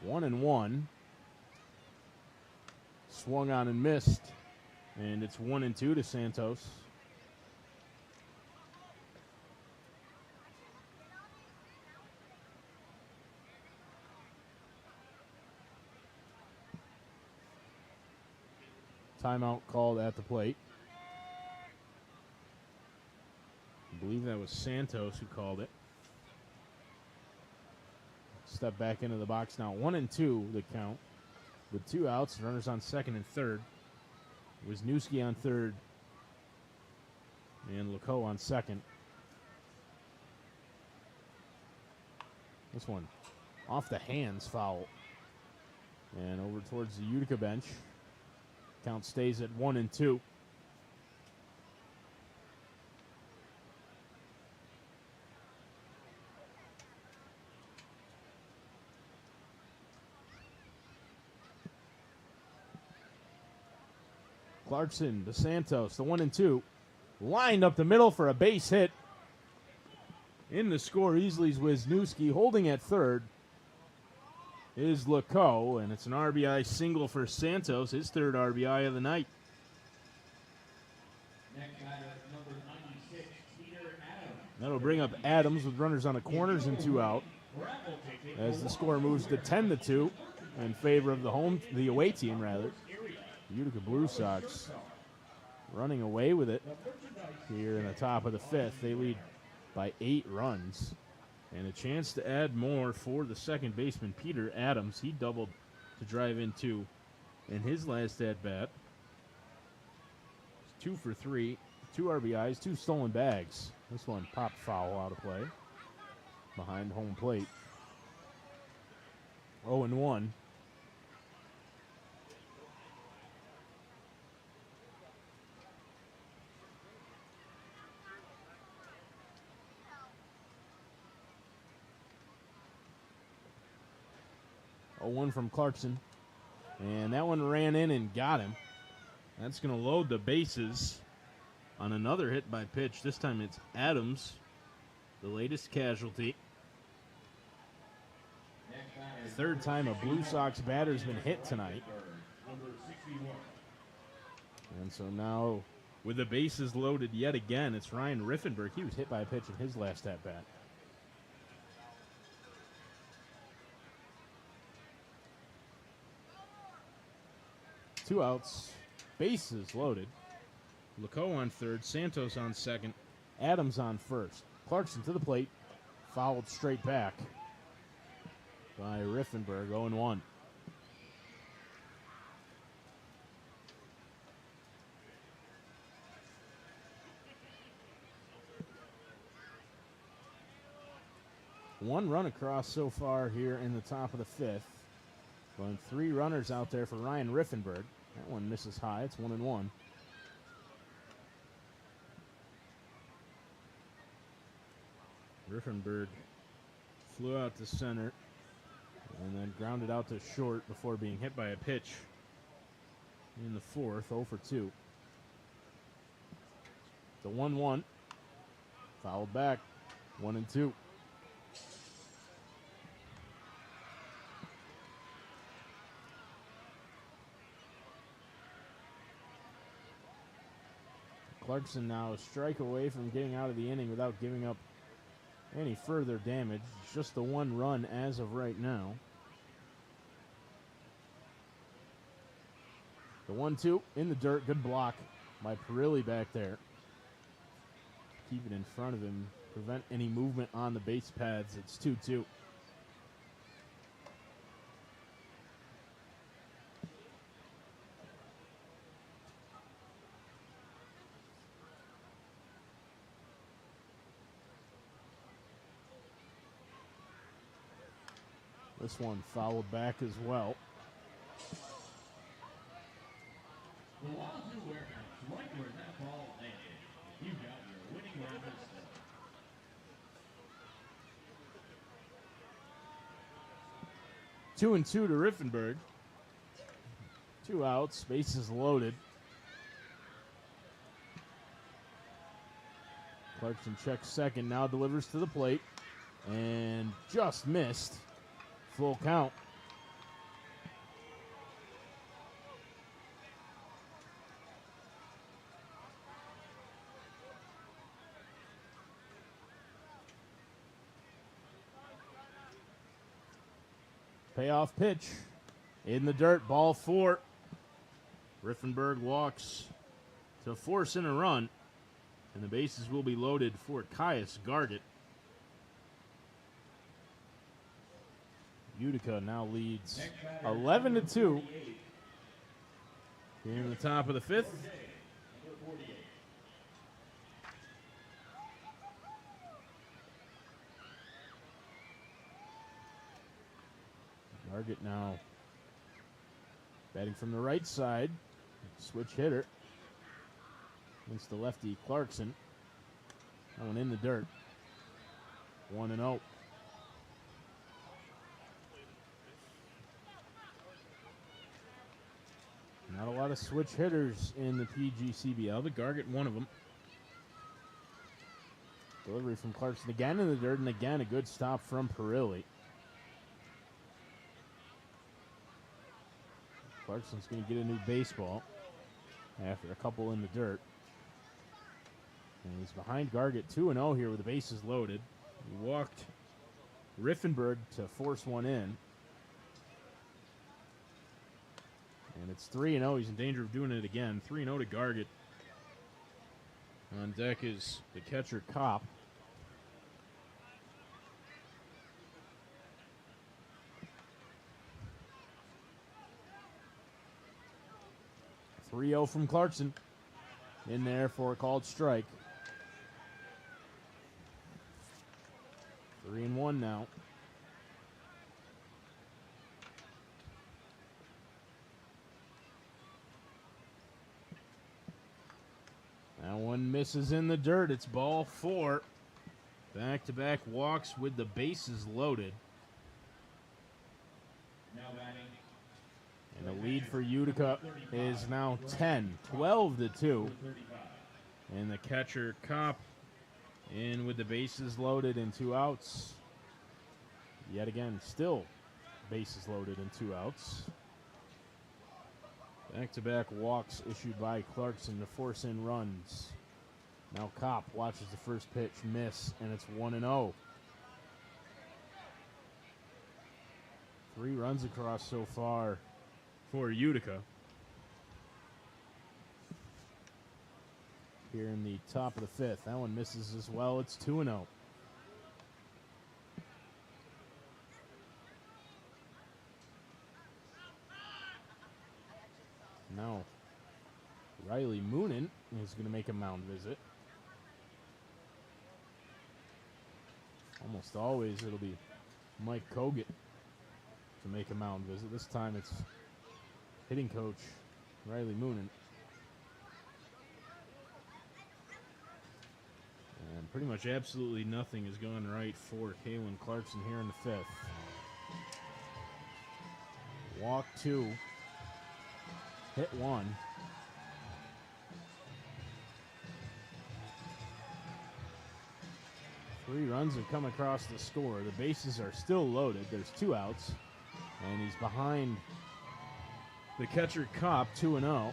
One and one. Swung on and missed. And it's 1-2 to Santos. Timeout called at the plate. I believe that was Santos who called it. Step back into the box now. 1-2 the count with 2 outs. Runners on second and third. Wisniewski on third and Leco on second. This one off the hands foul. And over towards the Utica bench. Count stays at 1-2. Clarkson to Santos, the 1-2. Lined up the middle for a base hit. In the score, Easley's Wisniewski. Holding at third is Laco, and it's an RBI single for Santos, his third RBI of the night. Next batter, number 96, Peter Adams. That'll bring up Adams with runners on the corners and 2 out. As the score moves to 10-2 in favor of the away team rather. Utica Blue Sox running away with it here in the top of the 5th. They lead by 8 runs. And a chance to add more for the second baseman, Peter Adams. He doubled to drive in 2 in his last at-bat. 2 for 3, 2 RBIs, 2 stolen bags. This one popped foul out of play behind home plate. 0-1. One from Clarkson. And that one ran in and got him. That's going to load the bases on another hit by pitch. This time it's Adams, the latest casualty. Third time a Blue Sox batter's been hit tonight. And so now, with the bases loaded yet again, it's Ryan Riffenberg. He was hit by a pitch in his last at-bat. Two outs, bases loaded. Laco on third, Santos on second, Adams on first. Clarkson to the plate, fouled straight back by Riffenberg, 0-1. One run across so far here in the top of the 5th. Going 3 runners out there for Ryan Riffenberg. That one misses high. It's 1-1. Riffenberg flew out to center and then grounded out to short before being hit by a pitch in the 4th, 0 for 2. The 1-1. Fouled back, 1-2. Clarkson now a strike away from getting out of the inning without giving up any further damage. It's just the 1 run as of right now. The 1-2 in the dirt. Good block by Perilli back there. Keep it in front of him. Prevent any movement on the base paths. It's 2-2. This one fouled back as well. The Wazoo Warehouse, right where that ball landed. You got your winning run this day. 2-2 to Riffenberg. 2 outs, bases loaded. Clarkson checks second, now delivers to the plate, and just missed. Full count. Payoff pitch in the dirt, ball 4. Riffenberg walks to force in a run, and the bases will be loaded for Caius Gargett. Utica now leads 11-2 here in the top of the 5th. Target now batting from the right side. Switch hitter against the lefty Clarkson. That one in the dirt. 1-0. Not a lot of switch hitters in the PGCBL, but Gargett one of them. Delivery from Clarkson again in the dirt, and again a good stop from Perilli. Clarkson's going to get a new baseball after a couple in the dirt. And he's behind Gargett 2-0 here with the bases loaded. He walked Riffenberg to force one in. And it's 3-0. He's in danger of doing it again. 3-0 to Gargett. On deck is the catcher, Kopp. .3-0 from Clarkson. In there for a called strike. 3-1 now. That one misses in the dirt. It's ball 4. Back-to-back walks with the bases loaded. Now batting. And the lead for Utica is now 10, 12-2. And the catcher, Kopp, in with the bases loaded and 2 outs. Yet again, still bases loaded and 2 outs. Back-to-back walks issued by Clarkson to force in runs. Now Kopp watches the first pitch miss, and it's 1-0. 3 runs across so far for Utica. Here in the top of the 5th. That one misses as well. It's 2-0. Now, Riley Moonen is going to make a mound visit. Almost always it'll be Mike Kogut to make a mound visit. This time it's hitting coach Riley Moonen. And pretty much absolutely nothing has gone right for Kalen Clarkson here in the 5th. Walk 2. Hit 1. Three runs have come across the score. The bases are still loaded. There's 2 outs. And he's behind the catcher, Kopp, 2-0.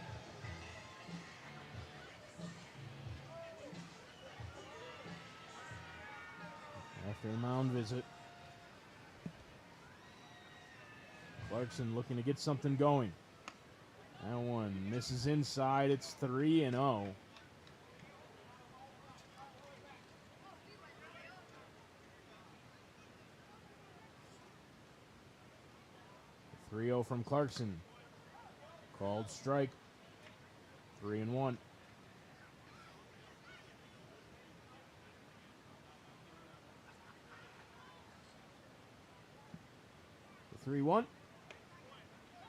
After a mound visit, Clarkson looking to get something going. That one misses inside. It's 3-0. 3-0 from Clarkson. Called strike. 3-1. The 3-1.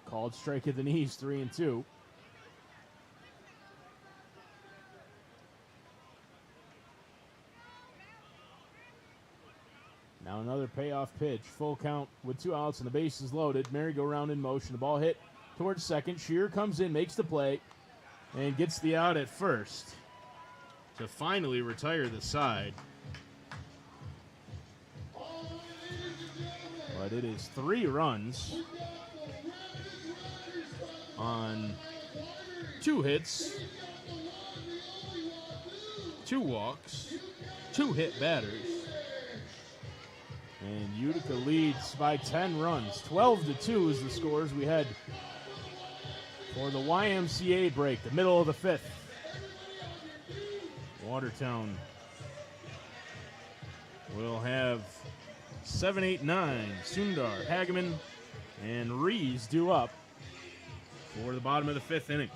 Called strike at the knees. 3-2. Now another payoff pitch. Full count with 2 outs and the bases loaded. Merry-go-round in motion. The ball hit towards second. Shearer comes in, makes the play, and gets the out at first to finally retire the side. But it is 3 runs on 2 hits, 2 walks, 2 hit batters. And Utica leads by 10 runs. 12-2 is the score as we head for the YMCA break, the middle of the 5th. Watertown will have 7, 8, 9. Sundar, Hageman, and Rees due up for the bottom of the 5th inning.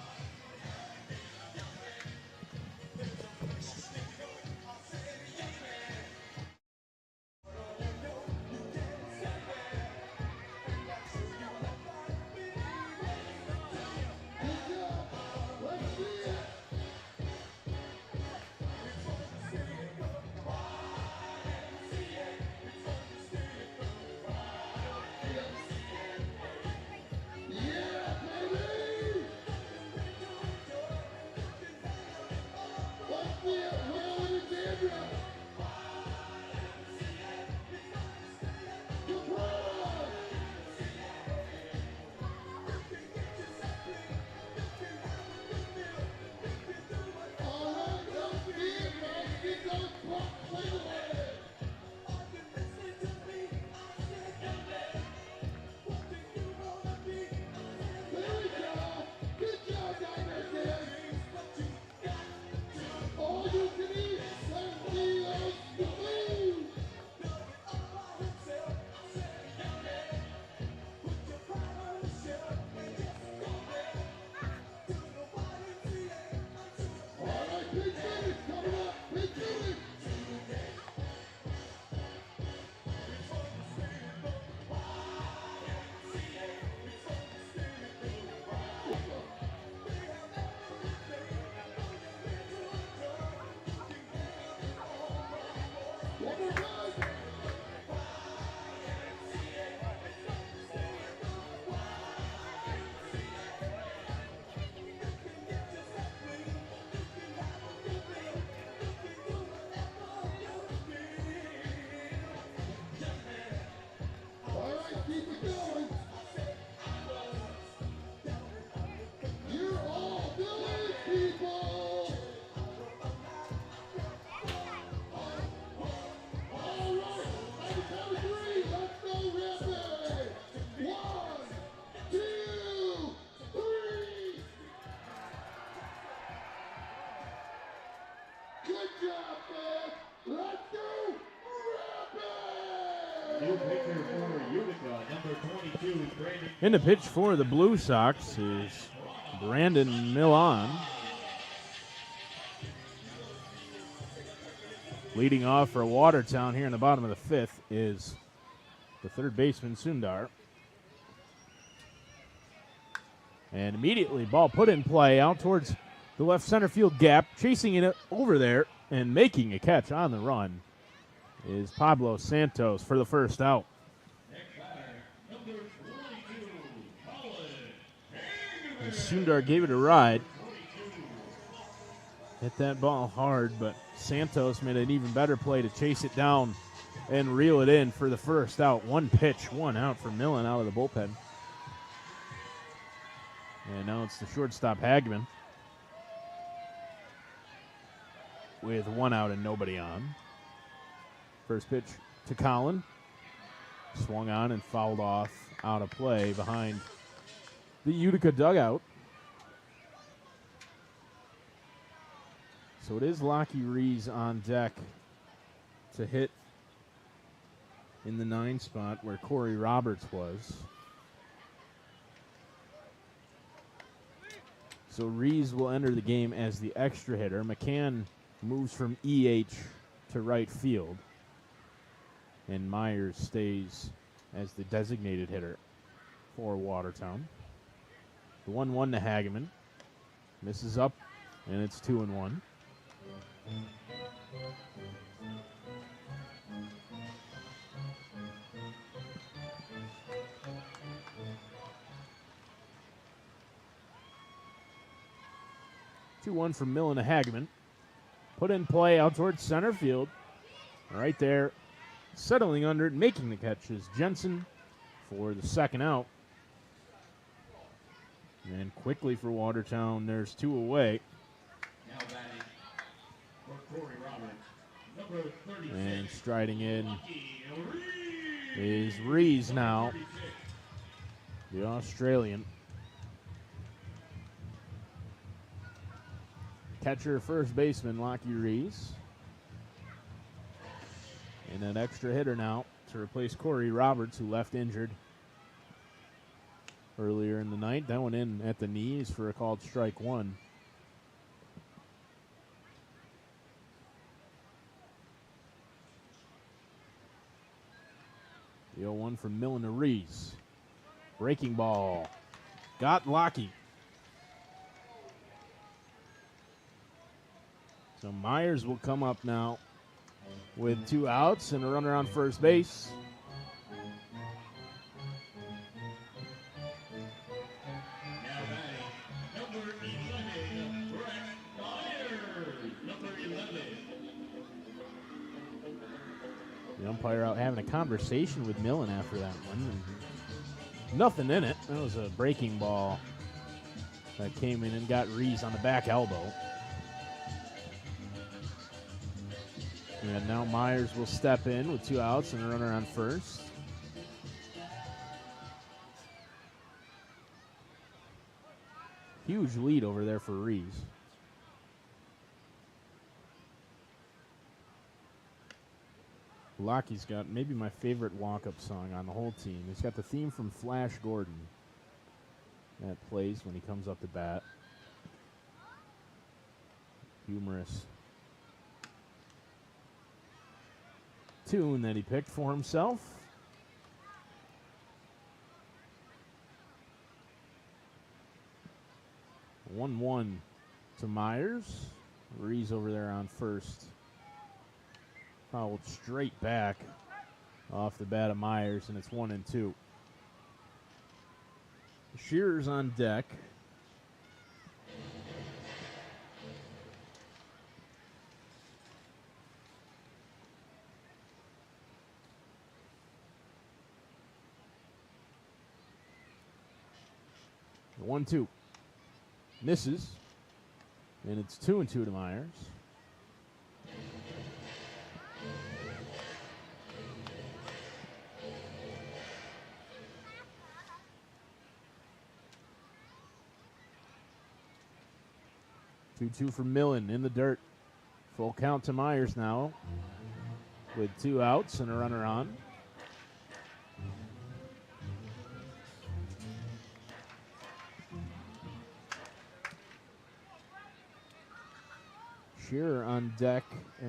Keep it going. You're all village people. All right, on the count of three, let's go rapid. 1, 2, 3. Good job, man. Let's go rapid. New pitcher for Utica, number 22, Brandon. In the pitch for the Blue Sox is Brandon Millan. Leading off for Watertown here in the bottom of the fifth is the third baseman, Sundar. And immediately, ball put in play out towards the left center field gap. Chasing it over there and making a catch on the run is Pablo Santos for the first out. Number 22, And Sundar gave it a ride. Hit that ball hard, but Santos made an even better play to chase it down and reel it in for the first out. One pitch, one out for Millen out of the bullpen. And now it's the shortstop, Hagman, with one out and nobody on. First pitch to Collin. Swung on and fouled off out of play behind the Utica dugout. So it is Lockie Rees on deck to hit in the 9 spot where Corey Roberts was. So Rees will enter the game as the extra hitter. McCann moves from EH to right field. And Myers stays as the designated hitter for Watertown. The 1-1 to Hageman. Misses up, and it's 2-1. Two-one from Millen to Hageman. Put in play out towards center field. Right there, settling under it, making the catch is Jensen for the second out. And quickly for Watertown, there's 2 away. Now batting for Corey Roberts, number 36. And striding in Lucky is Rees now, 36. the Australian. Catcher, first baseman, Lockie Rees. And an extra hitter now to replace Corey Roberts, who left injured earlier in the night. That one in at the knees for a called strike 1. The 0-1 from Millen to Rees. Breaking ball. Got Lockie. So Myers will come up now with 2 outs and a runner on first base. Now batting, number 11, Brett Myers, number 11. The umpire out having a conversation with Millen after that one. And nothing in it. That was a breaking ball that came in and got Rees on the back elbow. And now Myers will step in with 2 outs and a runner on first. Huge lead over there for Rees. Lockie's got maybe my favorite walk-up song on the whole team. He's got the theme from Flash Gordon that plays when he comes up to bat. Humorous tune that he picked for himself. One 1 to Myers. Rees over there on first. Fouled straight back off the bat of Myers, and it's 1-2. Shearer's on deck. The 1-2. Misses. And it's 2-2 to Myers. Two for Millen in the dirt. Full count to Myers now with 2 outs and a runner on. Shearer on deck,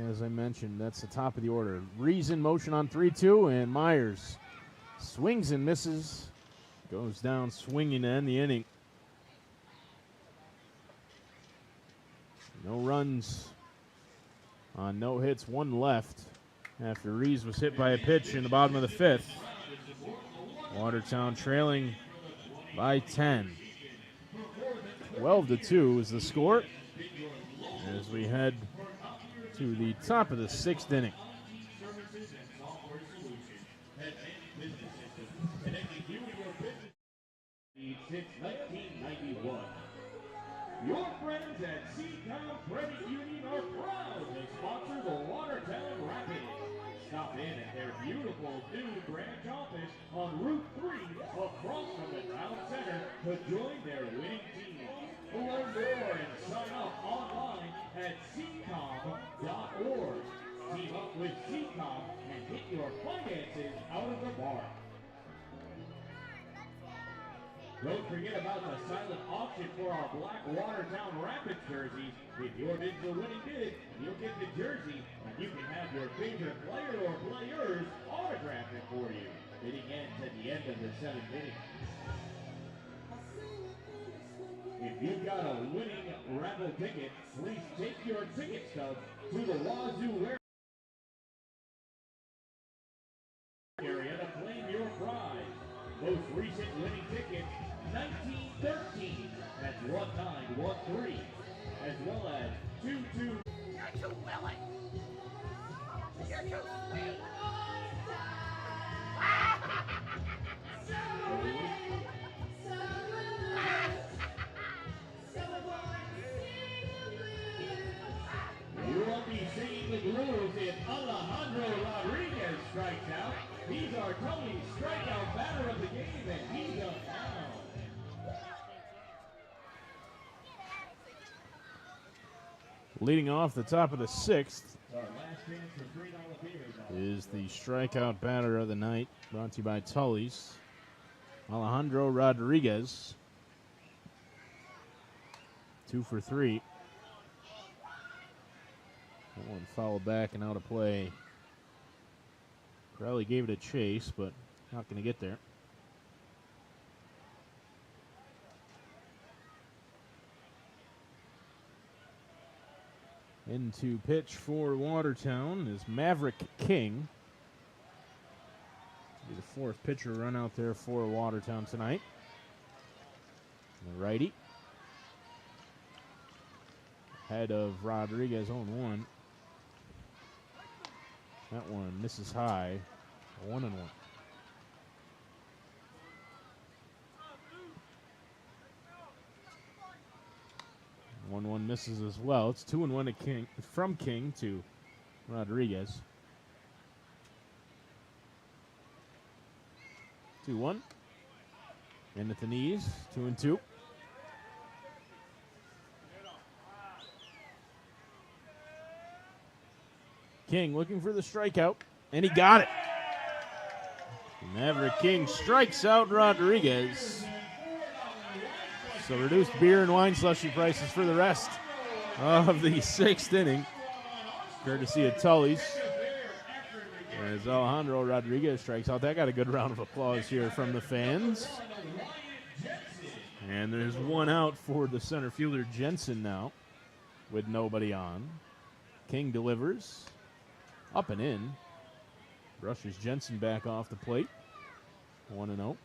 as I mentioned. That's the top of the order. Rees in motion on 3-2, and Myers swings and misses. Goes down swinging to end the inning. No runs on no hits, 1 left after Rees was hit by a pitch in the bottom of the 5th. Watertown trailing by 10. 12-2 is the score as we head to the top of the 6th inning. Since 1991. Your friends at Seacom Credit Union are proud to sponsor the Watertown Rapids. Stop in at their beautiful new branch office on Route 3 across from the town center to join their winning team. Learn more and sign up online at Seacom.org. Team up with Seacom and hit your finances out of the park. Don't forget about the silent auction for our black Watertown Rapids jerseys. If your bid's the winning bid, you'll get the jersey, and you can have your favorite player or players autograph it for you. Bidding ends at the end of the 7th inning. If you've got a winning raffle ticket, please take your ticket stub to the Wazoo area to claim your prize. Most recent winning ticket, 1913, that's 1913, as well as 22. You're too willing. You're too sweet. You won't be singing the blues if Alejandro Rodriguez strikes out. He's our Tony's strikeout batter of the game, and he's up now. Leading off the top of the 6th is the strikeout batter of the night, brought to you by Tully's, Alejandro Rodriguez. 2 for 3. That one fouled back and out of play. Crowley gave it a chase, but not going to get there. Into pitch for Watertown is Maverick King. Be the 4th pitcher run out there for Watertown tonight. The righty. Head of Rodriguez 0-1. That one misses high. 1-1. 1-1 misses as well. It's 2-1 to King, from King to Rodriguez. 2-1. In at the knees. 2-2. King looking for the strikeout, and he got it. Maverick King strikes out Rodriguez. So reduced beer and wine slushy prices for the rest of the 6th inning, courtesy of Tully's. As Alejandro Rodriguez strikes out, that got a good round of applause here from the fans. And there's 1 out for the center fielder Jensen now, with nobody on. King delivers. Up and in. Brushes Jensen back off the plate. 1-0.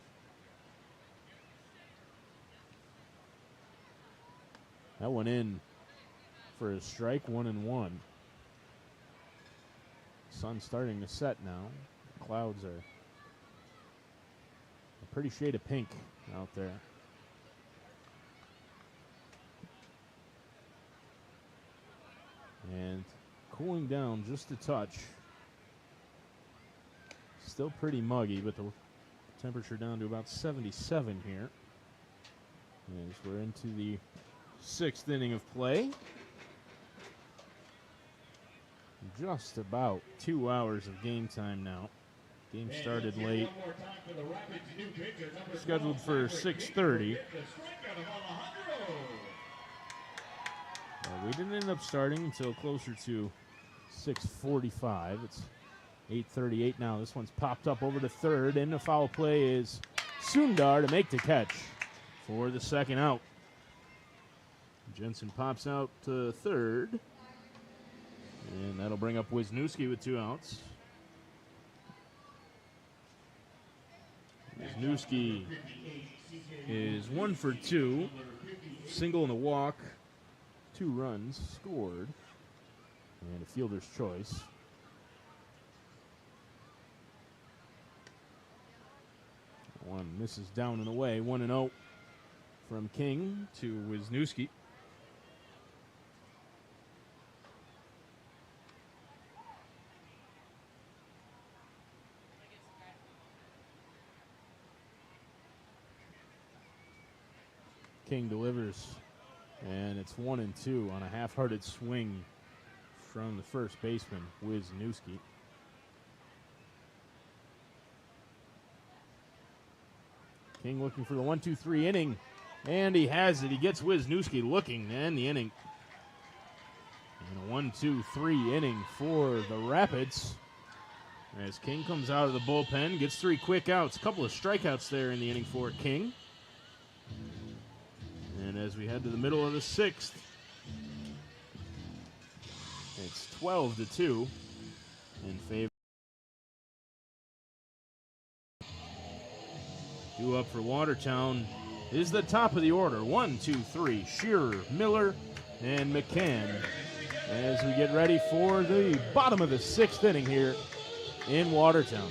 That one in for a strike. 1-1. Sun's starting to set now. The clouds are a pretty shade of pink out there. And cooling down just a touch. Still pretty muggy, but the temperature down to about 77 here. As we're into the 6th inning of play. Just about 2 hours of game time now. Game started late. Scheduled for 6:30. We didn't end up starting until closer to 6:45. It's 8:38 now. This one's popped up over to third, and the foul play is Sundar to make the catch for the second out. Jensen pops out to third, and that'll bring up Wisniewski with 2 outs. Wisniewski is 1 for 2, single in the walk, 2 runs scored, and a fielder's choice. One misses down and away. 1-0 from King to Wisniewski. King delivers, and it's 1-2 on a half-hearted swing from the first baseman, Wisniewski. King looking for the 1-2-3 inning, and he has it. He gets Wisniewski looking to end the inning. And a 1-2-3 inning for the Rapids. As King comes out of the bullpen, gets 3 quick outs. A couple of strikeouts there in the inning for King. And as we head to the middle of the 6th, it's 12-2 in favor. 2 up for Watertown is the top of the order. 1, 2, 3, Shearer, Miller, and McCann. As we get ready for the bottom of the 6th inning here in Watertown.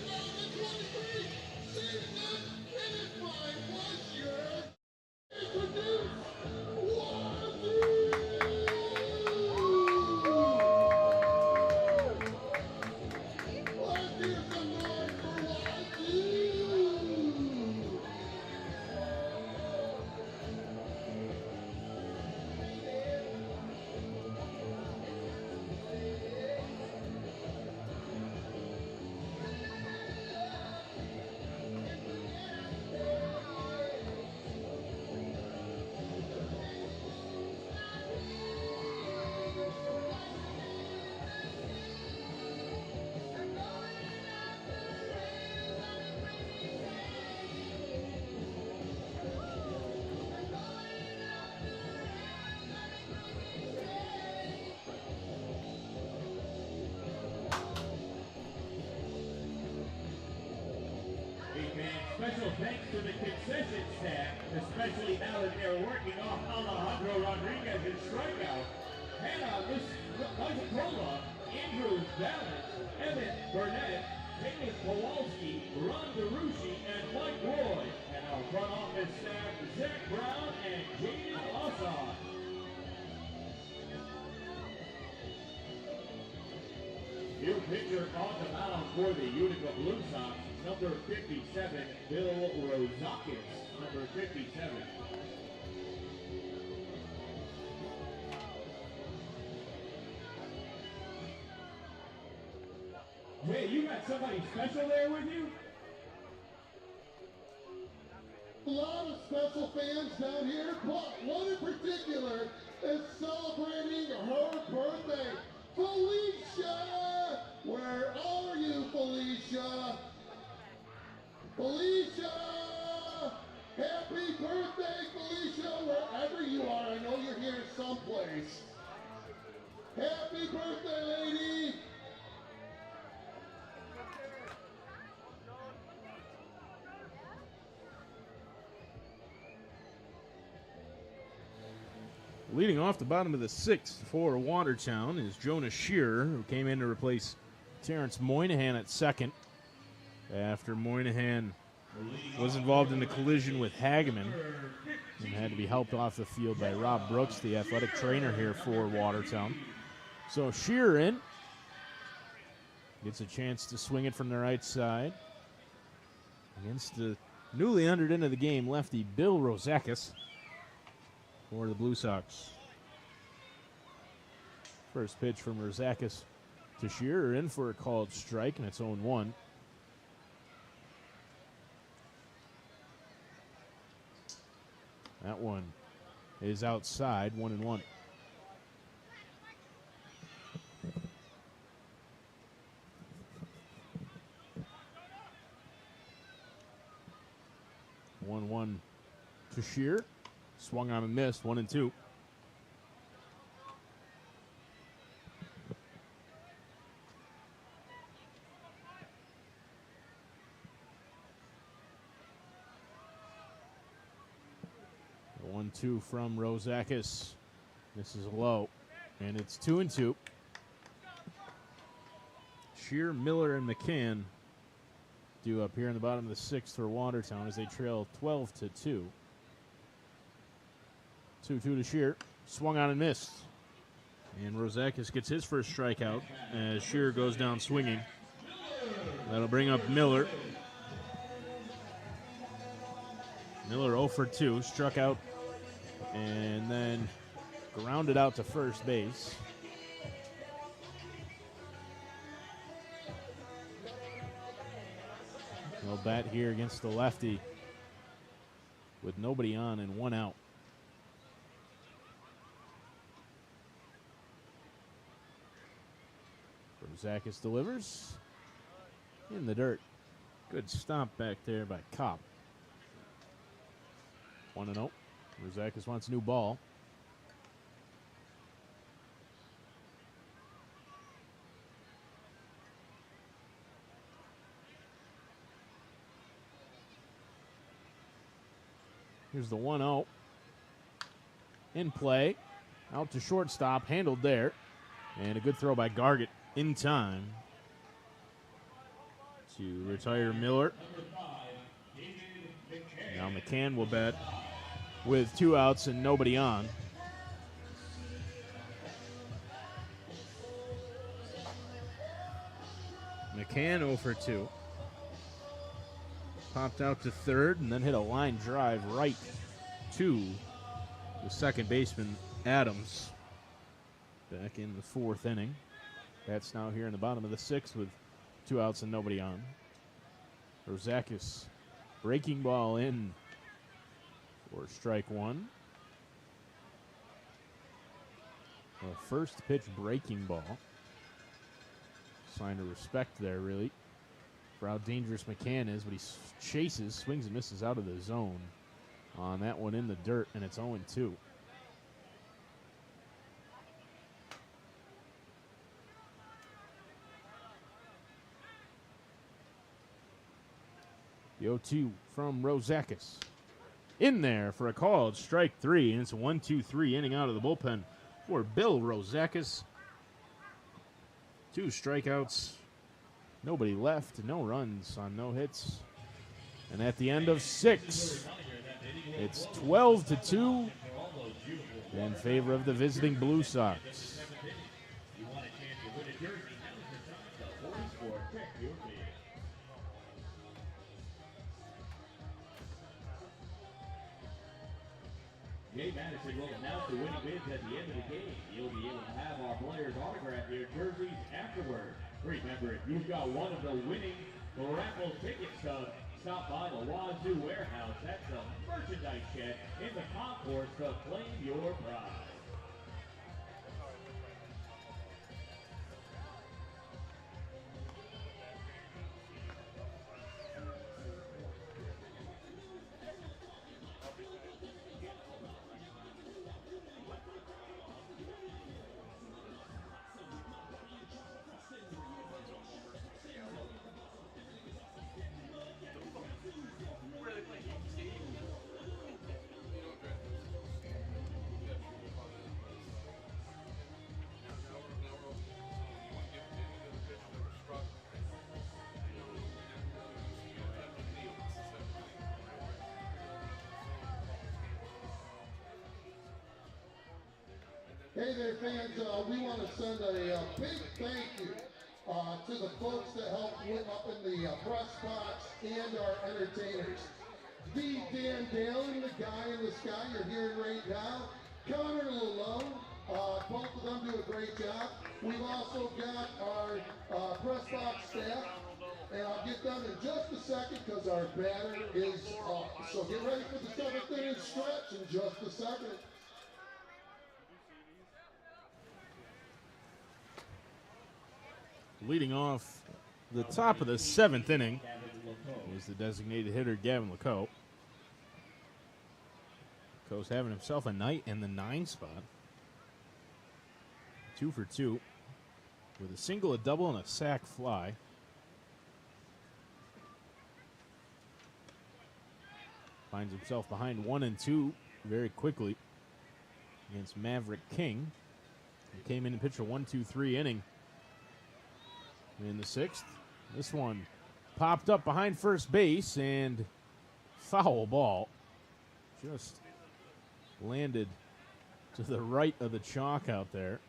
Special thanks to the concession staff, especially now that they're working off Alejandro Rodriguez's strikeout. Hannah Lysakola, Andrew Dallas, Evan Burnett, David Kowalski, Ron DeRucci, and Mike Roy. And our front office staff, Zach Brown and Jaden Assad. New pitcher on the mound for the Utica Blue Sox, number 57, Bill Rozakis, number 57. Hey, you got somebody special there with you? A lot of special fans down here, but one in particular is celebrating her birthday. Felicia! Where are you, Felicia? Felicia! Happy birthday, Felicia, wherever you are. I know you're here someplace. Happy birthday, lady! Leading off the bottom of the 6th for Watertown is Jonas Shearer, who came in to replace Terrence Moynihan at second after Moynihan was involved in a collision with Hageman and had to be helped off the field by Rob Brooks, the athletic trainer here for Watertown. So Shearer in. Gets a chance to swing it from the right side. Against the newly entered into the game lefty Bill Rozakis for the Blue Sox. First pitch from Rozakis to Shearer, in for a called strike, and it's 0-1. That one is outside, 1-1. One to Shearer. Swung on and missed, 1-2. The 1-2 from Rozakis. This is low, and it's 2-2. Shearer, Miller, and McCann due up here in the bottom of the sixth for Watertown as they trail 12-2. 2-2 to Shearer. Swung on and missed. And Rozakis gets his first strikeout as Shearer goes down swinging. That'll bring up Miller. Miller 0 for 2, struck out and then grounded out to first base. He'll bat here against the lefty with nobody on and 1 out. Rozakis delivers in the dirt. Good stomp back there by Kopp. 1-0. Rozakis wants a new ball. Here's the 1-0. In play. Out to shortstop. Handled there. And a good throw by Gargett in time to retire Miller. Now McCann will bat with 2 outs and nobody on. McCann 0 for 2. Popped out to third and then hit a line drive right to the second baseman, Adams. Back in the 4th inning. Bats now here in the bottom of the 6th with 2 outs and nobody on. Rozakis breaking ball in for strike 1. A first pitch breaking ball. Sign of respect there, really, for how dangerous McCann is, but he chases, swings and misses out of the zone on that one in the dirt, and it's 0-2. The 0-2 from Rozakis. In there for a called strike 3, and it's a 1-2-3 inning out of the bullpen for Bill Rozakis. 2 strikeouts, nobody left, no runs on no hits. And at the end of 6, it's 12-2 in favor of the visiting Blue Sox. Jay Madison will announce the winning bids at the end of the game. You'll be able to have our players autograph their jerseys afterward. Remember, if you've got one of the winning raffle ticket stubs, stop by the Wazoo Warehouse. That's the merchandise shed in the concourse to claim your prize. Hey there, fans. We want to send a big thank you to the folks that helped put up in the press box and our entertainers. D. Dan Dalen, the guy in the sky you're hearing right now. Connor Lalone, both of them do a great job. We've also got our press box staff, and I'll get them in just a second because our batter is up. So get ready for the seventh inning stretch in just a second. Leading off the top of the seventh inning was the designated hitter, Gavin LeCoe. LeCoe's having himself a night in the 9 spot. 2 for 2 with a single, a double, and a sac fly. Finds himself behind 1-2 very quickly against Maverick King. He came in and pitched a 1-2-3 inning in the 6th. This one popped up behind first base and foul ball. Just landed to the right of the chalk out there.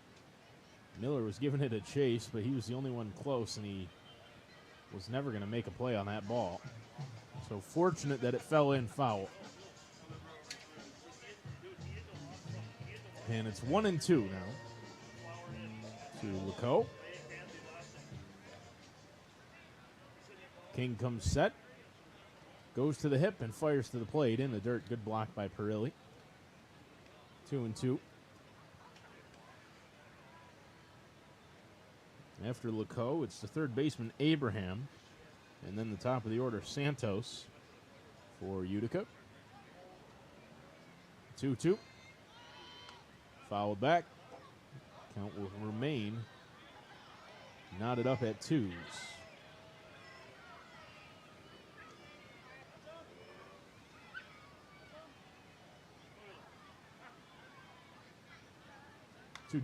Miller was giving it a chase, but he was the only one close, and he was never going to make a play on that ball. So fortunate that it fell in foul. And it's 1-2 now to LeCoe. King comes set, goes to the hip and fires to the plate in the dirt. Good block by Perilli. 2-2. After LeCoe, it's the third baseman Abraham, and then the top of the order Santos for Utica. 2-2. Fouled back. Count will remain knotted up at 2s.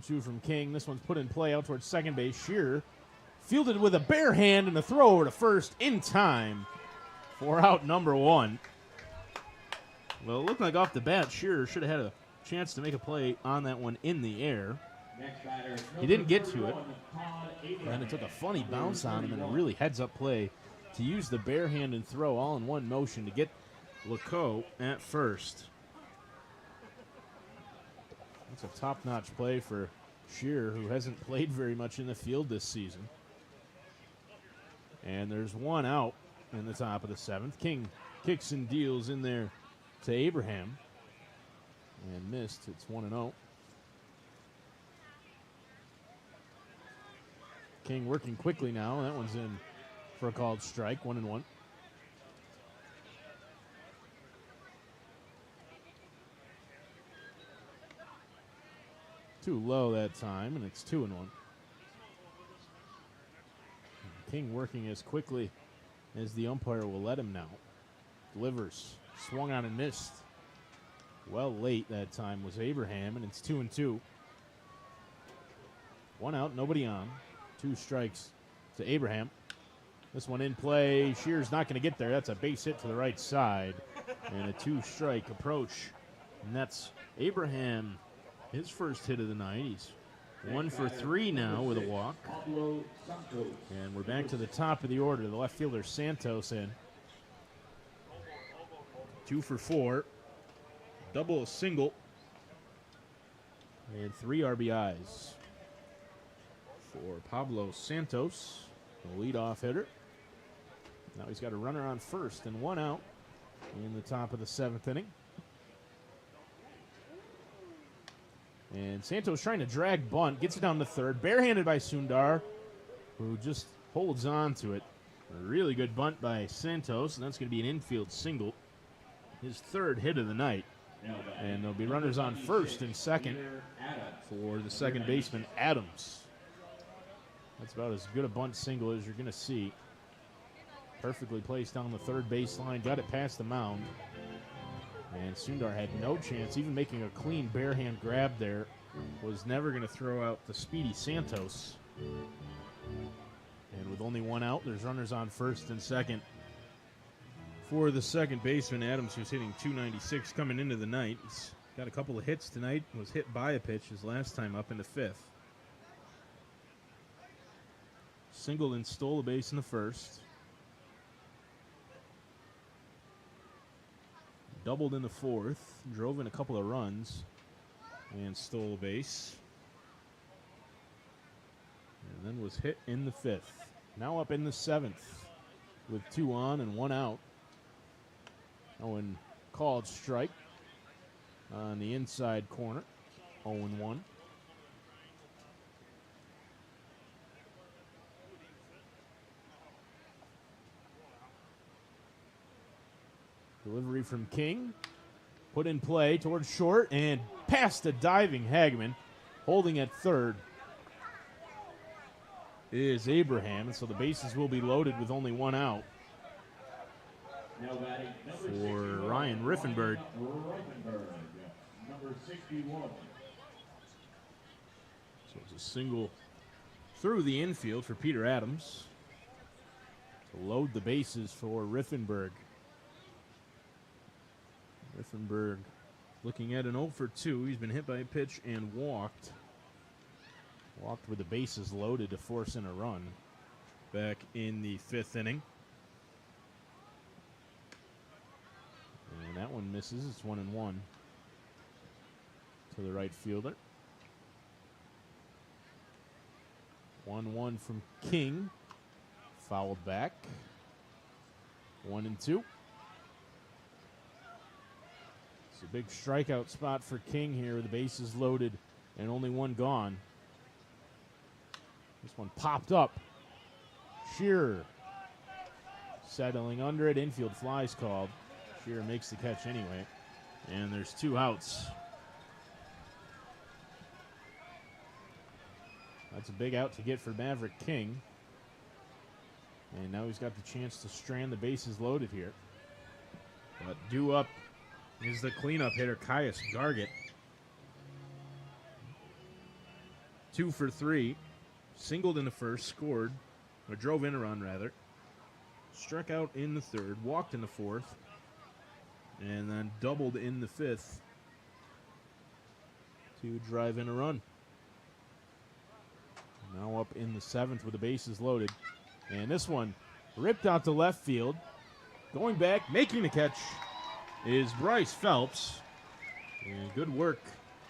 Two from King. This one's put in play out towards second base. Shearer fielded with a bare hand and a throw over to first in time for out number 1. Well, it looked like off the bat, Shearer should have had a chance to make a play on that one in the air. He didn't get to it. And then it took a funny bounce on him and a really heads-up play to use the bare hand and throw all in one motion to get LeCoe at first. That's a top-notch play for Shearer, who hasn't played very much in the field this season. And there's one out in the top of the 7th. King kicks and deals in there to Abraham. And missed. It's 1-0. King working quickly now. That one's in for a called strike. 1-1. Too low that time, and it's 2-1. King working as quickly as the umpire will let him now. Delivers. Swung on and missed. Well late that time was Abraham, and it's 2-2. One out, nobody on. 2 strikes to Abraham. This one in play. Shearer's not going to get there. That's a base hit to the right side. And a 2-strike approach. And that's Abraham. His first hit of the night. He's 1 for 3 now with a walk. And we're back to the top of the order. The left fielder Santos in. 2 for 4. Double, a single. And 3 RBIs for Pablo Santos, the leadoff hitter. Now he's got a runner on first and 1 out in the top of the 7th inning. And Santos trying to drag bunt, gets it down to third. Barehanded by Sundar, who just holds on to it. A really good bunt by Santos, and that's going to be an infield single. His 3rd hit of the night. And there'll be runners on first and second for the second baseman, Adams. That's about as good a bunt single as you're going to see. Perfectly placed down the third baseline, got it past the mound. And Sundar had no chance, even making a clean bare-hand grab there. Was never going to throw out the speedy Santos. And with only 1 out, there's runners on first and second for the second baseman, Adams, who's hitting .296 coming into the night. He's Got a couple of hits tonight. Was hit by a pitch his last time up in the 5th. Singled and stole a base in the 1st. Doubled in the 4th. Drove in a couple of runs. And stole a base. And then was hit in the 5th. Now up in the 7th with 2 on and 1 out. Owen called strike on the inside corner. 0-1. Delivery from King. Put in play towards short and past a diving Hagman. Holding at third is Abraham, and so the bases will be loaded with only 1 out for Ryan Riffenberg. Number 61. So it's a single through the infield for Peter Adams to load the bases for Riffenberg. Riffenberg looking at an 0 for 2. He's been hit by a pitch and walked. Walked with the bases loaded to force in a run back in the 5th inning. And that one misses. It's 1-1 to the right fielder. 1-1 from King. Fouled back. 1-2. It's a big strikeout spot for King here. The bases loaded and only 1 gone. This one popped up. Shearer settling under it. Infield flies called. Shearer makes the catch anyway. And there's 2 outs. That's a big out to get for Maverick King. And now he's got the chance to strand the bases loaded here. But due up is the cleanup hitter, Caius Gargett. 2 for 3. Singled in the 1st, scored, or drove in a run rather. Struck out in the 3rd, walked in the 4th, and then doubled in the 5th to drive in a run. Now up in the 7th with the bases loaded. And this one ripped out to left field. Going back, making the catch is Bryce Phelps. And good work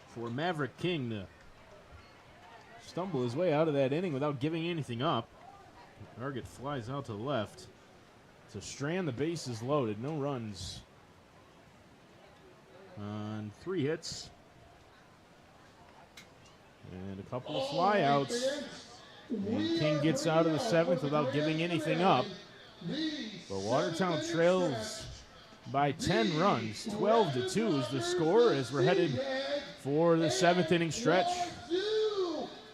for Maverick King to stumble his way out of that inning without giving anything up. Gargett flies out to the left to strand the bases loaded. No runs on 3 hits. And a couple of flyouts. And King gets out of the 7th without giving anything up. But Watertown trails by 10 runs. 12-2 is the score as we're headed for the 7th inning stretch.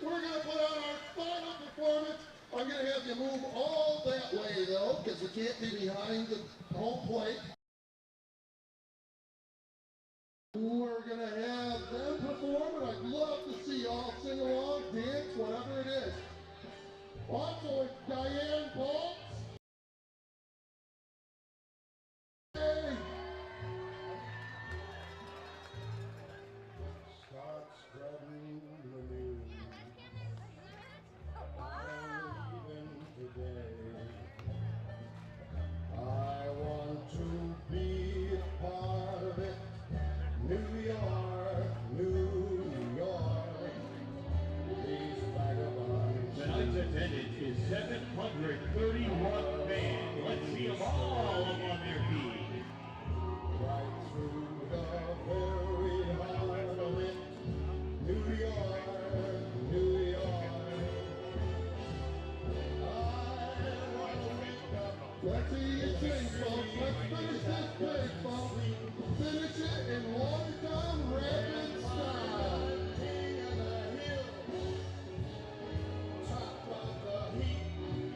We're going to put on our final performance. I'm going to have you move all that way, though, because we can't be behind the home plate. We're going to have them perform, and I'd love to see y'all sing along, dance, whatever it is. Also, Diane Paul. Hey. Start spreading the news. I'm leaving today. I want to be a part of it. New York, New York. These vagabonds. Tonight's attendance is 731 fans. Let's see them all up on their feet. Right through the very heart of it. New York, New York. I want to wake up. Let's see you sing, folks. Let's finish this big, folks. Finish it in Watertown rapid style. King of the hill, top of the heap.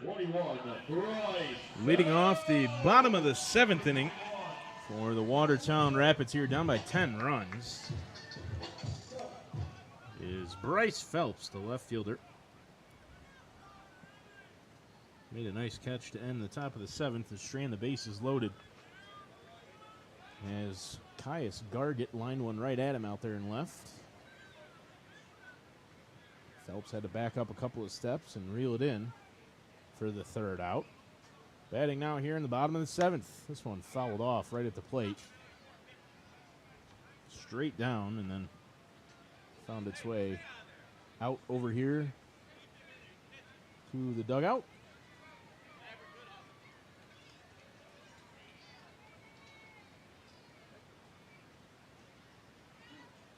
21, Bryce. Leading off the bottom of the 7th inning for the Watertown Rapids here, down by 10 runs, is Bryce Phelps, the left fielder. Made a nice catch to end the top of the 7th to strand the bases loaded. As Caius Gargett lined one right at him out there in left. Phelps had to back up a couple of steps and reel it in for the 3rd out. Batting now here in the bottom of the 7th. This one fouled off right at the plate. Straight down and then found its way out over here to the dugout.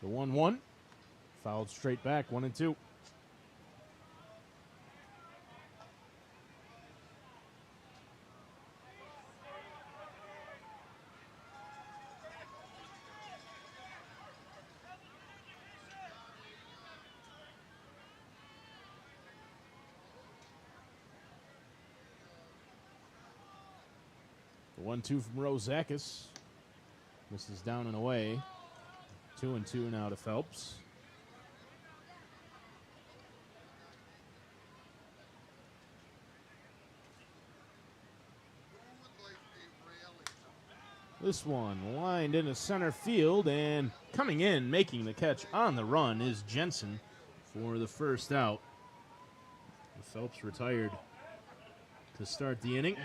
The 1-1. Fouled straight back, 1-2. The 1-2 from Rozakis. Misses down and away. 2-2 now to Phelps. This one lined into center field, and coming in, making the catch on the run is Jensen for the 1st out. Phelps retired to start the inning.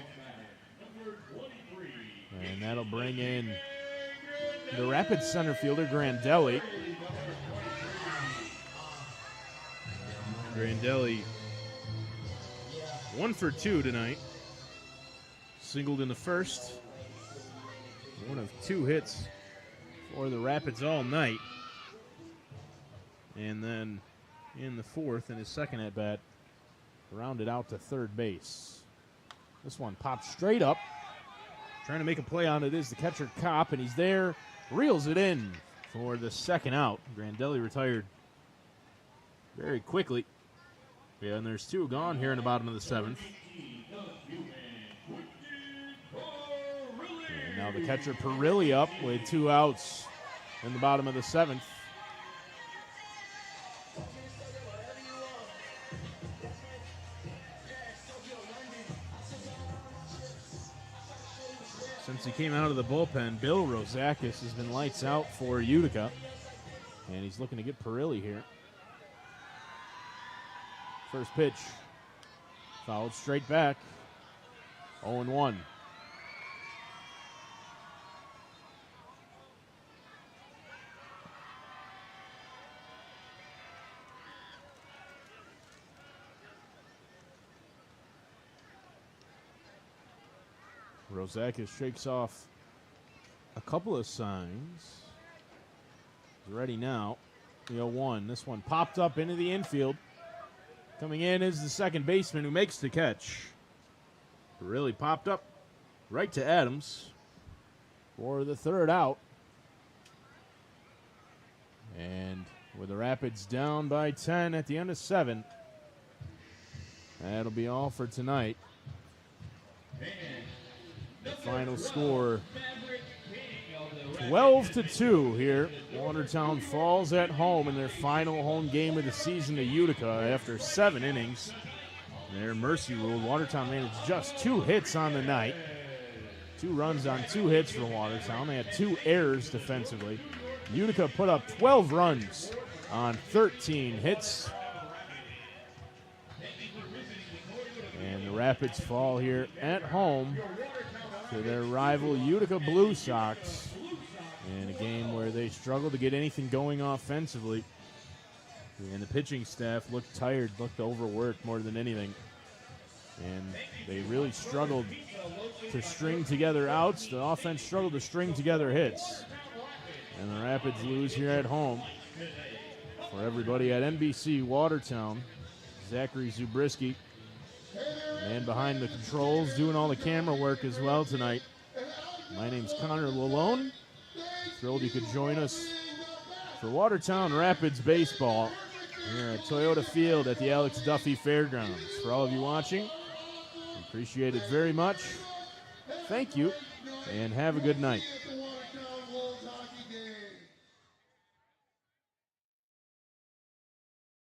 And that'll bring in the Rapids center fielder, Grandelli. Grandelli, 1 for 2 tonight. Singled in the 1st. One of 2 hits for the Rapids all night. And then in the 4th, in his 2nd at-bat, rounded out to 3rd base. This one popped straight up. Trying to make a play on it is the catcher, Kopp, and he's there. Reels it in for the 2nd out. Grandelli retired very quickly. Yeah, and there's 2 gone here in the bottom of the 7th. And now the catcher, Perilli, up with 2 outs in the bottom of the 7th. Since he came out of the bullpen, Bill Rozakis has been lights out for Utica. And he's looking to get Perilli here. First pitch. Fouled straight back. 0-1. Rozakis shakes off a couple of signs. He's ready now. The 0-1. This one popped up into the infield. Coming in is the 2nd baseman who makes the catch. Really popped up right to Adams for the 3rd out. And with the Rapids down by 10 at the end of 7, that'll be all for tonight. The final score, 12-2 here. Watertown falls at home in their final home game of the season to Utica after 7 innings. Their mercy rule. Watertown managed just 2 hits on the night. 2 runs on 2 hits for Watertown. They had 2 errors defensively. Utica put up 12 runs on 13 hits. And the Rapids fall here at home to their rival Utica Blue Sox in a game where they struggled to get anything going offensively. And the pitching staff looked tired, looked overworked more than anything. And they really struggled to string together outs. The offense struggled to string together hits. And the Rapids lose here at home. For everybody at NBC Watertown, Zachary Zubriski, man behind the controls, doing all the camera work as well tonight. My name's Connor Lalone. Thrilled you could join us for Watertown Rapids baseball here at Toyota Field at the Alex Duffy Fairgrounds. For all of you watching, Appreciate it very much. Thank you, and have a good night.